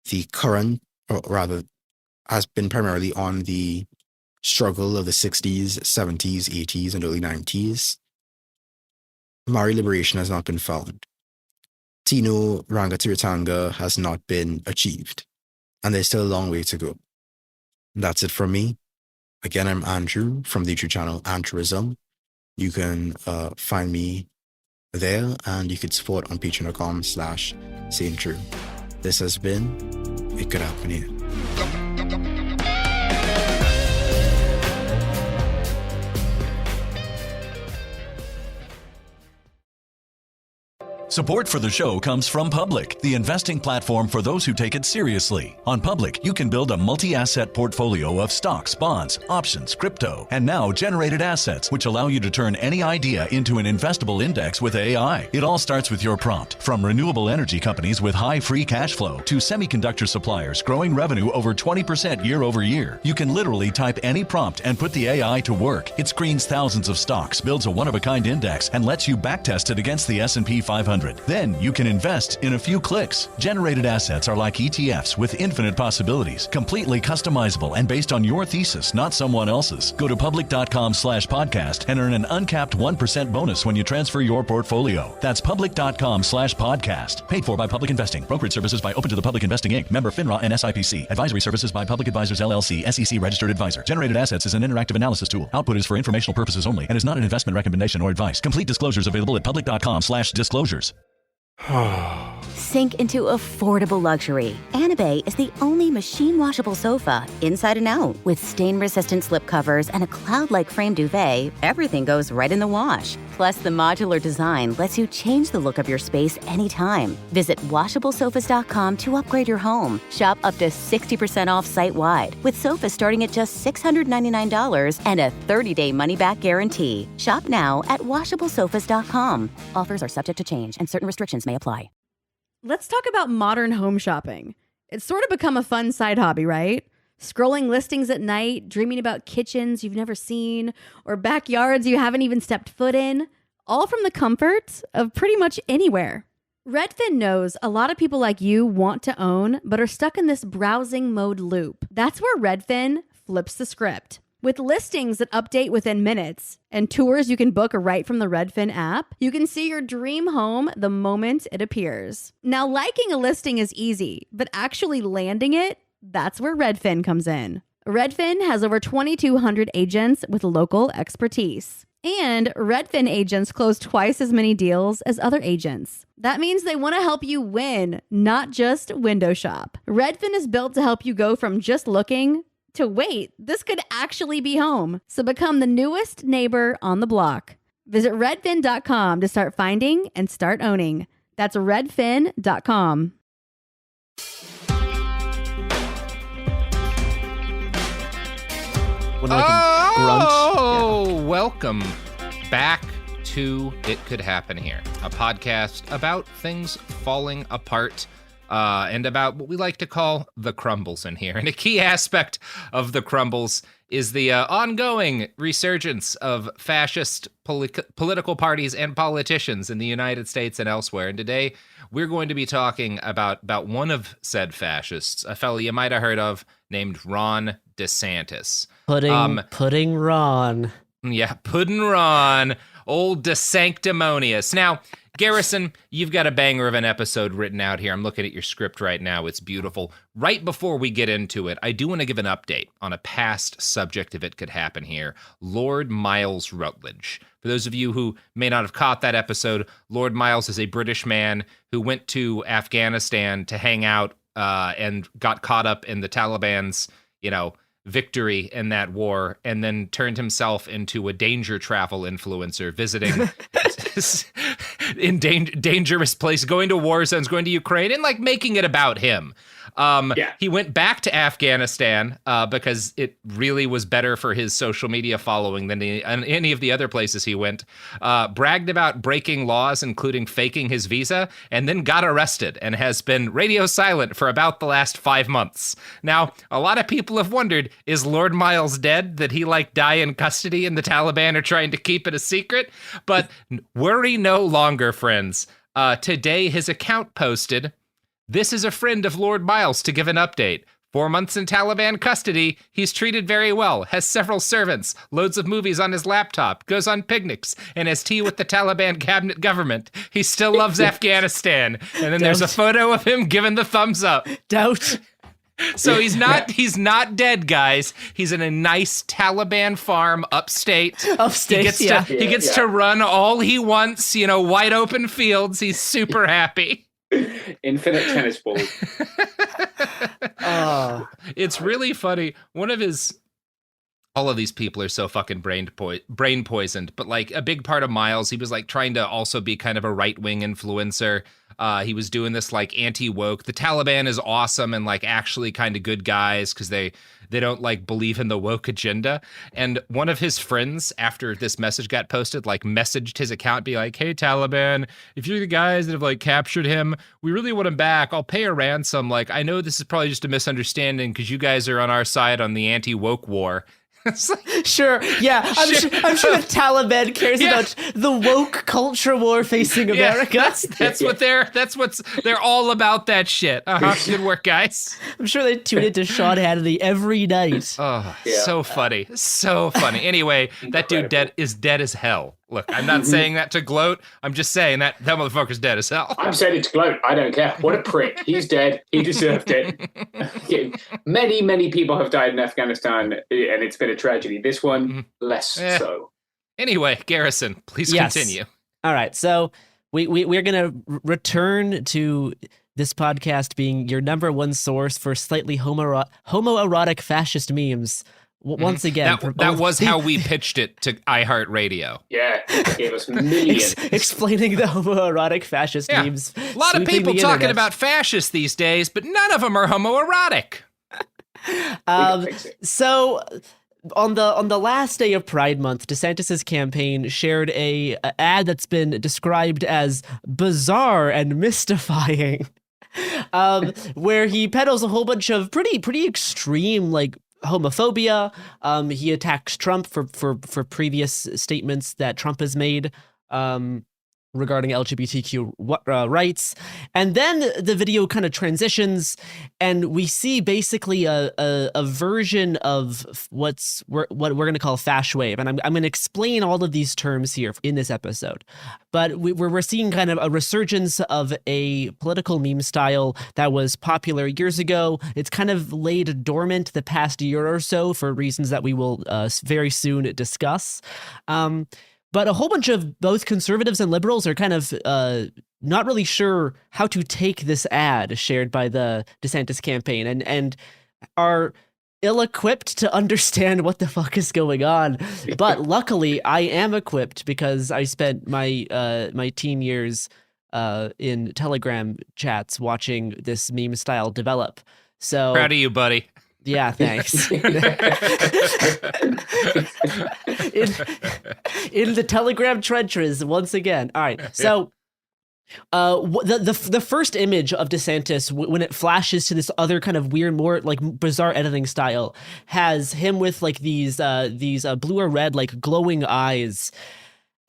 the current, or rather, has been primarily on the struggle of the 60s, 70s, 80s, and early 90s, Maori liberation has not been found. Tino Rangatiratanga has not been achieved, and there's still a long way to go. That's it from me. Again, I'm Andrew from the YouTube channel Andrewism. You can find me there, and you could support on patreon.com/SayingTrue. This has been It Could Happen Here. Support for the show comes from Public, the investing platform for those who take it seriously. On Public, you can build a multi-asset portfolio of stocks, bonds, options, crypto, and now generated assets, which allow you to turn any idea into an investable index with AI. It all starts with your prompt. From renewable energy companies with high free cash flow to semiconductor suppliers growing revenue over 20% year over year, you can literally type any prompt and put the AI to work. It screens thousands of stocks, builds a one-of-a-kind index, and lets you backtest it against the S&P 500. Then you can invest in a few clicks. Generated assets are like ETFs with infinite possibilities, completely customizable and based on your thesis, not someone else's. Go to public.com/podcast and earn an uncapped 1% bonus when you transfer your portfolio. That's public.com/podcast. Paid for by Public Investing. Brokerage services by Open to the Public Investing Inc. Member FINRA and SIPC. Advisory services by Public Advisors LLC, SEC registered advisor. Generated assets is an interactive analysis tool. Output is for informational purposes only and is not an investment recommendation or advice. Complete disclosures available at public.com/disclosures. Sink into affordable luxury. Anabe is the only machine washable sofa inside and out. With stain-resistant slip covers and a cloud-like frame duvet, everything goes right in the wash. Plus, the modular design lets you change the look of your space anytime. Visit WashableSofas.com to upgrade your home. Shop up to 60% off site-wide, with sofas starting at just $699 and a 30-day money-back guarantee. Shop now at WashableSofas.com. Offers are subject to change, and certain restrictions may apply. Let's talk about modern home shopping. It's sort of become a fun side hobby, right? Scrolling listings at night, dreaming about kitchens you've never seen, or backyards you haven't even stepped foot in, all from the comfort of pretty much anywhere. Redfin knows a lot of people like you want to own, but are stuck in this browsing mode loop. That's where Redfin flips the script. With listings that update within minutes and tours you can book right from the Redfin app, you can see your dream home the moment it appears. Now, liking a listing is easy, but actually landing it, that's where Redfin comes in. Redfin has over 2,200 agents with local expertise. And Redfin agents close twice as many deals as other agents. That means they want to help you win, not just window shop. Redfin is built to help you go from just looking to wait, this could actually be home. So become the newest neighbor on the block. Visit redfin.com to start finding and start owning. That's redfin.com. Welcome back to It Could Happen Here, a podcast about things falling apart and about what we like to call the crumbles in here. And a key aspect of the crumbles is the ongoing resurgence of fascist political parties and politicians in the United States and elsewhere. And today we're going to be talking about one of said fascists, a fellow you might have heard of named Ron DeSantis. Pudding Ron. Yeah, Puddin' Ron, old DeSanctimonious. Now, Garrison, you've got a banger of an episode written out here. I'm looking at your script right now. It's beautiful. Right before we get into it, I do want to give an update on a past subject if it could happen here. Lord Miles Rutledge. For those of you who may not have caught that episode, Lord Miles is a British man who went to Afghanistan to hang out and got caught up in the Taliban's, victory in that war, and then turned himself into a danger travel influencer visiting in dangerous place, going to war zones, going to Ukraine, and like making it about him. He went back to Afghanistan because it really was better for his social media following than any of the other places he went. Bragged about breaking laws, including faking his visa, and then got arrested and has been radio silent for about the last 5 months. Now, a lot of people have wondered, is Lord Miles dead? Did he like die in custody and the Taliban are trying to keep it a secret? But worry no longer, friends. Today, his account posted, "This is a friend of Lord Miles to give an update. 4 months in Taliban custody. He's treated very well, has several servants, loads of movies on his laptop, goes on picnics, and has tea with the Taliban cabinet government. He still loves Afghanistan." And then there's a photo of him giving the thumbs up. Doubt. So he's not dead, guys. He's in a nice Taliban farm upstate. Upstate, He gets to run all he wants, wide open fields. He's super happy. Infinite tennis balls. It's really funny. All of these people are so fucking brain poisoned, but like a big part of Miles, he was like trying to also be kind of a right-wing influencer. He was doing this like anti-woke. The Taliban is awesome and like actually kind of good guys because they don't like believe in the woke agenda. And one of his friends, after this message got posted, like messaged his account, be like, "Hey Taliban, if you're the guys that have like captured him, we really want him back. I'll pay a ransom. Like, I know this is probably just a misunderstanding because you guys are on our side on the anti-woke war." Sure, yeah. I'm sure the Taliban cares about the woke culture war facing America. They're all about that shit. Good work, guys. I'm sure they tune into Sean Hannity every night. Oh, so funny. So funny. Anyway, that dude is dead as hell. Look, I'm not saying that to gloat. I'm just saying that motherfucker's dead as hell. I'm saying it to gloat. I don't care. What a prick. He's dead. He deserved it. Many, many people have died in Afghanistan, and it's been a tragedy. This one, less so. Anyway, Garrison, please continue. All right. So we're going to return to this podcast being your number one source for slightly homoerotic fascist memes. Once again, that was how we pitched it to iHeartRadio. Yeah, it gave us millions. Explaining the homoerotic fascist memes. A lot of people talking about fascists these days, but none of them are homoerotic. So on the last day of Pride Month, DeSantis's campaign shared a ad that's been described as bizarre and mystifying, where he peddles a whole bunch of pretty extreme like homophobia. He attacks Trump for previous statements that Trump has made regarding LGBTQ rights. And then the video kind of transitions and we see basically a version of what we're going to call fash wave. And I'm going to explain all of these terms here in this episode. But we're seeing kind of a resurgence of a political meme style that was popular years ago. It's kind of laid dormant the past year or so for reasons that we will very soon discuss. But a whole bunch of both conservatives and liberals are kind of not really sure how to take this ad shared by the DeSantis campaign and are ill-equipped to understand what the fuck is going on. But luckily, I am equipped because I spent my teen years in Telegram chats watching this meme style develop. So proud of you, buddy. Yeah, thanks. In the Telegram trenches once again. All right, so the first image of DeSantis when it flashes to this other kind of weird, more like bizarre editing style, has him with like these blue or red like glowing eyes.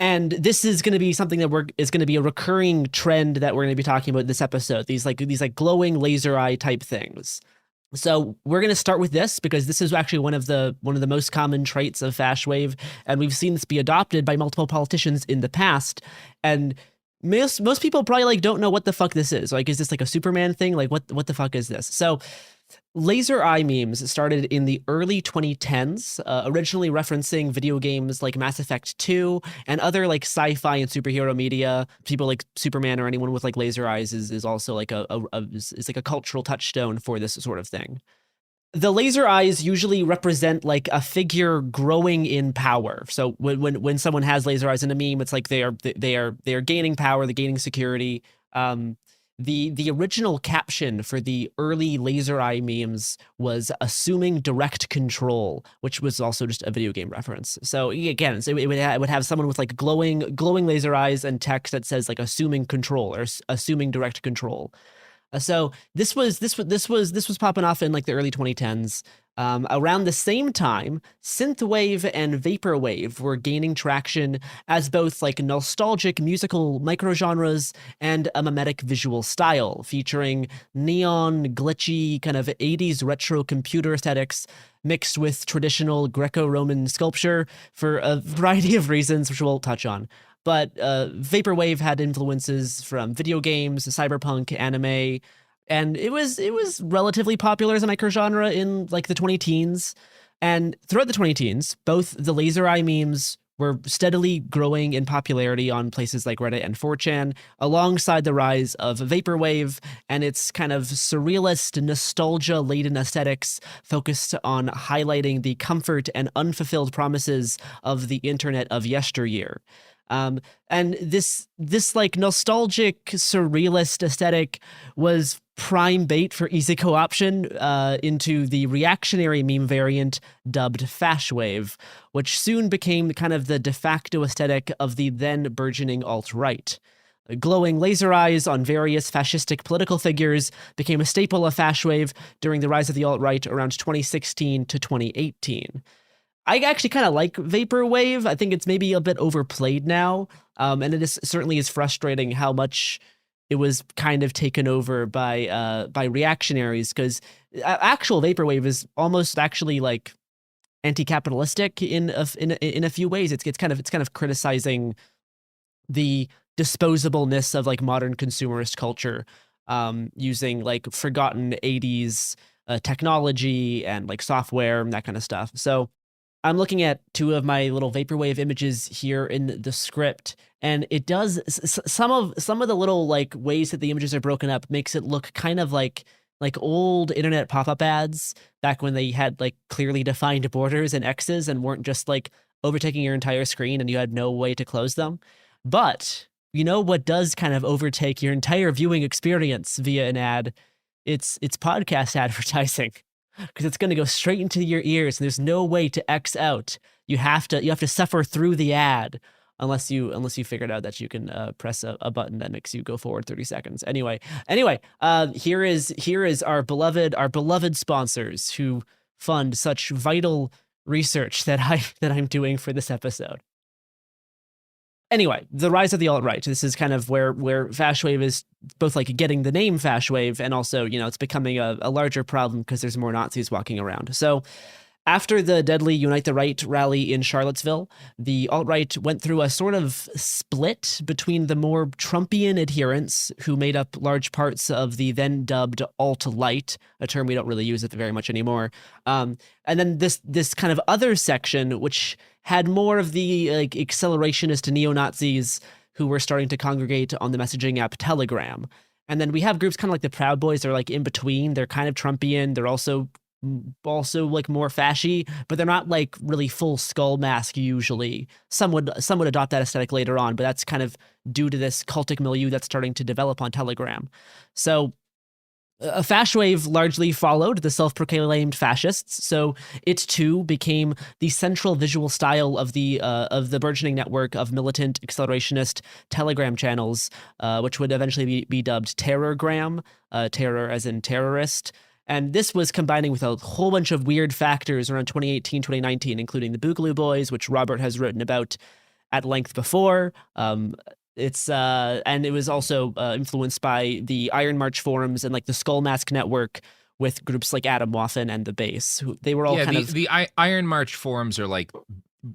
And this is going to be something that is going to be a recurring trend that we're going to be talking about in this episode. These glowing laser eye type things. So we're going to start with this because this is actually one of the most common traits of fash wave, and we've seen this be adopted by multiple politicians in the past. And most people probably like don't know what the fuck this is. Like, is this like a Superman thing? Like, what the fuck is this? So laser eye memes started in the early 2010s, originally referencing video games like Mass Effect 2 and other like sci-fi and superhero media. People like Superman or anyone with like laser eyes is also like is like a cultural touchstone for this sort of thing. The laser eyes usually represent like a figure growing in power. So when someone has laser eyes in a meme, it's like they are gaining power, they're gaining security. The original caption for the early laser eye memes was assuming direct control, which was also just a video game reference. So again, it would have someone with like glowing laser eyes and text that says like assuming control or assuming direct control. So this was popping off in like the early 2010s. Around the same time, synthwave and vaporwave were gaining traction as both like nostalgic musical microgenres and a mimetic visual style, featuring neon, glitchy, kind of 80s retro computer aesthetics mixed with traditional Greco-Roman sculpture for a variety of reasons, which we'll touch on. But vaporwave had influences from video games, cyberpunk, anime, and it was relatively popular as a microgenre in like the 20-teens. And throughout the 20-teens, both the laser eye memes were steadily growing in popularity on places like Reddit and 4chan, alongside the rise of vaporwave and its kind of surrealist, nostalgia-laden aesthetics focused on highlighting the comfort and unfulfilled promises of the internet of yesteryear. And this like nostalgic surrealist aesthetic was prime bait for easy co-option into the reactionary meme variant dubbed Fashwave, which soon became kind of the de facto aesthetic of the then burgeoning alt-right. Glowing laser eyes on various fascistic political figures became a staple of Fashwave during the rise of the alt-right around 2016 to 2018. I actually kind of like vaporwave. I think it's maybe a bit overplayed now, and it certainly is frustrating how much it was kind of taken over by reactionaries, because actual vaporwave is almost actually like anti-capitalistic in a few ways. It's kind of criticizing the disposableness of like modern consumerist culture, using like forgotten 80s technology and like software and that kind of stuff. So I'm looking at two of my little vaporwave images here in the script, and it does some of the little like ways that the images are broken up makes it look kind of like old internet pop-up ads back when they had like clearly defined borders and X's and weren't just like overtaking your entire screen and you had no way to close them. But you know what does kind of overtake your entire viewing experience via an ad? It's podcast advertising. Because it's going to go straight into your ears, and there's no way to X out. You have to suffer through the ad, unless you figured out that you can press a button that makes you go forward 30 seconds. Anyway, here is our beloved sponsors who fund such vital research that I'm doing for this episode. Anyway, the rise of the alt-right. This is kind of where Fashwave is both like getting the name Fashwave and also, you know, it's becoming a larger problem because there's more Nazis walking around. So after the deadly Unite the Right rally in Charlottesville, the alt-right went through a sort of split between the more Trumpian adherents, who made up large parts of the then dubbed alt-light, a term we don't really use it very much anymore, and then this kind of other section, which had more of the like accelerationist neo-Nazis who were starting to congregate on the messaging app Telegram. And then we have groups kind of like the Proud Boys. They're like in between. They're kind of Trumpian. They're also like more fashy, but they're not like really full skull mask usually. Some would adopt that aesthetic later on, but that's kind of due to this cultic milieu that's starting to develop on Telegram. So Fashwave largely followed the self-proclaimed fascists, so it too became the central visual style of the burgeoning network of militant accelerationist Telegram channels, which would eventually be dubbed Terrorgram, terror as in terrorist. And this was combining with a whole bunch of weird factors around 2018, 2019, including the Boogaloo Boys, which Robert has written about at length before. And it was also influenced by the Iron March forums and like the Skull Mask network with groups like Adam Waffen and The Base. They were all the Iron March forums are like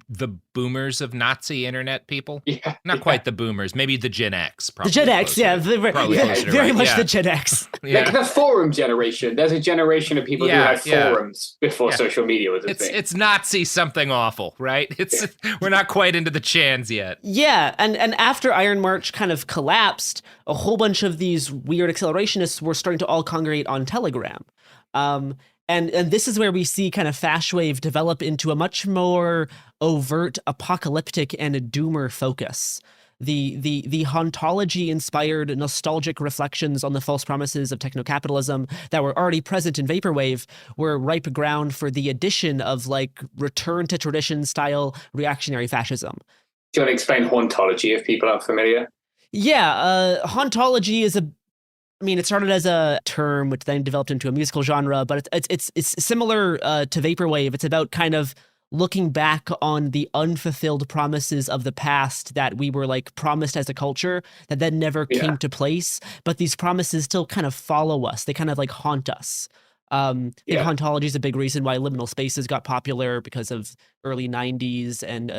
the boomers of Nazi internet people. Yeah, not quite the boomers, maybe the Gen X. The Gen X, very much the Gen X. Like the forum generation. There's a generation of people who had forums before social media was a thing. It's Nazi something awful, right? We're not quite into the Chans yet. Yeah, and after Iron March kind of collapsed, a whole bunch of these weird accelerationists were starting to all congregate on Telegram. And this is where we see kind of Fashwave develop into a much more overt, apocalyptic, and a doomer focus. The hauntology-inspired nostalgic reflections on the false promises of techno-capitalism that were already present in Vaporwave were ripe ground for the addition of like return to tradition style reactionary fascism. Do you want to explain hauntology if people aren't familiar? Yeah, hauntology is it started as a term which then developed into a musical genre, but it's similar to Vaporwave. It's about kind of looking back on the unfulfilled promises of the past that we were like promised as a culture that then never came to place. But these promises still kind of follow us. They kind of like haunt us. I think hauntology is a big reason why liminal spaces got popular because of early 90s and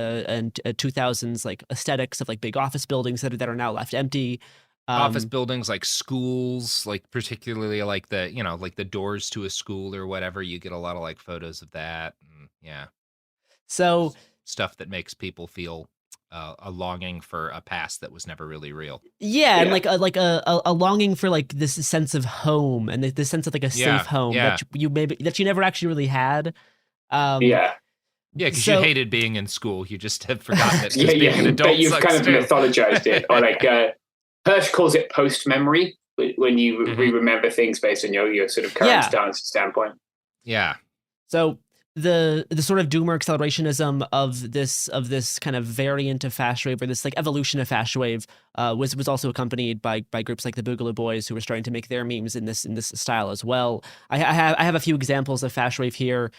2000s like aesthetics of like big office buildings that are now left empty. Office buildings like schools, like particularly like the doors to a school or whatever. You get a lot of like photos of that. And, so stuff that makes people feel a longing for a past that was never really real. And like a longing for like this sense of home and this sense of like a safe home that you never actually really had. Because you hated being in school. You just have forgotten that being an adult but you've sucks kind of too. mythologized it. Or like Hirsch calls it post-memory, when you remember things based on your sort of current stance standpoint. Yeah. So the sort of doomer accelerationism of this kind of variant of Fashwave, or this like evolution of Fashwave, was also accompanied by groups like the Boogaloo Boys, who were starting to make their memes in this style as well. I have a few examples of Fashwave here,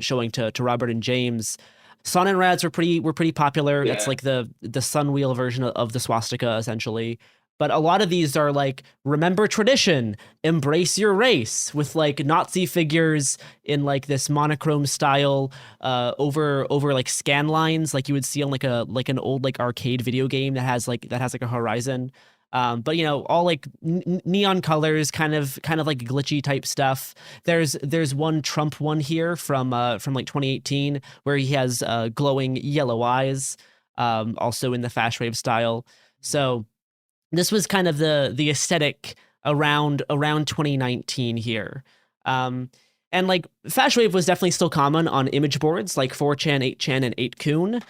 showing to Robert and James. Sonnenrads were pretty popular. Yeah. That's like the Sunwheel version of the swastika, essentially. But a lot of these are like, remember tradition, embrace your race, with like Nazi figures in like this monochrome style, over like scan lines, like you would see on like an old like arcade video game that has like a horizon. But all like neon colors, kind of like glitchy type stuff. There's one Trump one here from like 2018 where he has glowing yellow eyes, also in the Fashwave style. So this was kind of the aesthetic around 2019 here. And like Fashwave was definitely still common on image boards like 4chan, 8chan, and 8kun.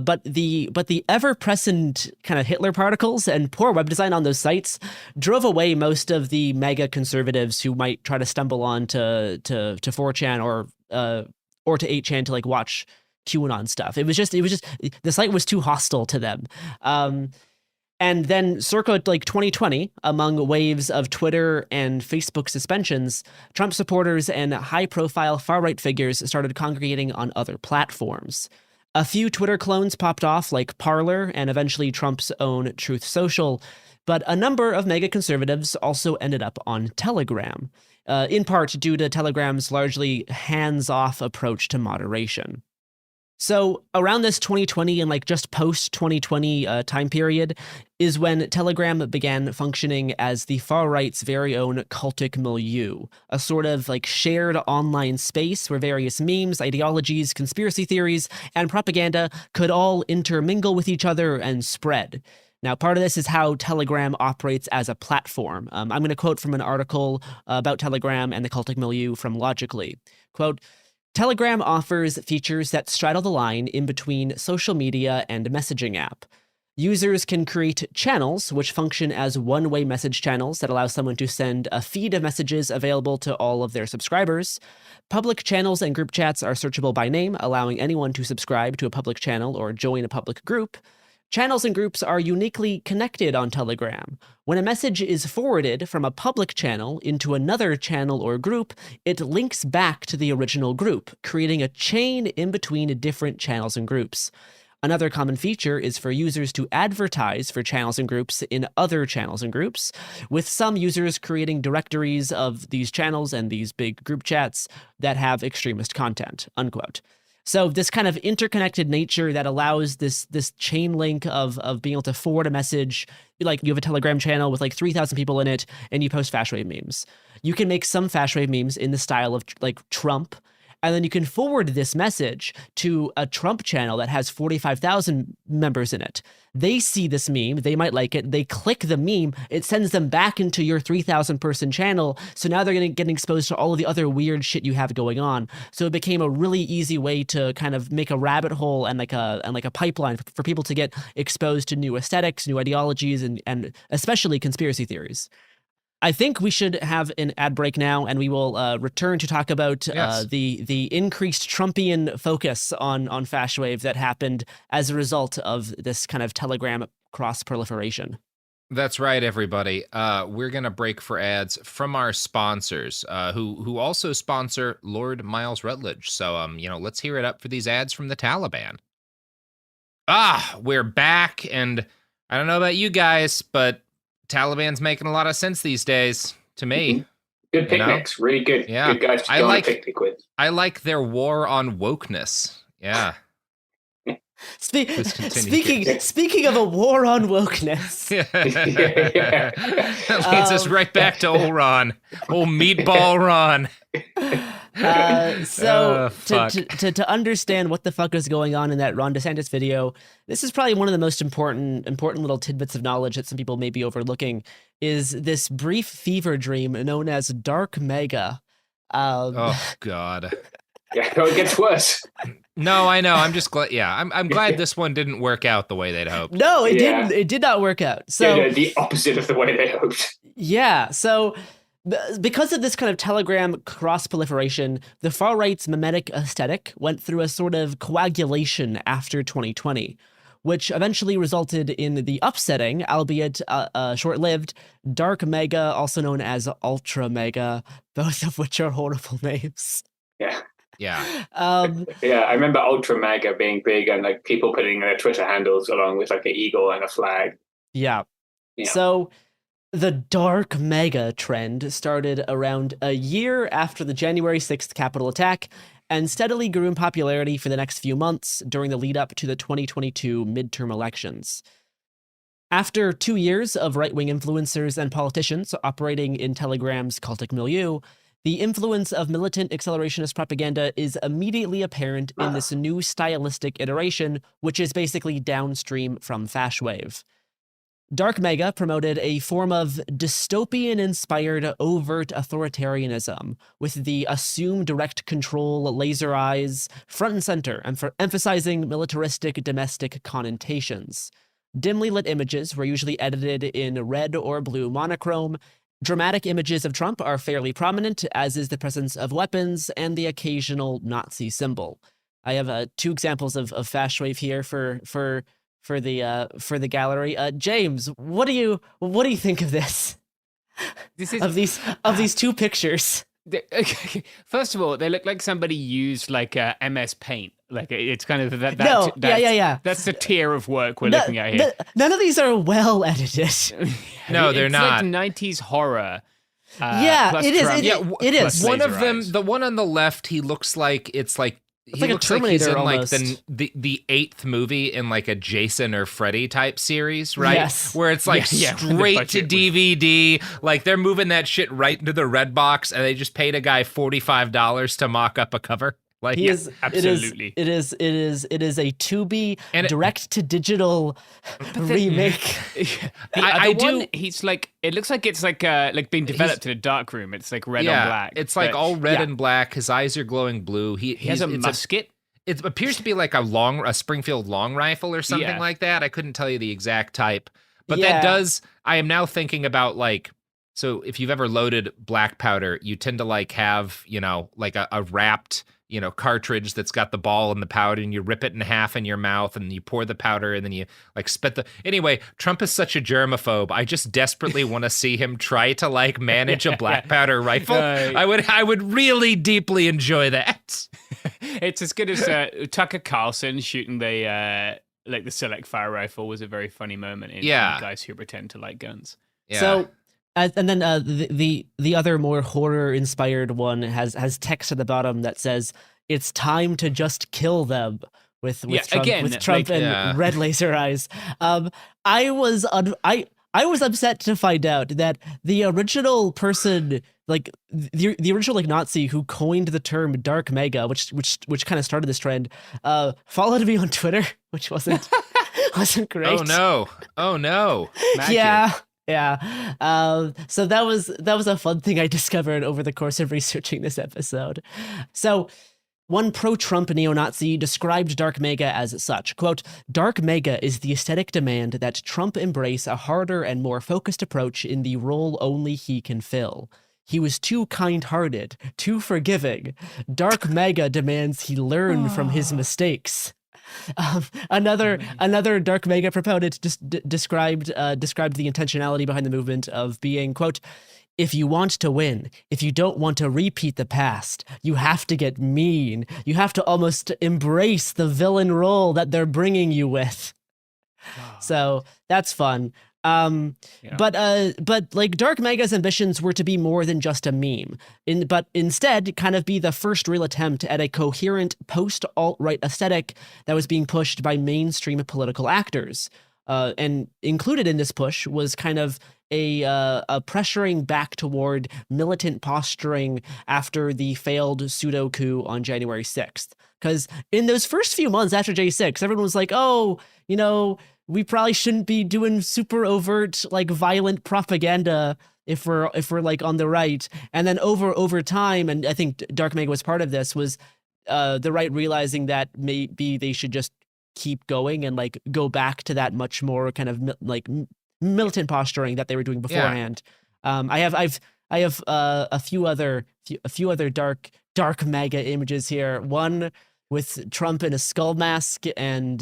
But the ever-present kind of Hitler particles and poor web design on those sites drove away most of the mega conservatives who might try to stumble on to 4chan or to 8chan to like watch QAnon stuff. It was just the site was too hostile to them. And then circa like 2020, among waves of Twitter and Facebook suspensions, Trump supporters and high-profile far-right figures started congregating on other platforms. A few Twitter clones popped off, like Parler and eventually Trump's own Truth Social, but a number of mega conservatives also ended up on Telegram, in part due to Telegram's largely hands-off approach to moderation. So around this 2020 and like just post-2020 time period is when Telegram began functioning as the far-right's very own cultic milieu, a sort of like shared online space where various memes, ideologies, conspiracy theories, and propaganda could all intermingle with each other and spread. Now, part of this is how Telegram operates as a platform. I'm going to quote from an article about Telegram and the cultic milieu from Logically. Quote, Telegram offers features that straddle the line in between social media and messaging app. Users can create channels, which function as one-way message channels that allow someone to send a feed of messages available to all of their subscribers. Public channels and group chats are searchable by name, allowing anyone to subscribe to a public channel or join a public group. Channels and groups are uniquely connected on Telegram. When a message is forwarded from a public channel into another channel or group, it links back to the original group, creating a chain in between different channels and groups. Another common feature is for users to advertise for channels and groups in other channels and groups, with some users creating directories of these channels and these big group chats that have extremist content, unquote. So this kind of interconnected nature that allows this chain link of being able to forward a message, like you have a Telegram channel with like 3,000 people in it and you post Fashwave memes. You can make some Fashwave memes in the style of like Trump, And then you can forward this message to a Trump channel that has 45,000 members in it. They see this meme, they might like it, they click the meme, it sends them back into your 3,000 person channel. So now they're getting exposed to all of the other weird shit you have going on. So it became a really easy way to kind of make a rabbit hole and like a pipeline for people to get exposed to new aesthetics, new ideologies, and especially conspiracy theories. I think we should have an ad break now, and we will return to talk about the increased Trumpian focus on Fashwave that happened as a result of this kind of Telegram cross-proliferation. That's right, everybody. We're going to break for ads from our sponsors, who also sponsor Lord Miles Rutledge. So, let's hear it up for these ads from the Taliban. We're back, and I don't know about you guys, but Taliban's making a lot of sense these days to me. Good picnics, really good. Yeah. Good guys to go on a picnic with. I like their war on wokeness. Yeah. Speaking of a war on wokeness. That leads us right back to old Ron. Old meatball Ron. To understand what the fuck is going on in that Ron DeSantis video, this is probably one of the most important little tidbits of knowledge that some people may be overlooking, is this brief fever dream known as Dark MAGA. Oh God. Yeah, it gets worse. No, I know. I'm just glad. Yeah, I'm glad this one didn't work out the way they'd hoped. No, it didn't. It did not work out. So the opposite of the way they hoped. Yeah. So because of this kind of Telegram cross-proliferation, the far-right's mimetic aesthetic went through a sort of coagulation after 2020, which eventually resulted in the upsetting, albeit short-lived, Dark MAGA, also known as Ultra MAGA, both of which are horrible names. Yeah. Yeah. I remember Ultra MAGA being big and like people putting their Twitter handles along with like an eagle and a flag. Yeah. So the Dark MAGA trend started around a year after the January 6th Capitol attack and steadily grew in popularity for the next few months during the lead up to the 2022 midterm elections. After 2 years of right-wing influencers and politicians operating in Telegram's cultic milieu, the influence of militant accelerationist propaganda is immediately apparent in this new stylistic iteration, which is basically downstream from Fashwave. Dark MAGA promoted a form of dystopian-inspired overt authoritarianism, with the assumed direct control laser eyes front and center, and for emphasizing militaristic domestic connotations. Dimly lit images were usually edited in red or blue monochrome. Dramatic images of Trump are fairly prominent, as is the presence of weapons and the occasional Nazi symbol. I have 2 examples of Fashwave here for the gallery. James, what do you think of this? Of these 2 pictures. First of all, they look like somebody used like MS Paint. Like it's kind of that. Yeah. That's the tier of work we're looking at here. None of these are well edited. No, they're not. Like 90s horror. It is. It is. One of them, the one on the left, he looks like it's like he like looks a like he's in almost. like the 8th movie in like a Jason or Freddy type series, right? Yes. Where it's like straight to DVD. Like they're moving that shit right into the red box, and they just paid a guy $45 to mock up a cover. Like absolutely. It is a Tubi direct to digital remake. He's like, it looks like it's like being developed in a dark room. It's like red on black. It's like all red and black. His eyes are glowing blue. He has a musket. It appears to be like a Springfield long rifle or something like that. I couldn't tell you the exact type, but that does. I am now thinking about like. So if you've ever loaded black powder, you tend to like have, like a wrapped, cartridge that's got the ball and the powder, and you rip it in half in your mouth and you pour the powder and then you like spit Anyway, Trump is such a germaphobe. I just desperately want to see him try to like manage a black powder rifle. I would really deeply enjoy that. It's as good as Tucker Carlson shooting the select fire rifle was a very funny moment in guys who pretend to like guns. Yeah. So and then the other more horror-inspired one has text at the bottom that says, "It's time to just kill them," with Trump, and red laser eyes. I I was upset to find out that the original person, like the original like Nazi who coined the term dark mega, which kind of started this trend, followed me on Twitter, which wasn't great. Oh no. Magic. Yeah. So that was a fun thing I discovered over the course of researching this episode. So one pro-Trump neo-Nazi described Dark Mega as such, quote, "Dark Mega is the aesthetic demand that Trump embrace a harder and more focused approach in the role only he can fill. He was too kind-hearted, too forgiving. Dark Mega demands he learn from his mistakes." Another Dark Mega proponent just described the intentionality behind the movement of being, quote, "If you want to win, if you don't want to repeat the past, you have to get mean. You have to almost embrace the villain role that they're bringing you with." So that's fun. But like Dark Mega's ambitions were to be more than just a meme, but instead kind of be the first real attempt at a coherent post-alt-right aesthetic that was being pushed by mainstream political actors. And included in this push was kind of a pressuring back toward militant posturing after the failed pseudo coup on January 6th. Because in those first few months after J6, everyone was like, oh, you know, we probably shouldn't be doing super overt, like violent propaganda if we're like on the right. And then over time, and I think Dark Mega was part of this, was the right realizing that maybe they should just keep going and like go back to that much more kind of like militant posturing that they were doing beforehand. I have a few other dark mega images here. One with Trump in a skull mask and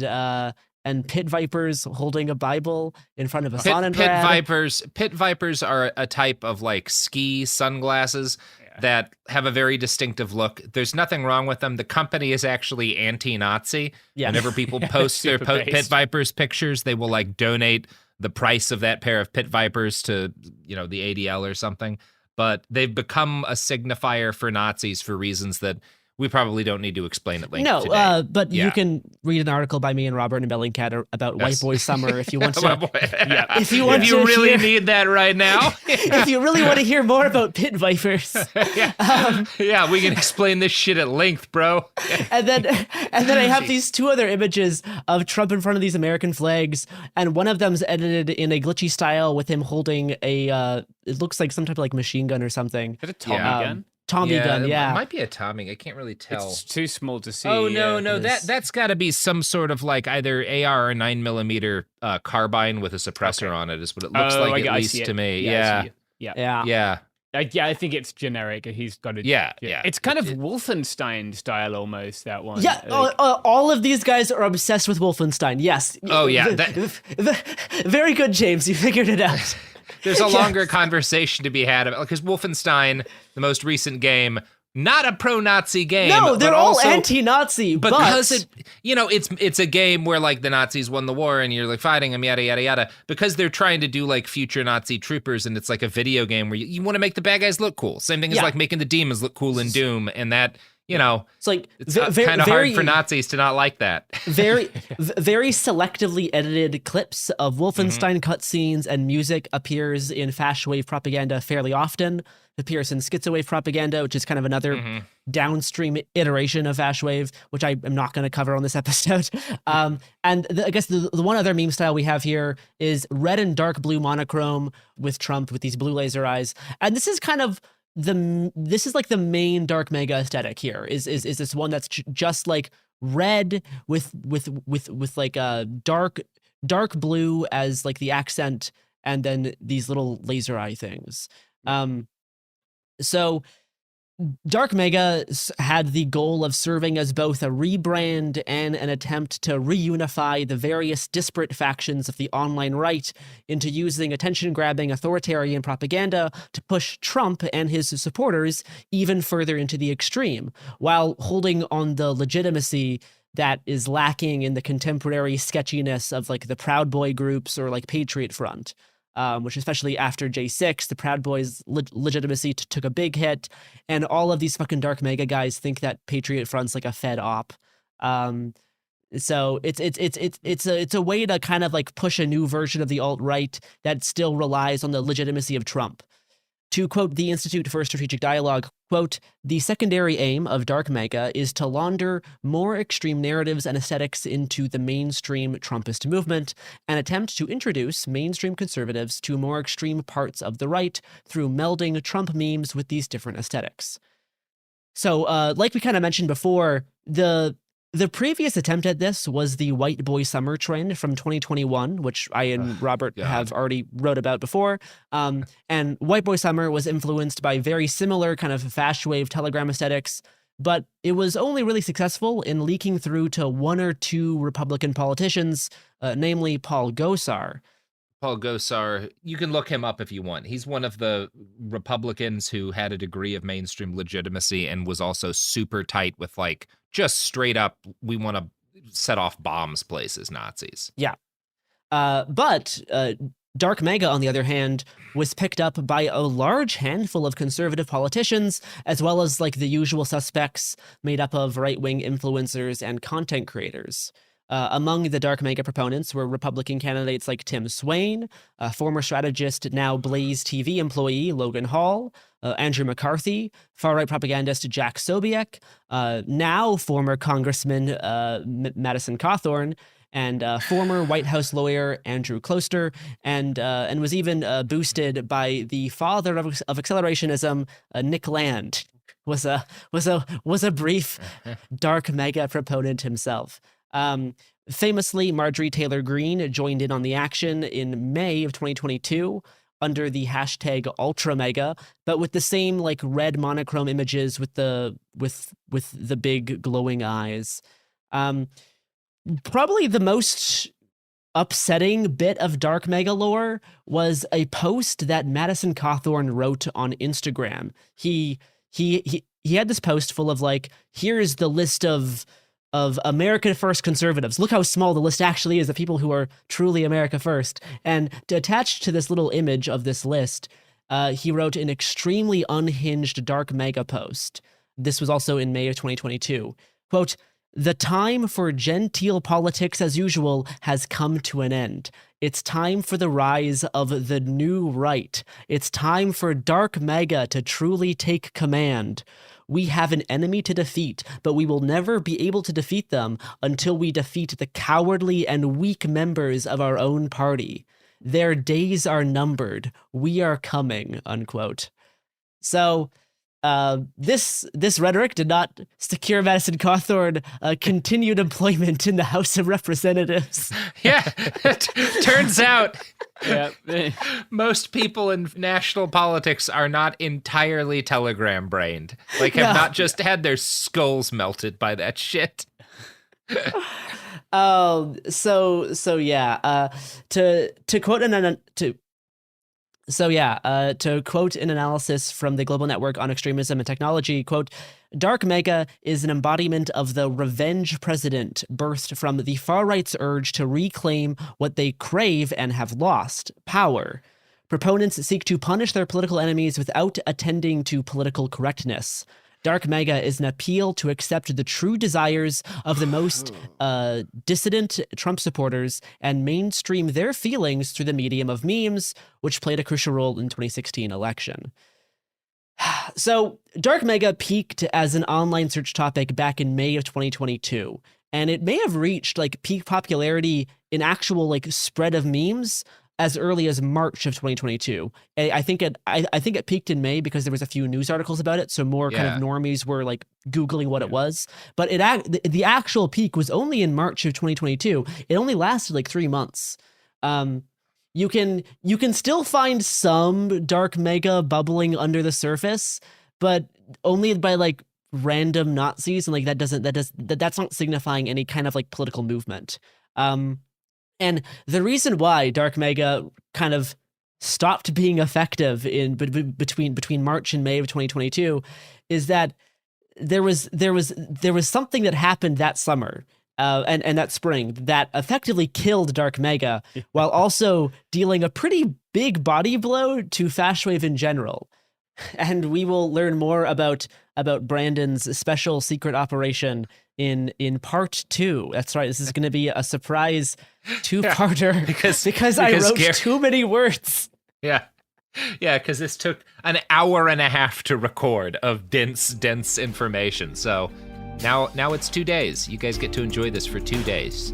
pit vipers holding a Bible in front of a Sonnenbrand. Pit vipers are a type of like ski sunglasses that have a very distinctive look. There's nothing wrong with them. The company is actually anti-Nazi. Yeah. Whenever people post their pit vipers pictures, they will like donate the price of that pair of pit vipers to, you know, the ADL or something. But they've become a signifier for Nazis for reasons that we probably don't need to explain at length today. But you can read an article by me and Robert and Bellingcat about White Boy Summer if you want to. If you really need that right now. If you really want to hear more about pit vipers. We can explain this shit at length, bro. and then I have these two other images of Trump in front of these American flags, and one of them's edited in a glitchy style with him holding a it looks like some type of like machine gun or something. Is it a Tommy gun? Tommy gun, It might be a Tommy. I can't really tell. It's too small to see. Oh, no. That's got to be some sort of like either AR or 9mm carbine with a suppressor on it is what it looks like, at least to me. Yeah. I think it's generic. He's got a... Yeah. It's kind of Wolfenstein style almost, that one. Yeah, all of these guys are obsessed with Wolfenstein, yes. Oh, yeah. Very good, James. You figured it out. There's a longer conversation to be had about, because Wolfenstein, the most recent game, not a pro-Nazi game. No, they're all also anti-Nazi. But because it's a game where like the Nazis won the war and you're like fighting them, yada yada yada. Because they're trying to do like future Nazi troopers, and it's like a video game where you want to make the bad guys look cool. Same thing as like making the demons look cool in Doom, and that. You know, it's like it's kind of hard for Nazis to not like that. very selectively edited clips of Wolfenstein cutscenes and music appears in Fashwave propaganda fairly often. It appears in Schizowave propaganda, which is kind of another downstream iteration of Fashwave, which I am not going to cover on this episode. And I guess the one other meme style we have here is red and dark blue monochrome with Trump with these blue laser eyes. And this is kind of this is like the main Dark Mega aesthetic here is this one that's just like red with like a dark blue as like the accent, and then these little laser eye things. So Dark Mega had the goal of serving as both a rebrand and an attempt to reunify the various disparate factions of the online right into using attention-grabbing authoritarian propaganda to push Trump and his supporters even further into the extreme, while holding on the legitimacy that is lacking in the contemporary sketchiness of like the Proud Boy groups or like Patriot Front. Which especially after J6, the Proud Boys' legitimacy took a big hit, and all of these fucking Dark Mega guys think that Patriot Front's like a Fed op. So it's a way to kind of like push a new version of the alt-right that still relies on the legitimacy of Trump. To quote the Institute for Strategic Dialogue, quote, "The secondary aim of Dark MAGA is to launder more extreme narratives and aesthetics into the mainstream Trumpist movement and attempt to introduce mainstream conservatives to more extreme parts of the right through melding Trump memes with these different aesthetics." So, like we kind of mentioned before, the previous attempt at this was the white boy summer trend from 2021, which I and Robert have already wrote about before. And white boy summer was influenced by very similar kind of fast wave Telegram aesthetics, but it was only really successful in leaking through to one or two Republican politicians, namely Paul Gosar. Paul Gosar, you can look him up if you want. He's one of the Republicans who had a degree of mainstream legitimacy and was also super tight with like just straight up, we want to set off bombs places, Nazis. Yeah. But Dark MAGA, on the other hand, was picked up by a large handful of conservative politicians, as well as like the usual suspects made up of right-wing influencers and content creators. Among the Dark MAGA proponents were Republican candidates like Tim Swain, former strategist, now Blaze TV employee Logan Hall, Andrew McCarthy, far-right propagandist Jack Sobiek, now former Congressman Madison Cawthorn, and former White House lawyer Andrew Closter, and was even boosted by the father of accelerationism, Nick Land, was a brief Dark MAGA proponent himself. Famously, Marjorie Taylor Greene joined in on the action in May of 2022 under the hashtag #UltraMega, but with the same like red monochrome images with the big glowing eyes. Probably the most upsetting bit of Dark MAGA lore was a post that Madison Cawthorn wrote on Instagram. He had this post full of like, here's the list of America First conservatives. Look how small the list actually is of people who are truly America First. And attached to this little image of this list, he wrote an extremely unhinged Dark MAGA post. This was also in May of 2022. Quote, "The time for genteel politics as usual has come to an end. It's time for the rise of the new right. It's time for Dark MAGA to truly take command. We have an enemy to defeat, but we will never be able to defeat them until we defeat the cowardly and weak members of our own party. Their days are numbered. We are coming," unquote. So this rhetoric did not secure Madison Cawthorn continued employment in the House of Representatives. Yeah, turns out most people in national politics are not entirely Telegram brained. Like, have not just had their skulls melted by that shit. So yeah. To quote to quote an analysis from the Global Network on Extremism and Technology, quote, "Dark MAGA is an embodiment of the revenge president birthed from the far-right's urge to reclaim what they crave and have lost, power. Proponents seek to punish their political enemies without attending to political correctness. Dark MAGA is an appeal to accept the true desires of the most dissident Trump supporters and mainstream their feelings through the medium of memes, which played a crucial role in the 2016 election." So Dark MAGA peaked as an online search topic back in May of 2022, and it may have reached like peak popularity in actual like spread of memes as early as March of 2022. I think it peaked in May because there was a few news articles about it, so more kind of normies were like Googling what it was. But the actual peak was only in March of 2022. It only lasted like 3 months. You can still find some Dark MAGA bubbling under the surface, but only by like random Nazis, and like that's not signifying any kind of like political movement. And the reason why Dark MAGA kind of stopped being effective in between March and May of 2022 is that there was something that happened that summer and that spring that effectively killed Dark MAGA while also dealing a pretty big body blow to fast wave in general. And we will learn more about Brandon's special secret operation in part 2. That's right. This is going to be a surprise two-parter because I wrote too many words. Yeah. Yeah, because this took an hour and a half to record of dense information. So now it's 2 days. You guys get to enjoy this for 2 days.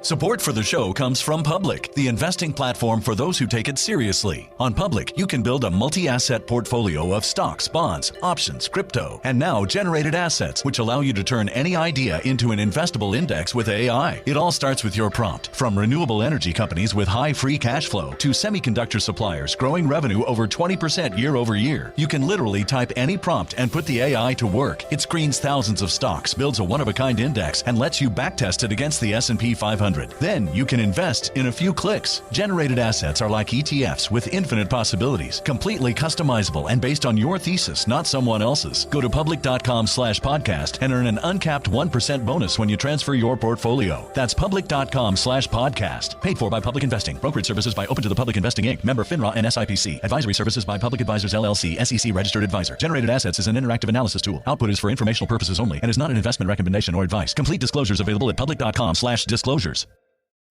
Support for the show comes from Public, the investing platform for those who take it seriously. On Public, you can build a multi-asset portfolio of stocks, bonds, options, crypto, and now generated assets, which allow you to turn any idea into an investable index with AI. It all starts with your prompt. From renewable energy companies with high free cash flow to semiconductor suppliers growing revenue over 20% year over year, you can literally type any prompt and put the AI to work. It screens thousands of stocks, builds a one-of-a-kind index, and lets you backtest it against the S&P 500. Then you can invest in a few clicks. Generated assets are like ETFs with infinite possibilities, completely customizable and based on your thesis, not someone else's. Go to public.com/podcast and earn an uncapped 1% bonus when you transfer your portfolio. That's public.com/podcast. Paid for by Public Investing. Brokerage services by Open to the Public Investing Inc. Member FINRA and SIPC. Advisory services by Public Advisors LLC, SEC registered advisor. Generated assets is an interactive analysis tool. Output is for informational purposes only and is not an investment recommendation or advice. Complete disclosures available at public.com/disclosures.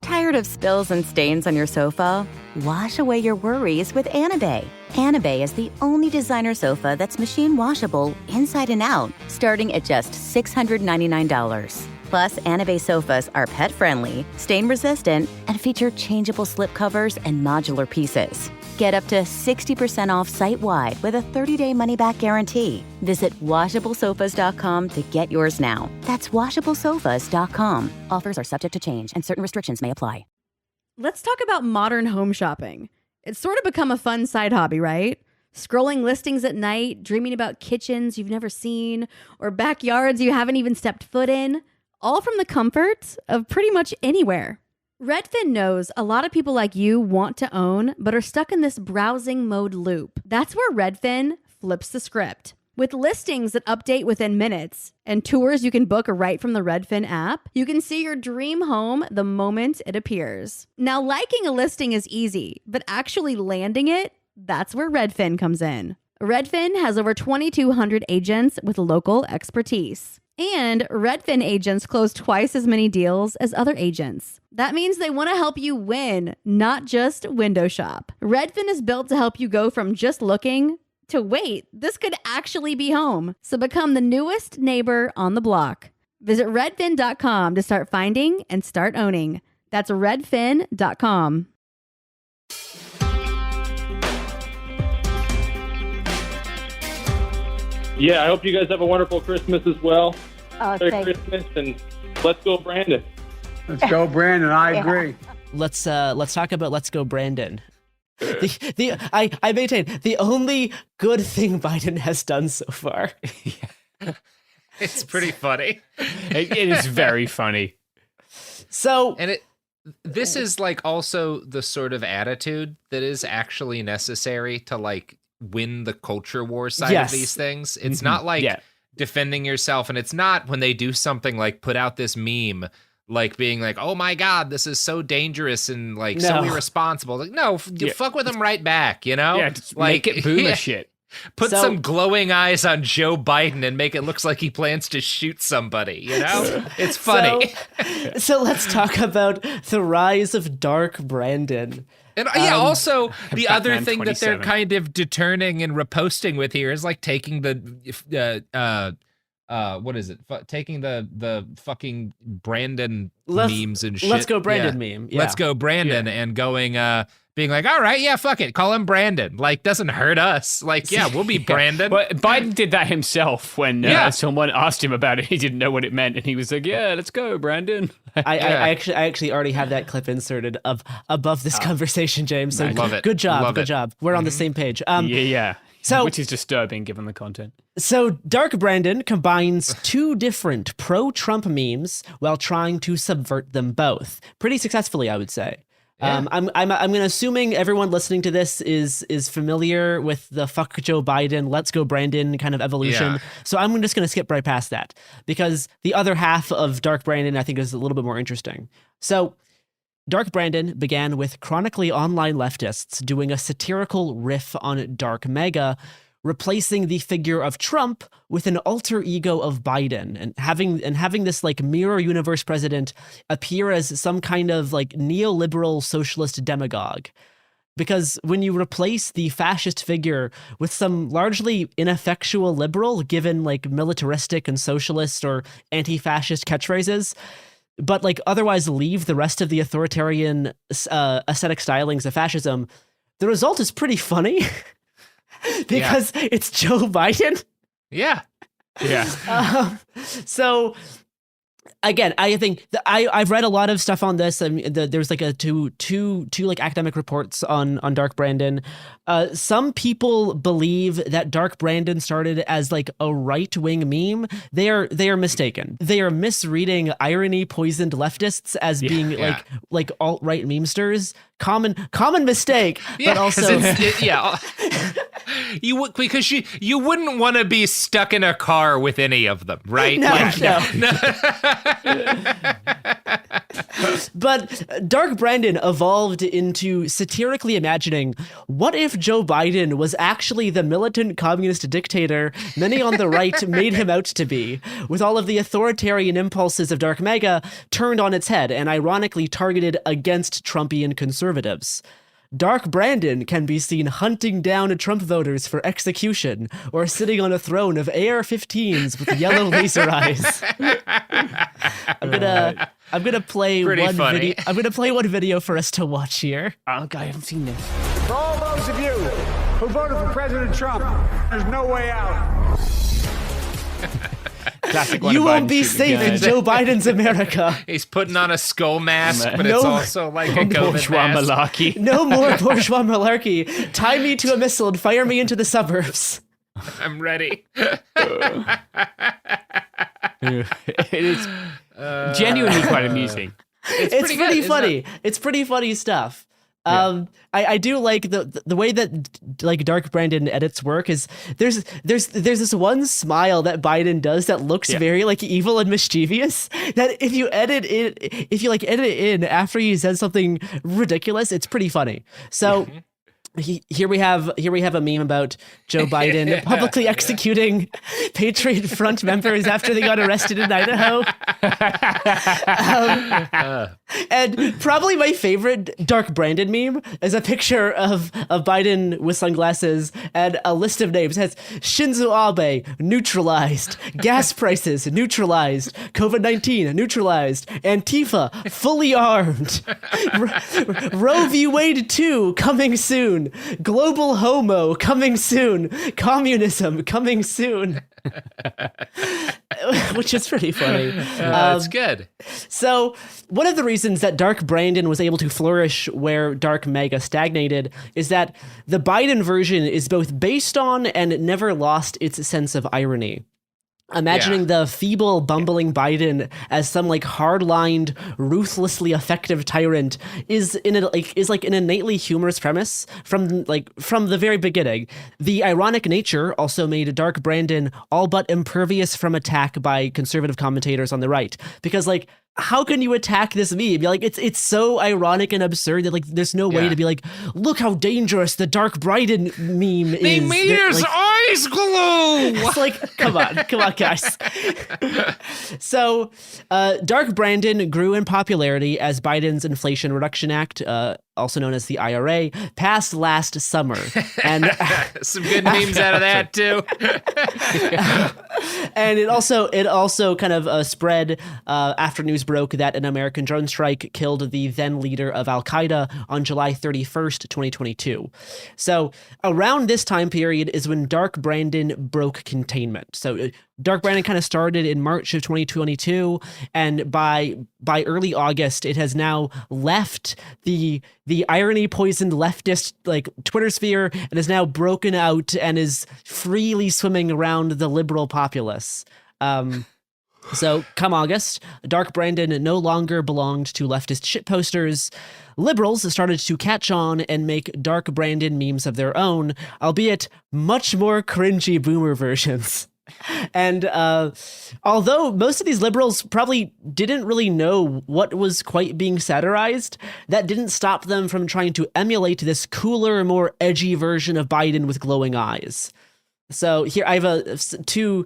Tired of spills and stains on your sofa? Wash away your worries with Anabei. Anabei is the only designer sofa that's machine washable inside and out, starting at just $699. Plus, Anabei sofas are pet-friendly, stain-resistant, and feature changeable slip covers and modular pieces. Get up to 60% off site-wide with a 30-day money-back guarantee. Visit WashableSofas.com to get yours now. That's WashableSofas.com. Offers are subject to change, and certain restrictions may apply. Let's talk about modern home shopping. It's sort of become a fun side hobby, right? Scrolling listings at night, dreaming about kitchens you've never seen, or backyards you haven't even stepped foot in, all from the comfort of pretty much anywhere. Redfin knows a lot of people like you want to own, but are stuck in this browsing mode loop. That's where Redfin flips the script. With listings that update within minutes and tours you can book right from the Redfin app, you can see your dream home the moment it appears. Now, liking a listing is easy, but actually landing it, that's where Redfin comes in. Redfin has over 2,200 agents with local expertise. And Redfin agents close twice as many deals as other agents. That means they want to help you win, not just window shop. Redfin is built to help you go from just looking to wait, this could actually be home. So become the newest neighbor on the block. Visit redfin.com to start finding and start owning. That's redfin.com. Yeah, I hope you guys have a wonderful Christmas as well. Merry Christmas, and let's go, Brandon. Let's go, Brandon. I agree. Let's talk about Let's Go, Brandon. I maintain the only good thing Biden has done so far. Yeah. It's pretty funny. It is very funny. So, and this is like also the sort of attitude that is actually necessary to like win the culture war side of these things. It's not like defending yourself, and it's not when they do something like put out this meme like being like, oh my god, this is so dangerous and like so irresponsible. Like, no, fuck with them right back, you know? Yeah, just like, make it boomer shit. Put some glowing eyes on Joe Biden and make it look like he plans to shoot somebody, you know? It's funny. So let's talk about the rise of Dark Brandon. And also the other thing that they're kind of deterring and reposting with here is like taking the what is it? Taking the fucking Brandon memes and shit. Let's go Brandon meme. Yeah. Let's go Brandon and going being like, all right, yeah, fuck it. Call him Brandon. Like, doesn't hurt us. Like, yeah, we'll be Brandon. Well, Biden did that himself when someone asked him about it. He didn't know what it meant. And he was like, yeah, let's go, Brandon. I actually already have that clip inserted above this conversation, James. So love it. Good job. Love good it. job. We're on the same page. Which is disturbing given the content. So Dark Brandon combines two different pro-Trump memes while trying to subvert them both. Pretty successfully, I would say. Yeah. I'm assuming everyone listening to this is familiar with the fuck Joe Biden, let's go Brandon kind of evolution. Yeah. So I'm just going to skip right past that because the other half of Dark Brandon I think is a little bit more interesting. So Dark Brandon began with chronically online leftists doing a satirical riff on Dark Mega, replacing the figure of Trump with an alter ego of Biden, and having this like mirror universe president appear as some kind of like neoliberal socialist demagogue. Because when you replace the fascist figure with some largely ineffectual liberal, given like militaristic and socialist or anti-fascist catchphrases, but like otherwise leave the rest of the authoritarian aesthetic stylings of fascism, the result is pretty funny. Because it's Joe Biden. Yeah. So again, I think I've read a lot of stuff on this. I mean, there's like two like academic reports on Dark Brandon. Some people believe that Dark Brandon started as like a right-wing meme. They are mistaken. They are misreading irony poisoned leftists as being like alt-right memesters. Common mistake. But also because you wouldn't want to be stuck in a car with any of them, right? No. But Dark Brandon evolved into satirically imagining, what if Joe Biden was actually the militant communist dictator many on the right made him out to be, with all of the authoritarian impulses of Dark Mega turned on its head and ironically targeted against Trumpian conservatives. Dark Brandon can be seen hunting down Trump voters for execution or sitting on a throne of AR-15s with yellow laser eyes. I'm gonna play one video. I'm gonna play one video for us to watch here. Oh, God, I haven't seen this. For all those of you who voted for President Trump, there's no way out. Classic one. You won't be safe in Joe Biden's America. He's putting on a skull mask, but it's also like a COVID bourgeois mask. malarkey. No more bourgeois malarkey. Tie me to a missile and fire me into the suburbs. I'm ready. It is genuinely quite amusing. It's pretty funny. It's pretty funny stuff. I do like the way that like Dark Brandon edits work is there's this one smile that Biden does that looks very like evil and mischievous, that if you edit it in after he says something ridiculous, it's pretty funny. So here we have a meme about Joe Biden publicly executing Patriot Front members after they got arrested in Idaho. And probably my favorite Dark Brandon meme is a picture of Biden with sunglasses and a list of names. It has Shinzo Abe neutralized, gas prices neutralized, COVID-19 neutralized, Antifa fully armed, Roe v. Wade 2 coming soon, global homo coming soon, communism coming soon. Which is pretty funny. That's good. So one of the reasons that Dark Brandon was able to flourish where Dark Mega stagnated is that the Biden version is both based on and never lost its sense of irony. Imagining the feeble, bumbling Biden as some like hard-lined, ruthlessly effective tyrant is like an innately humorous premise from the very beginning. The ironic nature also made Dark Brandon all but impervious from attack by conservative commentators on the right, because like, how can you attack this meme? Like, it's so ironic and absurd that like there's no way to be like, look how dangerous the Dark Brandon meme is. They made his eyes glow. It's like, come on, guys. So, Dark Brandon grew in popularity as Biden's Inflation Reduction Act, also known as the IRA, passed last summer. And some good memes out of that too. And it also kind of spread after news broke that an American drone strike killed the then leader of Al-Qaeda on July 31st, 2022. So around this time period is when Dark Brandon broke containment. So Dark Brandon kind of started in March of 2022, and by early August, it has now left the irony poisoned leftist like Twitter sphere and is now broken out and is freely swimming around the liberal populace. So come August, Dark Brandon no longer belonged to leftist shitposters. Liberals started to catch on and make Dark Brandon memes of their own, albeit much more cringy boomer versions. And although most of these liberals probably didn't really know what was quite being satirized, that didn't stop them from trying to emulate this cooler, more edgy version of Biden with glowing eyes. So here I have two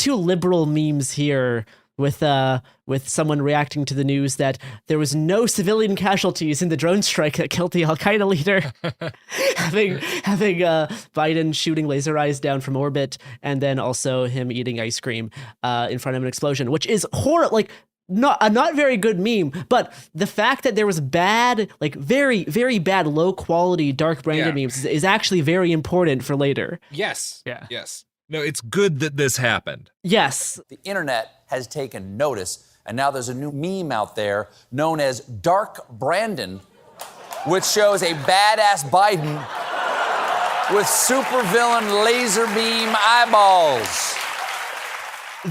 liberal memes here with someone reacting to the news that there was no civilian casualties in the drone strike that killed the Al-Qaeda leader, having Biden shooting laser eyes down from orbit, and then also him eating ice cream in front of an explosion, which is horrible. Like, not a not very good meme, but the fact that there was bad, like very, very bad, low quality Dark Brandon memes is actually very important for later. Yes. Yeah. Yes. No, it's good that this happened. Yes. The internet has taken notice, and now there's a new meme out there known as Dark Brandon, which shows a badass Biden with supervillain laser beam eyeballs.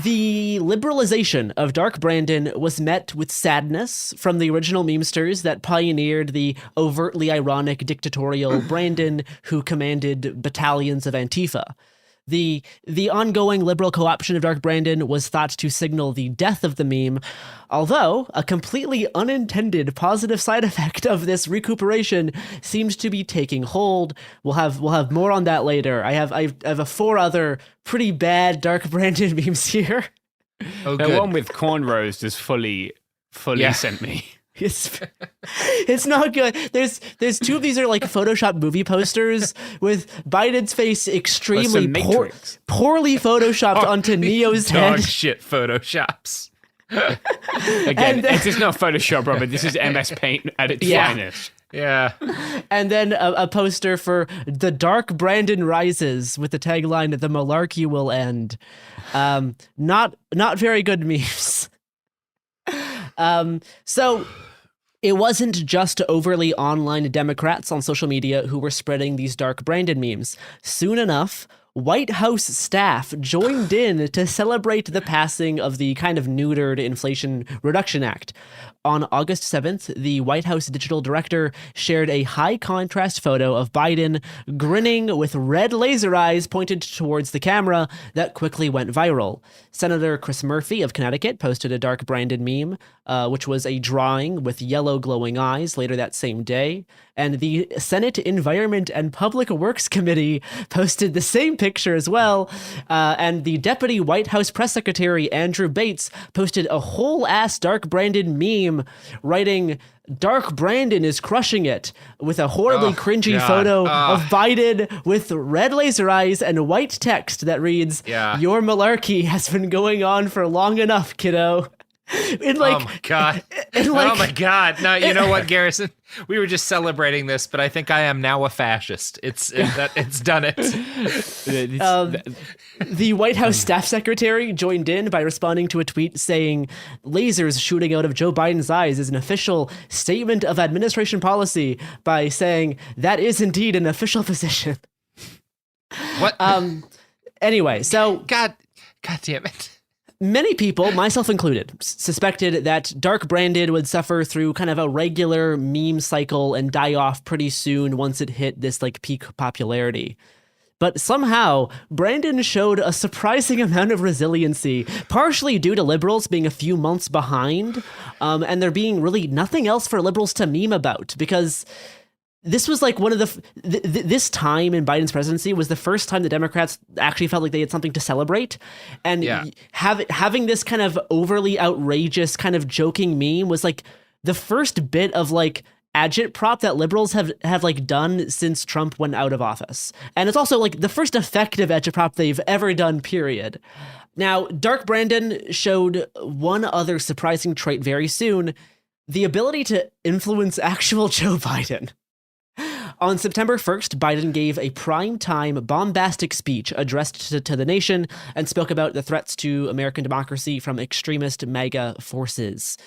The liberalization of Dark Brandon was met with sadness from the original memesters that pioneered the overtly ironic dictatorial Brandon who commanded battalions of Antifa. The ongoing liberal co-option of Dark Brandon was thought to signal the death of the meme, although a completely unintended positive side effect of this recuperation seems to be taking hold. We'll have more on that later. I have 4 other pretty bad Dark Brandon memes here. Oh, the one with cornrows is fully sent me. It's not good. There's 2 of these are like Photoshop movie posters with Biden's face extremely poorly photoshopped onto Neo's head. Dog shit Photoshops. Again, this is not Photoshop, Robert. This is MS Paint at its finest. Yeah. And then a poster for The Dark Brandon Rises with the tagline, "The Malarkey Will End." Not very good memes. So it wasn't just overly online Democrats on social media who were spreading these Dark Brandon memes. Soon enough, White House staff joined in to celebrate the passing of the kind of neutered Inflation Reduction Act. On August 7th, the White House digital director shared a high contrast photo of Biden grinning with red laser eyes pointed towards the camera that quickly went viral. Senator Chris Murphy of Connecticut posted a Dark Brandon meme, which was a drawing with yellow glowing eyes later that same day. And the Senate Environment and Public Works Committee posted the same picture as well. And the Deputy White House Press Secretary Andrew Bates posted a whole ass Dark Brandon meme writing, "Dark Brandon is crushing it," with a horribly cringy photo of Biden with red laser eyes and white text that reads, "Your malarkey has been going on for long enough, kiddo." Oh my god! Oh my god! No, you know what, Garrison? We were just celebrating this, but I think I am now a fascist. It's done it. The White House staff secretary joined in by responding to a tweet saying, "Lasers shooting out of Joe Biden's eyes is an official statement of administration policy," by saying, "That is indeed an official position." What? Anyway, so God damn it. Many people, myself included, suspected that Dark Brandon would suffer through kind of a regular meme cycle and die off pretty soon once it hit this like peak popularity. But somehow, Brandon showed a surprising amount of resiliency, partially due to liberals being a few months behind, and there being really nothing else for liberals to meme about, because this was like one of this time in Biden's presidency was the first time the Democrats actually felt like they had something to celebrate. And having this kind of overly outrageous kind of joking meme was like the first bit of like agitprop that liberals have like done since Trump went out of office. And it's also like the first effective agitprop they've ever done, period. Now, Dark Brandon showed one other surprising trait very soon: the ability to influence actual Joe Biden. On September 1st, Biden gave a prime-time, bombastic speech addressed to the nation and spoke about the threats to American democracy from extremist MAGA forces.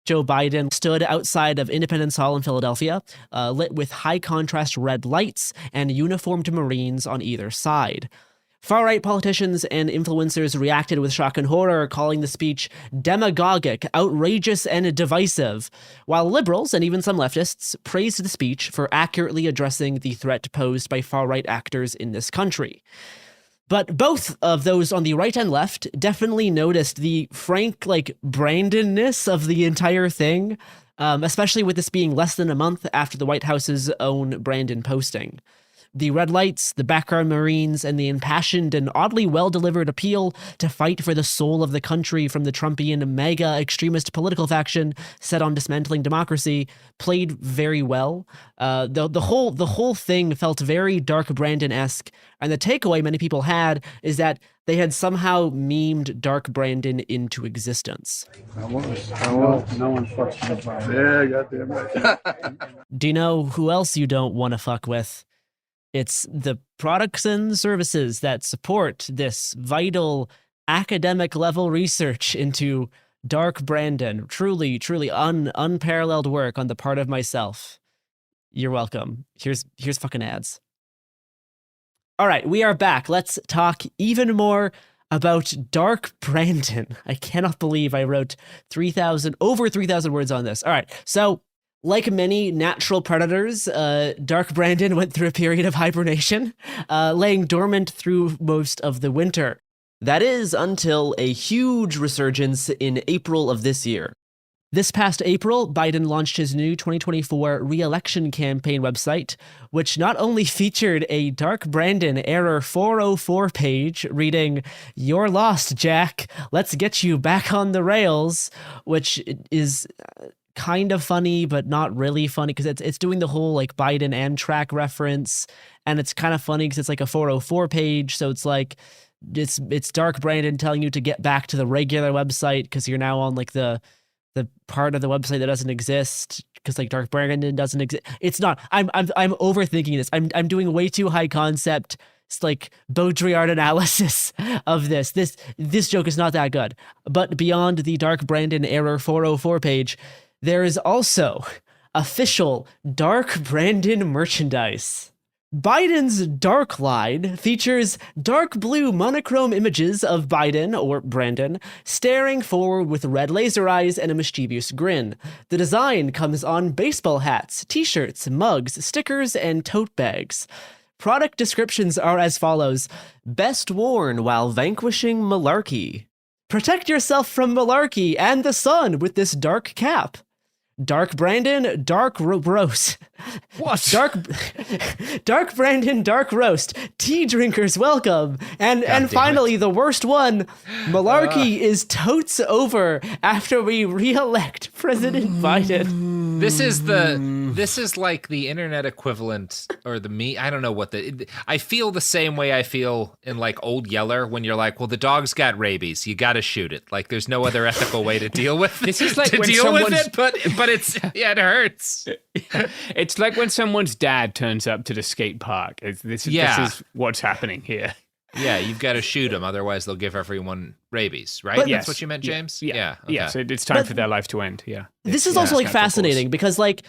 Joe Biden stood outside of Independence Hall in Philadelphia, lit with high-contrast red lights and uniformed Marines on either side. Far-right politicians and influencers reacted with shock and horror, calling the speech demagogic, outrageous, and divisive, while liberals and even some leftists praised the speech for accurately addressing the threat posed by far-right actors in this country. But both of those on the right and left definitely noticed the frank, like, Brandon-ness of the entire thing, especially with this being less than a month after the White House's own Brandon posting. The red lights, the background Marines, and the impassioned and oddly well-delivered appeal to fight for the soul of the country from the Trumpian mega extremist political faction set on dismantling democracy played very well. The whole thing felt very Dark Brandon-esque, and the takeaway many people had is that they had somehow memed Dark Brandon into existence. No one fucks with my yeah, goddamn right. Do you know who else you don't want to fuck with? It's the products and services that support this vital academic level research into Dark Brandon. Truly, truly unparalleled work on the part of myself. You're welcome. Here's fucking ads. All right, we are back. Let's talk even more about Dark Brandon. I cannot believe I wrote over 3,000 words on this. All right, so like many natural predators, Dark Brandon went through a period of hibernation, laying dormant through most of the winter. That is until a huge resurgence in April of this year. This past April, Biden launched his new 2024 re-election campaign website, which not only featured a Dark Brandon error 404 page reading, "You're lost, Jack. Let's get you back on the rails," which is kind of funny, but not really funny because it's doing the whole like Biden Amtrak reference, and it's kind of funny because it's like a 404 page, so it's like it's Dark Brandon telling you to get back to the regular website because you're now on like the part of the website that doesn't exist because like Dark Brandon doesn't exist. It's not. I'm overthinking this. I'm doing way too high concept. It's like Baudrillard analysis of this. This joke is not that good. But beyond the Dark Brandon error 404 page, there is also official Dark Brandon merchandise. Biden's Dark line features dark blue monochrome images of Biden, or Brandon, staring forward with red laser eyes and a mischievous grin. The design comes on baseball hats, t-shirts, mugs, stickers, and tote bags. Product descriptions are as follows: best worn while vanquishing malarkey. Protect yourself from malarkey and the sun with this dark cap. Dark Brandon, Dark Roast. What? Dark Brandon, Dark Roast. Tea drinkers welcome. And finally, the worst one. Malarkey is totes over after we re-elect President Biden. This is like the internet equivalent, or I don't know what I feel the same way I feel in like Old Yeller when you're like, well, the dog's got rabies, you got to shoot it. Like there's no other ethical way to deal with this is like to when deal with it, but it's it hurts. It's like when someone's dad turns up to the skate park. This is what's happening here. Yeah, you've got to shoot them, otherwise they'll give everyone rabies, right? That's what you meant, James? Yeah. Okay. Yeah, so it's time for their life to end, yeah. This is also like fascinating because like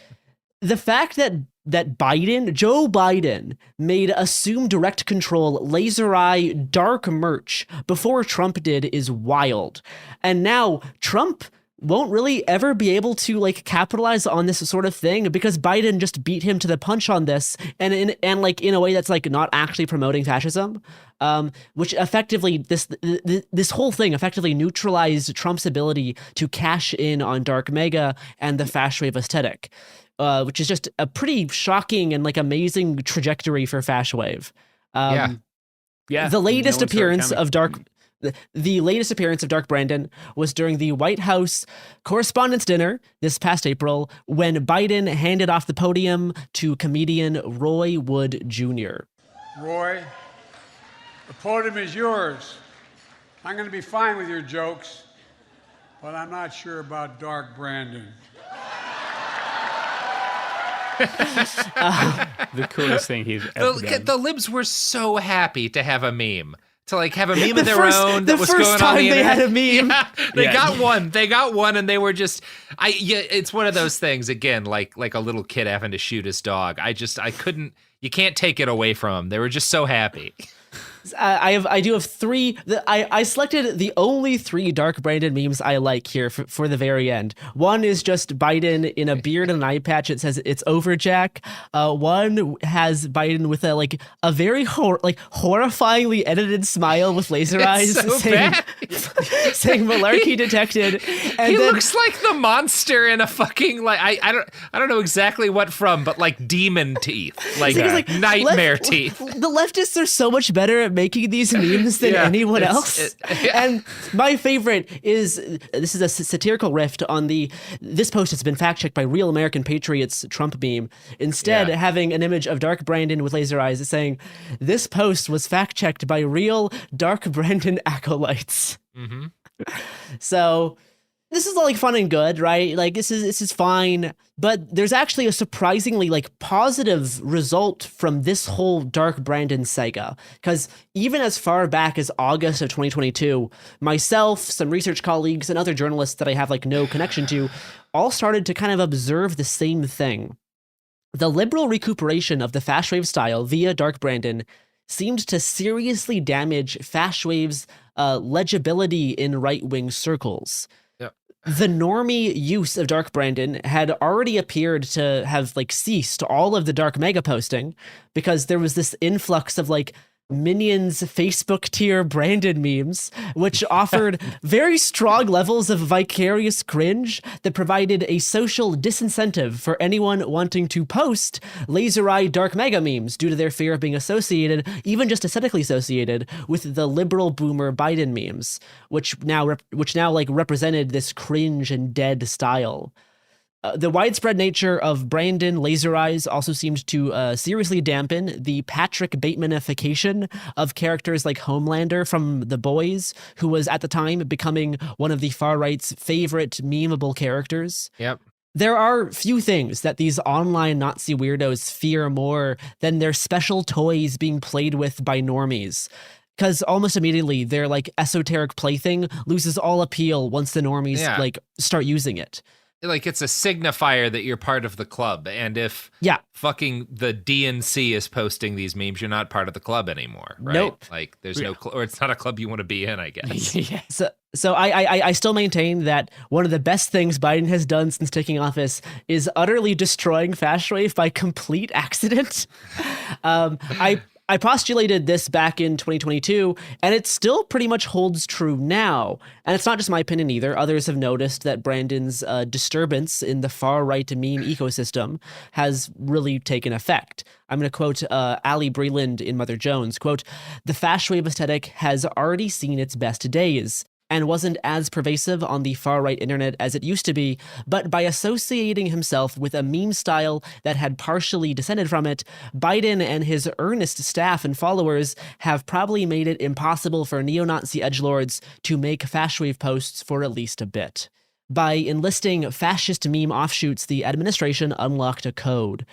the fact that Joe Biden made assume direct control laser eye dark merch before Trump did is wild. And now Trump won't really ever be able to like capitalize on this sort of thing because Biden just beat him to the punch on this, and in a way that's like not actually promoting fascism, which effectively this whole thing effectively neutralized Trump's ability to cash in on Dark Mega and the Fash Wave aesthetic, which is just a pretty shocking and like amazing trajectory for Fash Wave. The latest appearance of The latest appearance of Dark Brandon was during the White House Correspondents' Dinner this past April when Biden handed off the podium to comedian Roy Wood Jr. Roy, the podium is yours. I'm going to be fine with your jokes, but I'm not sure about Dark Brandon. The coolest thing he's ever done. The libs were so happy to have a meme. To like have a meme of their own that was going on the internet. The first time they had a meme. Yeah, they got one and they were just it's one of those things again, like a little kid having to shoot his dog. I couldn't, you can't take it away from them. They were just so happy. I do have three. I selected the only three Dark Brandon memes I like here for the very end. One is just Biden in a beard and an eye patch. It says it's over, Jack. One has Biden with a very horrifyingly edited smile with laser eyes, so saying malarkey detected. And he looks like the monster in a fucking I don't know exactly what from, but like demon teeth, like nightmare teeth. The leftists are so much better at making these memes than anyone else. And my favorite is, this is a satirical riff on this post has been fact checked by Real American Patriots Trump meme. Instead, having an image of Dark Brandon with laser eyes saying, this post was fact checked by real Dark Brandon acolytes. Mm-hmm. So this is all fun and good, right? This is fine, but there's actually a surprisingly positive result from this whole Dark Brandon saga. Because even as far back as August of 2022, myself, some research colleagues, and other journalists that I have no connection to, all started to kind of observe the same thing. The liberal recuperation of the fast wave style via Dark Brandon seemed to seriously damage fast wave's legibility in right-wing circles. The normie use of Dark Brandon had already appeared to have ceased all of the Dark Mega posting because there was this influx of Minions Facebook tier Brandon memes, which offered very strong levels of vicarious cringe that provided a social disincentive for anyone wanting to post laser eye Dark Mega memes due to their fear of being associated, even just aesthetically associated, with the liberal boomer Biden memes, which now represented this cringe and dead style. The widespread nature of Brandon laser eyes also seemed to seriously dampen the Patrick Batemanification of characters like Homelander from The Boys, who was at the time becoming one of the far-right's favorite memeable characters. Yep. There are few things that these online Nazi weirdos fear more than their special toys being played with by normies. Because almost immediately their esoteric plaything loses all appeal once the normies start using it. It's a signifier that you're part of the club, and if fucking the DNC is posting these memes, you're not part of the club anymore, right? Nope. There's no, or it's not a club you want to be in, I guess. So I still maintain that one of the best things Biden has done since taking office is utterly destroying fast wave by complete accident. I postulated this back in 2022, and it still pretty much holds true now. And it's not just my opinion either. Others have noticed that Brandon's disturbance in the far-right meme ecosystem has really taken effect. I'm going to quote Ali Breland in Mother Jones, quote, "The fast wave aesthetic has already seen its best days and wasn't as pervasive on the far-right internet as it used to be, but by associating himself with a meme style that had partially descended from it, Biden and his earnest staff and followers have probably made it impossible for neo-Nazi edgelords to make fastwave posts for at least a bit. By enlisting fascist meme offshoots, the administration unlocked a code.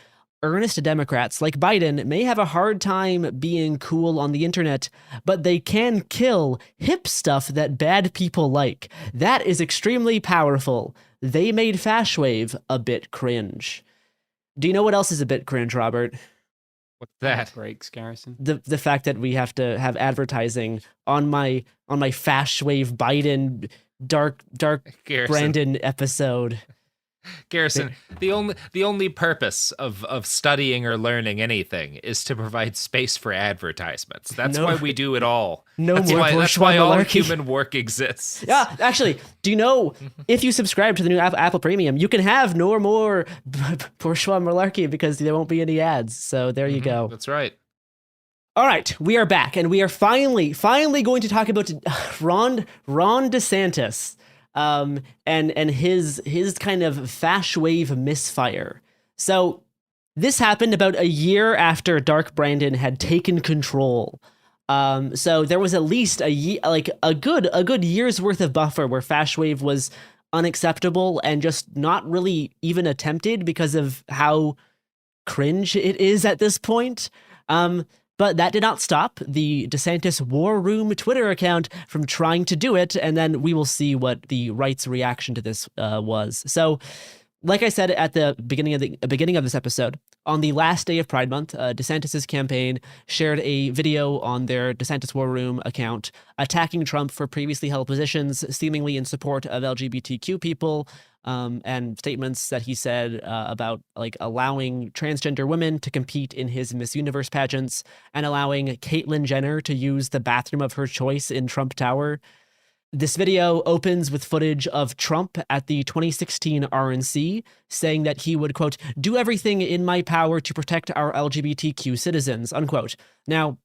Earnest Democrats like Biden may have a hard time being cool on the internet, but they can kill hip stuff that bad people like. That is extremely powerful. They made fastwave a bit cringe." Do you know what else is a bit cringe, Robert? What's that? Breaks, Garrison. The fact that we have to have advertising on my fastwave Biden dark Garrison. Brandon episode. Garrison, the only purpose of studying or learning anything is to provide space for advertisements. That's why we do it all. That's why all human work exists. Yeah, actually, do you know, if you subscribe to the new Apple Premium, you can have no more bourgeois malarkey because there won't be any ads. So there you go. That's right. All right, we are back, and we are finally going to talk about Ron DeSantis. And his kind of fast wave misfire. So this happened about a year after Dark Brandon had taken control. So there was at least a good year's worth of buffer where fast wave was unacceptable and just not really even attempted because of how cringe it is at this point. But that did not stop the DeSantis War Room Twitter account from trying to do it, and then we will see what the right's reaction to this was. So, like I said at the beginning of this episode, On the last day of Pride Month, DeSantis' campaign shared a video on their DeSantis War Room account attacking Trump for previously held positions, seemingly in support of LGBTQ people, and statements that he said about like allowing transgender women to compete in his Miss Universe pageants and allowing Caitlyn Jenner to use the bathroom of her choice in Trump Tower. This video opens with footage of Trump at the 2016 RNC saying that he would, quote, do everything in my power to protect our LGBTQ citizens, unquote. Now,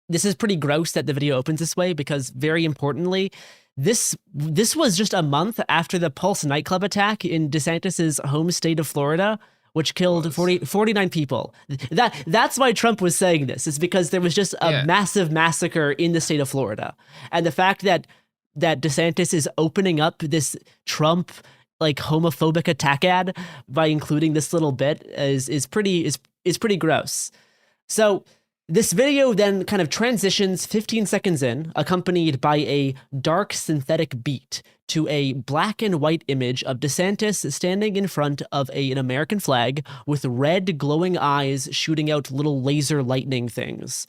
this is pretty gross that the video opens this way because, very importantly, this was just a month after the Pulse nightclub attack in DeSantis' home state of Florida, which killed 49 people. That's why Trump was saying this, is because there was just a massive massacre in the state of Florida. And the fact that DeSantis is opening up this Trump like homophobic attack ad by including this little bit is pretty gross. So this video then kind of transitions 15 seconds in, accompanied by a dark synthetic beat, to a black and white image of DeSantis standing in front of an American flag with red glowing eyes shooting out little laser lightning things.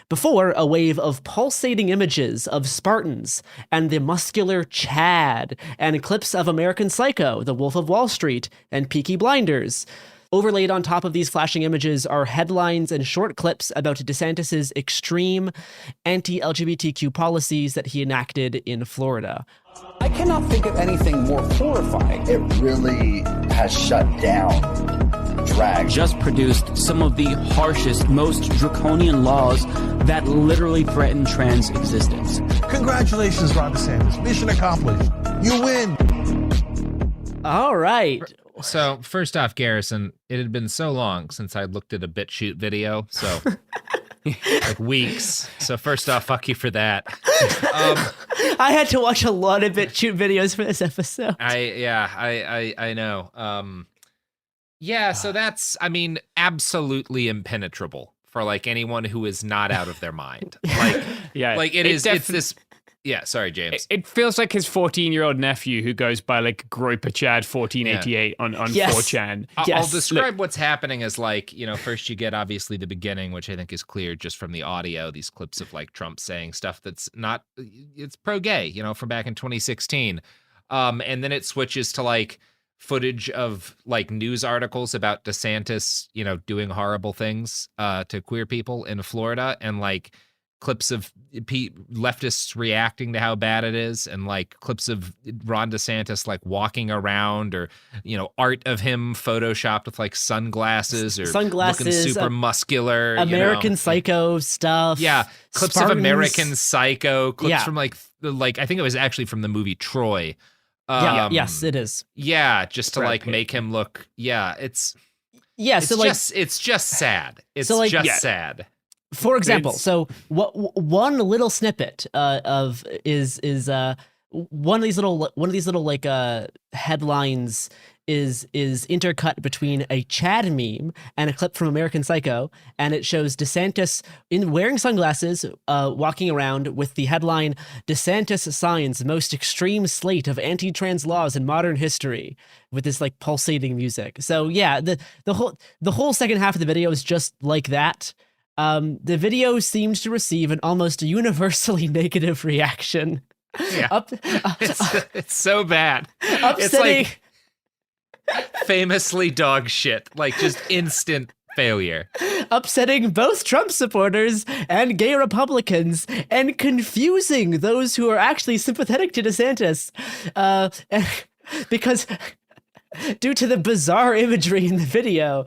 Before a wave of pulsating images of Spartans and the muscular Chad and clips of American Psycho, The Wolf of Wall Street, and Peaky Blinders. Overlaid on top of these flashing images are headlines and short clips about DeSantis' extreme anti-LGBTQ policies that he enacted in Florida. I cannot think of anything more horrifying. It really has shut down drag. Just produced some of the harshest, most draconian laws that literally threaten trans existence. Congratulations, Ron DeSantis. Mission accomplished. You win. All right. So first off, Garrison, it had been so long since I looked at a BitChute video, so like weeks. So first off, fuck you for that. I had to watch a lot of BitChute videos for this episode. I know. Yeah, so that's, I mean, absolutely impenetrable for like anyone who is not out of their mind. Like, like it's this. Yeah, sorry, James. It feels like his 14-year-old nephew who goes by like Groiper Chad 1488 on 4chan. I'll describe what's happening as like, you know, first you get obviously the beginning, which I think is clear just from the audio, these clips of like Trump saying stuff that's not, it's pro-gay, you know, from back in 2016. And then it switches to like footage of like news articles about DeSantis, you know, doing horrible things to queer people in Florida, and like clips of leftists reacting to how bad it is, and like clips of Ron DeSantis like walking around, or, you know, art of him photoshopped with like sunglasses looking super muscular, American Psycho stuff. Yeah, clips Spartans. of American Psycho, clips from like I think it was actually from the movie Troy. Yes, it is. Yeah, just to like make him look. Yeah, it's just sad. It's so, like, just sad. For example, so one little snippet is one of these little like headlines is intercut between a Chad meme and a clip from American Psycho, and it shows DeSantis wearing sunglasses, walking around with the headline "DeSantis signs most extreme slate of anti-trans laws in modern history," with this like pulsating music. So yeah, the whole second half of the video is just like that. The video seems to receive an almost universally negative reaction. Yeah, it's so bad. Upsetting. It's like famously dog shit, like just instant failure. Upsetting both Trump supporters and gay Republicans, and confusing those who are actually sympathetic to DeSantis, because due to the bizarre imagery in the video.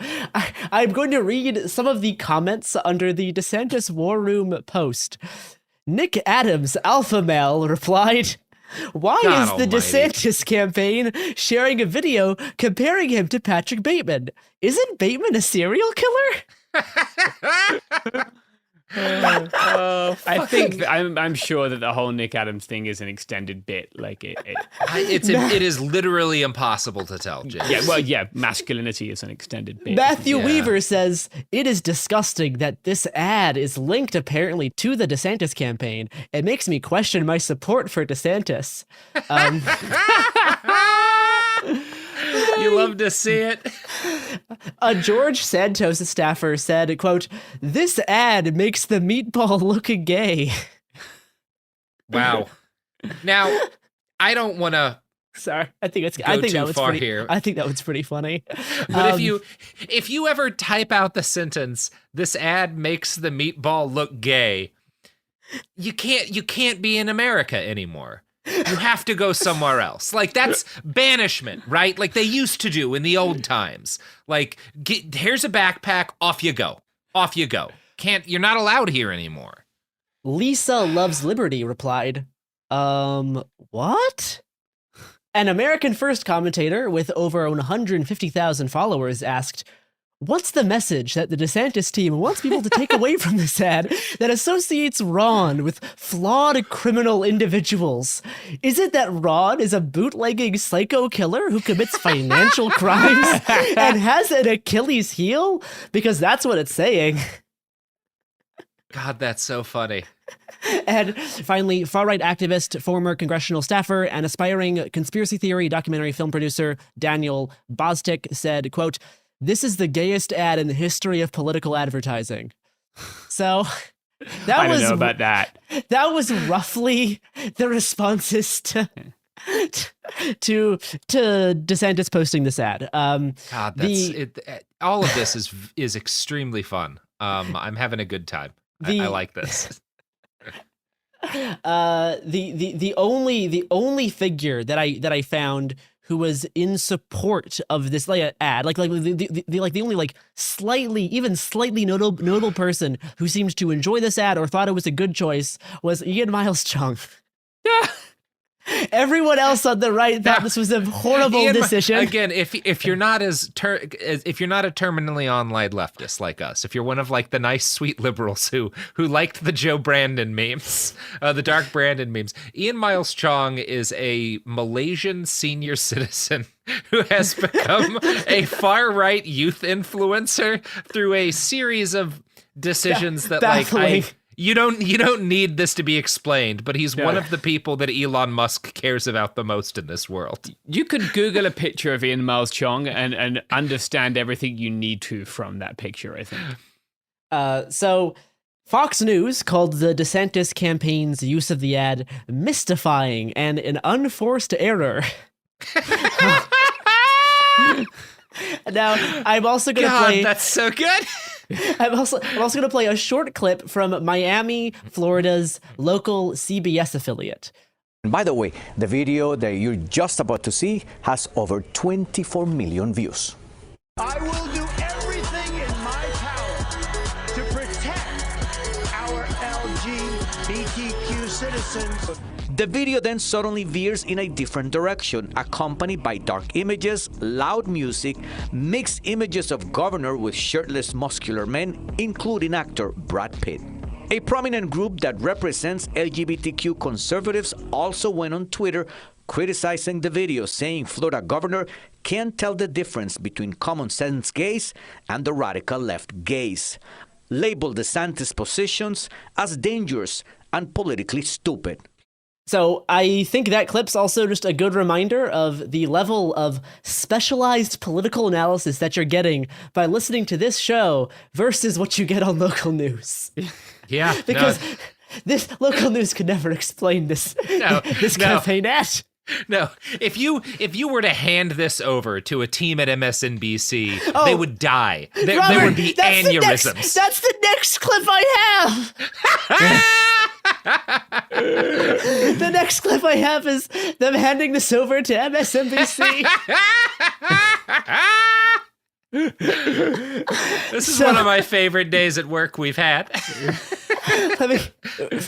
I'm going to read some of the comments under the DeSantis War Room post. Nick Adams, alpha male, replied, "Why is the DeSantis campaign sharing a video comparing him to Patrick Bateman? Isn't Bateman a serial killer?" I think I'm sure that the whole Nick Adams thing is an extended bit. Like it is literally impossible to tell, James. Masculinity is an extended bit. Matthew Weaver says, "It is disgusting that this ad is linked apparently to the DeSantis campaign. It makes me question my support for DeSantis." You love to see it. A George Santos staffer said, quote, "This ad makes the meatball look gay." Wow. Now, I don't want to. Sorry, I think that was pretty. Here. I think that was pretty funny. But if you ever type out the sentence, "This ad makes the meatball look gay," you can't be in America anymore. You have to go somewhere else. Like, that's banishment, right? Like they used to do in the old times. Like, here's a backpack, off you go. Off you go. You're not allowed here anymore. Lisa Loves Liberty replied, what? An American First commentator with over 150,000 followers asked, "What's the message that the DeSantis team wants people to take away from this ad that associates Ron with flawed criminal individuals? Is it that Ron is a bootlegging psycho killer who commits financial crimes and has an Achilles heel? Because that's what it's saying." God, that's so funny. And finally, far-right activist, former congressional staffer, and aspiring conspiracy theory documentary film producer Daniel Bostic said, quote, "This is the gayest ad in the history of political advertising." So I don't know about that. That was roughly the responses to DeSantis posting this ad. God, all of this is extremely fun. I'm having a good time. I like this. The only figure that I found who was in support of this ad, the only slightly notable person who seemed to enjoy this ad or thought it was a good choice was Ian Miles Chung. Everyone else on the right thought this was a horrible decision. Again, if you're not a terminally online leftist like us, if you're one of like the nice sweet liberals who liked the Joe Brandon memes, the Dark Brandon memes, Ian Miles Chong is a Malaysian senior citizen who has become a far right youth influencer through a series of decisions that You don't need this to be explained, but he's one of the people that Elon Musk cares about the most in this world. You could Google a picture of Ian Miles Chong and understand everything you need to from that picture, I think. So Fox News called the DeSantis campaign's use of the ad mystifying and an unforced error. Now, I'm also going to play... that's so good! I'm also going to play a short clip from Miami, Florida's local CBS affiliate. And by the way, the video that you're just about to see has over 24 million views. I will do everything in my power to protect our LGBTQ citizens. The video then suddenly veers in a different direction, accompanied by dark images, loud music, mixed images of governor with shirtless muscular men, including actor Brad Pitt. A prominent group that represents LGBTQ conservatives also went on Twitter criticizing the video, saying Florida governor can't tell the difference between common sense gays and the radical left gays. Labeled DeSantis' positions as dangerous and politically stupid. So I think that clip's also just a good reminder of the level of specialized political analysis that you're getting by listening to this show versus what you get on local news. Yeah. Because this local news could never explain this campaign ad. No, if you were to hand this over to a team at MSNBC, they would die. There would be aneurysms. That's the next clip I have. The next clip I have is them handing this over to MSNBC. This is one of my favorite days at work we've had.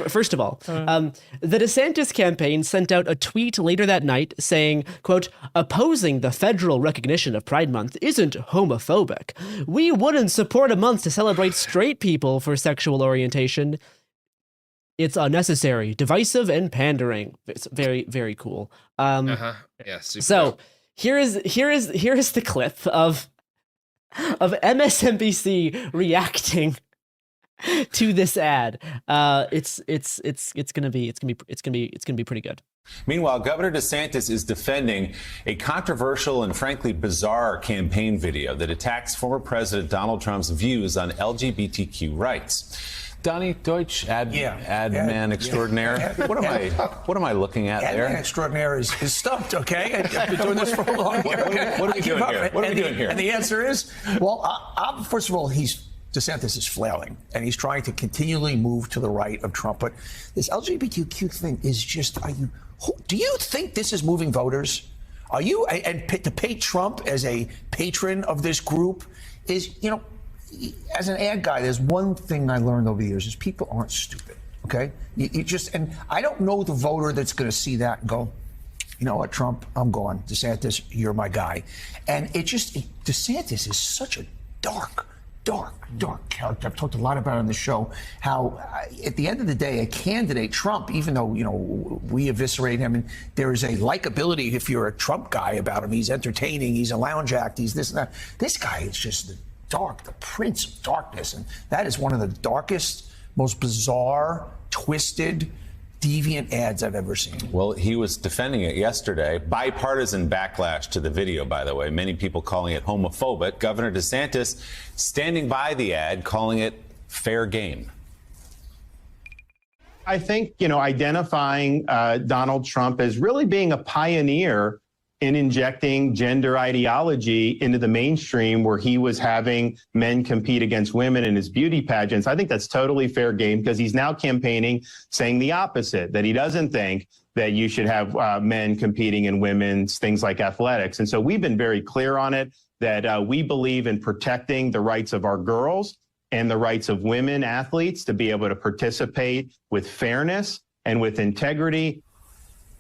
First of all, the DeSantis campaign sent out a tweet later that night saying, quote, "Opposing the federal recognition of Pride Month isn't homophobic. We wouldn't support a month to celebrate straight people for sexual orientation. It's unnecessary, divisive, and pandering." It's very, very cool. Yeah, super so dope. here is the clip of MSNBC reacting to this ad. It's gonna be pretty good. Meanwhile, Governor DeSantis is defending a controversial and frankly bizarre campaign video that attacks former President Donald Trump's views on LGBTQ rights. Donnie Deutsch, ad man extraordinaire. Yeah. What am I looking at ad there? Man extraordinaire is stumped. Okay, I've been doing this for a long time. What are we doing here? What are we doing here? And the answer is, well, first of all, DeSantis is flailing, and he's trying to continually move to the right of Trump. But this LGBTQ thing is just, do you think this is moving voters? Are you, and to paint Trump as a patron of this group is, as an ad guy, there's one thing I learned over the years is people aren't stupid, okay? You just, and I don't know the voter that's going to see that and go, you know what, Trump, I'm gone. DeSantis, you're my guy. And DeSantis is such a dark character. I've talked a lot about it on the show, how at the end of the day, a candidate, Trump, even though, we eviscerate him, and there is a likability if you're a Trump guy about him. He's entertaining, he's a lounge act, he's this and that. This guy is just the prince of darkness. And that is one of the darkest, most bizarre, twisted, deviant ads I've ever seen. Well, he was defending it yesterday. Bipartisan backlash to the video, by the way. Many people calling it homophobic. Governor DeSantis standing by the ad, calling it fair game. I think, identifying Donald Trump as really being a pioneer in injecting gender ideology into the mainstream, where he was having men compete against women in his beauty pageants. I think that's totally fair game, because he's now campaigning saying the opposite, that he doesn't think that you should have men competing in women's things like athletics. And so we've been very clear on it, that we believe in protecting the rights of our girls and the rights of women athletes to be able to participate with fairness and with integrity.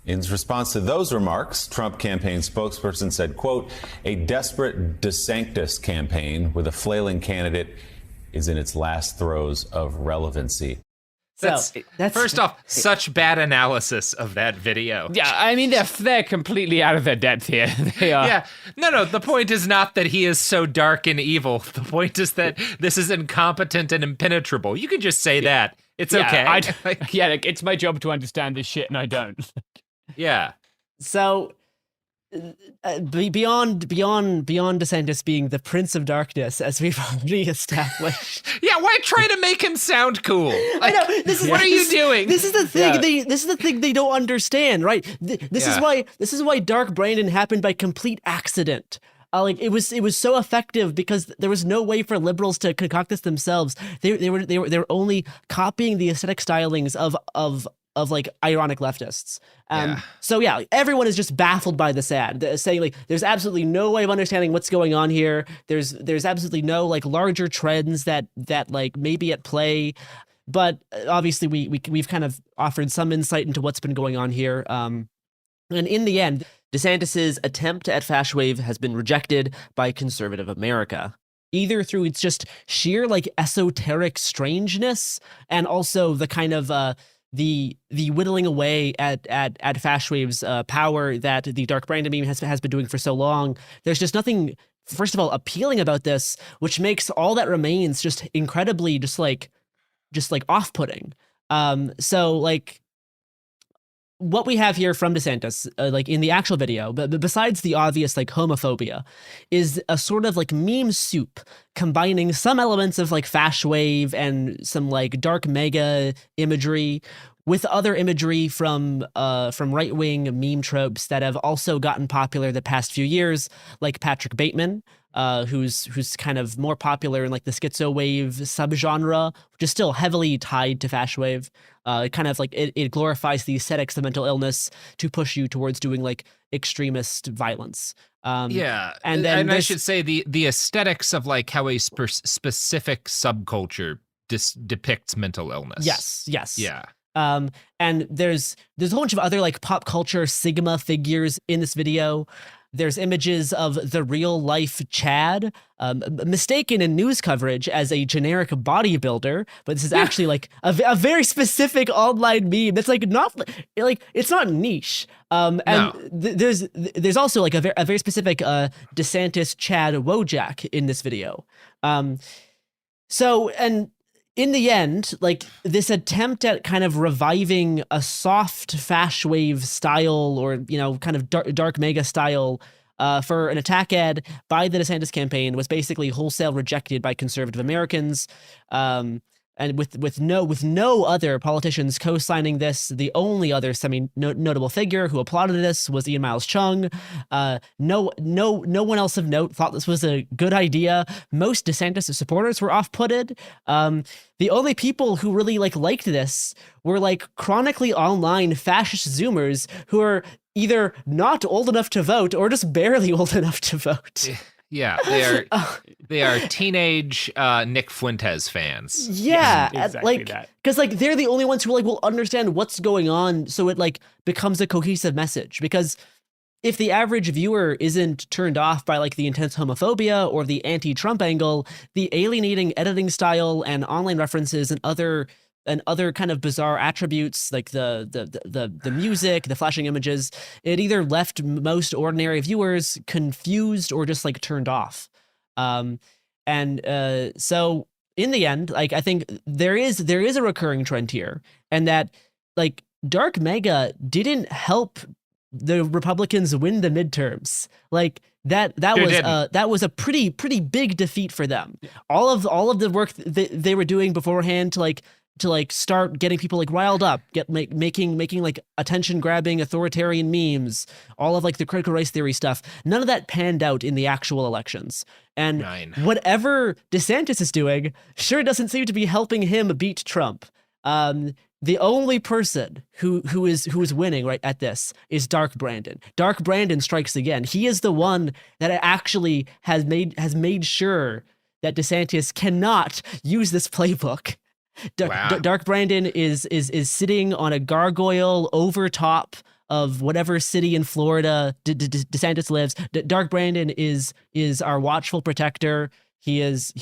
In response to those remarks, Trump campaign spokesperson said, quote, a desperate DeSantis campaign with a flailing candidate is in its last throes of relevancy. That's first off, such bad analysis of that video. Yeah, I mean, they're completely out of their depth here. They are. Yeah, no, the point is not that he is so dark and evil. The point is that this is incompetent and impenetrable. You can just say that. It's okay. It's my job to understand this shit, and I don't. Yeah. So beyond DeSantis being the Prince of Darkness, as we've already established. Yeah, why try to make him sound cool? I know. What are you doing? This is the thing. This is the thing they don't understand, right? This is why Dark Brandon happened by complete accident. It was so effective because there was no way for liberals to concoct this themselves. They were only copying the aesthetic stylings of ironic leftists. So everyone is just baffled by this ad, saying there's absolutely no way of understanding what's going on here. There's absolutely no larger trends that may be at play. But obviously we've kind of offered some insight into what's been going on here. And in the end, DeSantis's attempt at fashion wave has been rejected by conservative America, either through its just sheer esoteric strangeness, and also the kind of the whittling away at Fashwave's power that the Dark Brandon meme has been doing for so long. There's just nothing, first of all, appealing about this, which makes all that remains just incredibly just off-putting. What we have here from DeSantis, in the actual video, but besides the obvious homophobia, is a sort of meme soup combining some elements of Fashwave and some dark mega imagery with other imagery from right-wing meme tropes that have also gotten popular the past few years, like Patrick Bateman, who's kind of more popular in the schizo wave subgenre, which is still heavily tied to Fashwave. It kind of it glorifies the aesthetics of mental illness to push you towards doing extremist violence. And I should say the aesthetics of how a specific subculture depicts mental illness. Yes. Yeah. And there's a whole bunch of other pop culture Sigma figures in this video. There's images of the real life Chad, mistaken in news coverage as a generic bodybuilder, but this is actually a very specific online meme that's it's not niche. There's also a very specific DeSantis Chad Wojak in this video. in the end, like this attempt at kind of reviving a soft fash wave style or, kind of dark mega style for an attack ad by the DeSantis campaign was basically wholesale rejected by conservative Americans. And with no other politicians co-signing this, the only other notable figure who applauded this was Ian Miles Chung. No one else of note thought this was a good idea. Most DeSantis supporters were off-putted. The only people who really liked this were chronically online fascist Zoomers who are either not old enough to vote or just barely old enough to vote. Yeah, they are teenage Nick Fuentes fans. Yeah, exactly that. Because they're the only ones who will understand what's going on, so it becomes a cohesive message. Because if the average viewer isn't turned off by the intense homophobia or the anti-Trump angle, the alienating editing style and online references and other kind of bizarre attributes like the music, the flashing images, it either left most ordinary viewers confused or just turned off. So in the end, I think there is a recurring trend here, and that dark mega didn't help the Republicans win the midterms. That was a pretty big defeat for them. All of the work they were doing beforehand to start getting people riled up, making attention grabbing authoritarian memes, all of the critical race theory stuff. None of that panned out in the actual elections. And whatever DeSantis is doing sure doesn't seem to be helping him beat Trump. The only person who is winning right at this is Dark Brandon. Dark Brandon strikes again. He is the one that actually has made sure that DeSantis cannot use this playbook. Dark Brandon is sitting on a gargoyle over top of whatever city in Florida DeSantis lives. Dark Brandon is our watchful protector. He is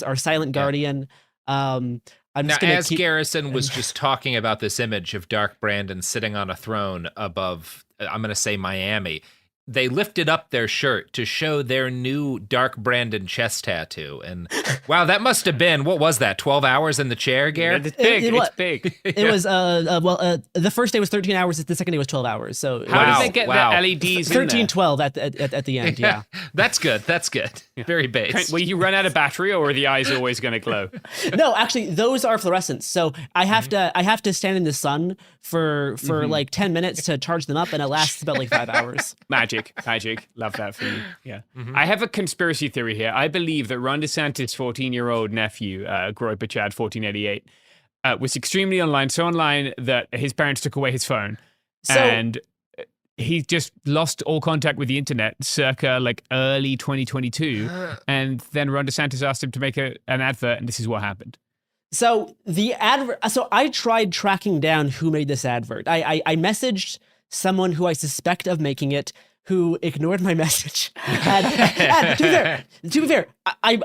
our silent guardian. Garrison was just talking about this image of Dark Brandon sitting on a throne above, I'm going to say Miami. They lifted up their shirt to show their new Dark Brandon chest tattoo. And wow, that must have been, what was that, 12 hours in the chair, Garrett? It's big. It's big. It was, the first day was 13 hours, the second day was 12 hours. So how did they get the LEDs 13, 12 at the end, yeah. That's good. Yeah. Very base. Will you run out of battery or are the eyes always going to glow? No, actually, those are fluorescents. So I have to stand in the sun for 10 minutes to charge them up, and it lasts about 5 hours. Magic. Love that for you. Yeah. I have a conspiracy theory here. I believe that Ron DeSantis' 14-year-old nephew, Groyper Chad 1488, was extremely online, so online that his parents took away his phone. And he just lost all contact with the internet circa early 2022. And then Ron DeSantis asked him to make an advert, and this is what happened. So so I tried tracking down who made this advert. I messaged someone who I suspect of making it, who ignored my message. And to be fair, I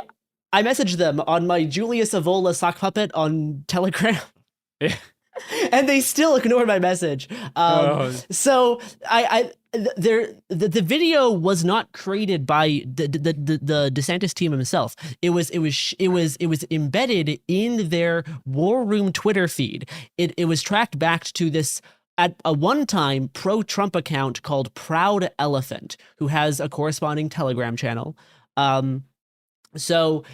messaged them on my Julius Evola sock puppet on Telegram. Yeah. And they still ignored my message. So the video was not created by the DeSantis team himself. It was embedded in their War Room Twitter feed. It was tracked back to this at a one-time pro-Trump account called Proud Elephant, who has a corresponding Telegram channel. So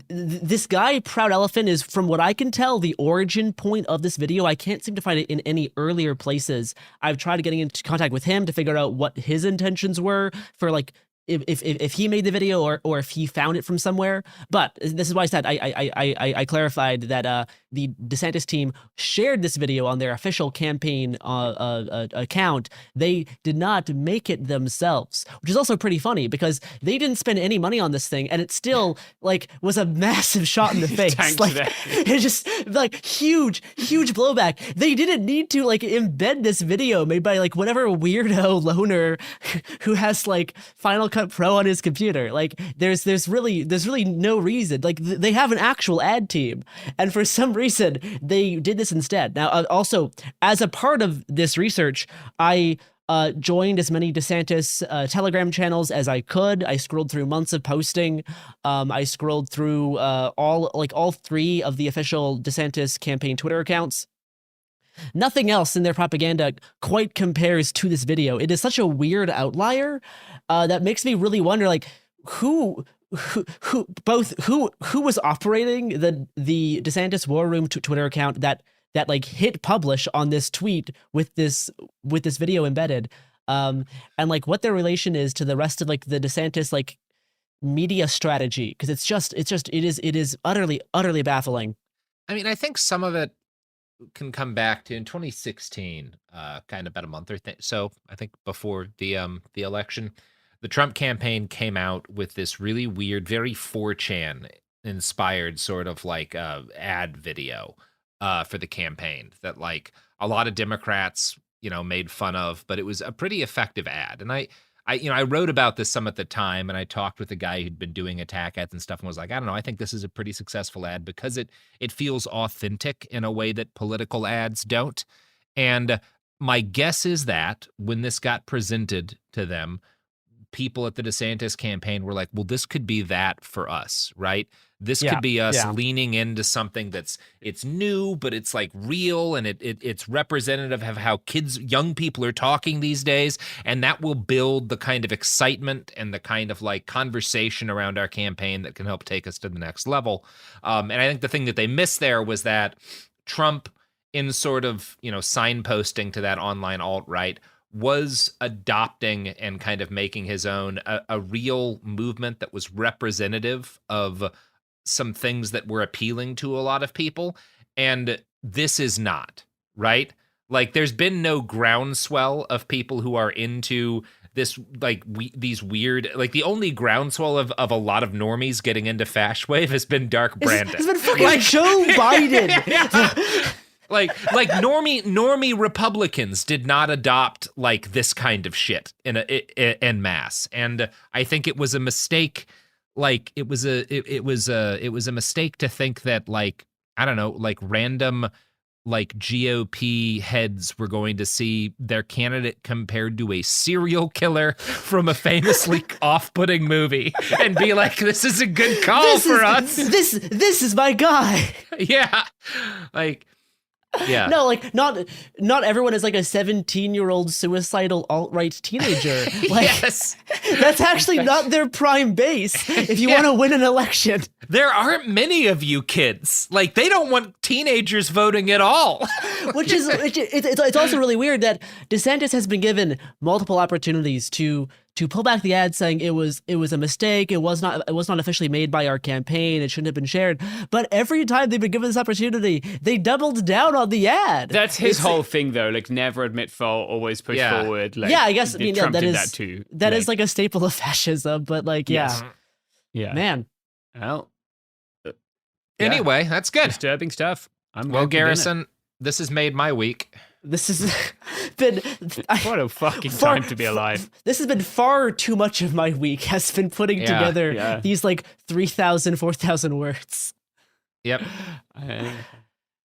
this guy, Proud Elephant, is, from what I can tell, the origin point of this video. I can't seem to find it in any earlier places. I've tried getting into contact with him to figure out what his intentions were for if he made the video or if he found it from somewhere. But this is why I said I clarified that the DeSantis team shared this video on their official campaign account. They did not make it themselves, which is also pretty funny because they didn't spend any money on this thing, and it still was a massive shot in the face. It's just huge blowback. They didn't need to embed this video made by whatever weirdo loner who has Final Cut Pro on his computer. There's really no reason. They have an actual ad team, and for some reason they did this instead. Now, also, as a part of this research, I joined as many DeSantis Telegram channels as I could. I scrolled through months of posting. I scrolled through all 3 of the official DeSantis campaign Twitter accounts. Nothing else in their propaganda quite compares to this video. It is such a weird outlier that makes me really wonder, like, who was operating the DeSantis War Room Twitter account that like hit publish on this tweet with this video embedded, and like what their relation is to the rest of like the DeSantis like media strategy, because it is utterly baffling. I mean, I think some of it can come back to in 2016, kind of about a month or so, I think before the election, the Trump campaign came out with this really weird, very 4chan inspired sort of like ad video for the campaign that like a lot of Democrats, made fun of, but it was a pretty effective ad. And I wrote about this some at the time, and I talked with a guy who'd been doing attack ads and stuff and was like, I don't know, I think this is a pretty successful ad because it feels authentic in a way that political ads don't. And my guess is that when this got presented to them, people at the DeSantis campaign were like, well, this could be that for us, right? This could be us leaning into something it's new, but it's like real, and it's representative of how young people are talking these days. And that will build the kind of excitement and the kind of like conversation around our campaign that can help take us to the next level. And I think the thing that they missed there was that Trump, in sort of, signposting to that online alt-right, was adopting and kind of making his own a real movement that was representative of some things that were appealing to a lot of people. And this is not, right? Like, there's been no groundswell of people who are into this, like, these weird, like, the only groundswell of a lot of normies getting into Fash Wave has been Dark Brandon. It's been fucking Joe Biden. Like normie Republicans did not adopt like this kind of shit en masse, and I think it was a mistake. Like it was a mistake to think that, like, I don't know, like random like GOP heads were going to see their candidate compared to a serial killer from a famously off-putting movie and be like, this is a good call for us. This is my guy. Yeah, like. Yeah. No, like not everyone is like a 17-year-old suicidal alt-right teenager. Like, yes. That's actually not their prime base if you want to win an election. There aren't many of you kids. Like, they don't want teenagers voting at all. It's also really weird that DeSantis has been given multiple opportunities to pull back the ad, saying it was a mistake. It was not officially made by our campaign. It shouldn't have been shared. But every time they've been given this opportunity, they doubled down on the ad. That's his whole thing, though. Like, never admit fault, always push forward. Like, I guess Trump that did is that too. That is like a staple of fascism. But like, yeah, man. Well, anyway, that's good. Disturbing stuff. Well, Garrison, this has made my week. This has been what a fucking time to be alive. This has been far too much of my week. Has been putting together these like 3,000, 4,000 words. Yep.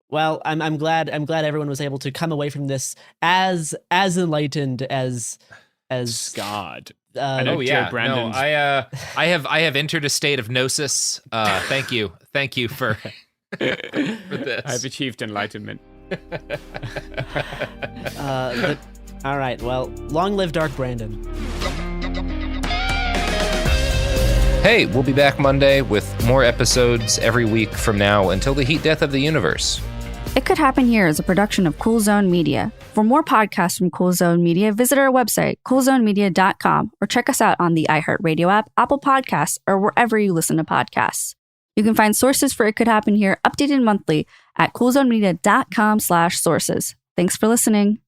Well, I'm glad everyone was able to come away from this as enlightened as God. Oh yeah, no, I have entered a state of gnosis. Thank you for this. I've achieved enlightenment. All right, well, long live Dark Brandon. Hey, we'll be back Monday with more episodes every week from now until the heat death of the universe. It Could Happen Here is a production of Cool Zone Media. For more podcasts from Cool Zone Media, visit our website, coolzonemedia.com, or check us out on the iHeartRadio app, Apple Podcasts, or wherever you listen to podcasts. You can find sources for It Could Happen Here updated monthly at coolzonemedia.com/sources. Thanks for listening.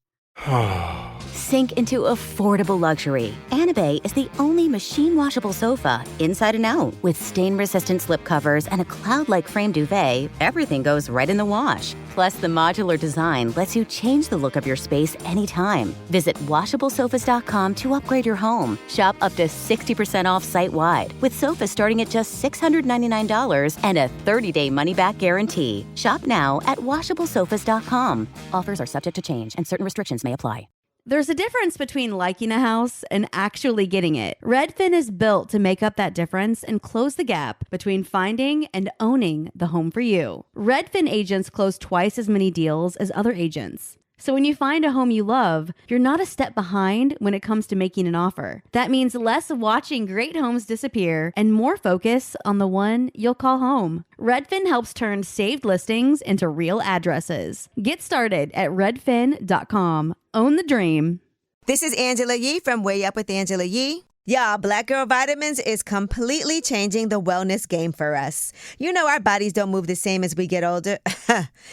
Sink into affordable luxury. Anabay is the only machine washable sofa inside and out. With stain-resistant slip covers and a cloud-like frame duvet, everything goes right in the wash. Plus, the modular design lets you change the look of your space anytime. Visit washablesofas.com to upgrade your home. Shop up to 60% off site-wide, with sofas starting at just $699 and a 30-day money-back guarantee. Shop now at washablesofas.com. Offers are subject to change and certain restrictions may apply. There's a difference between liking a house and actually getting it. Redfin is built to make up that difference and close the gap between finding and owning the home for you. Redfin agents close twice as many deals as other agents. So when you find a home you love, you're not a step behind when it comes to making an offer. That means less watching great homes disappear and more focus on the one you'll call home. Redfin helps turn saved listings into real addresses. Get started at redfin.com. Own the dream. This is Angela Yee from Way Up with Angela Yee. Y'all, Black Girl Vitamins is completely changing the wellness game for us. You know our bodies don't move the same as we get older,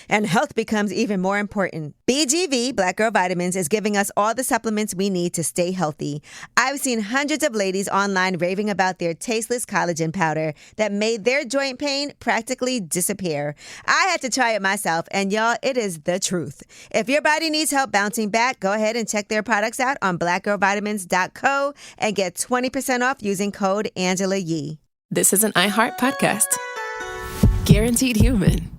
and health becomes even more important. BGV, Black Girl Vitamins, is giving us all the supplements we need to stay healthy. I've seen hundreds of ladies online raving about their tasteless collagen powder that made their joint pain practically disappear. I had to try it myself, and y'all, it is the truth. If your body needs help bouncing back, go ahead and check their products out on blackgirlvitamins.co and get 20% off using code Angela Yee. This is an iHeart podcast. Guaranteed Human.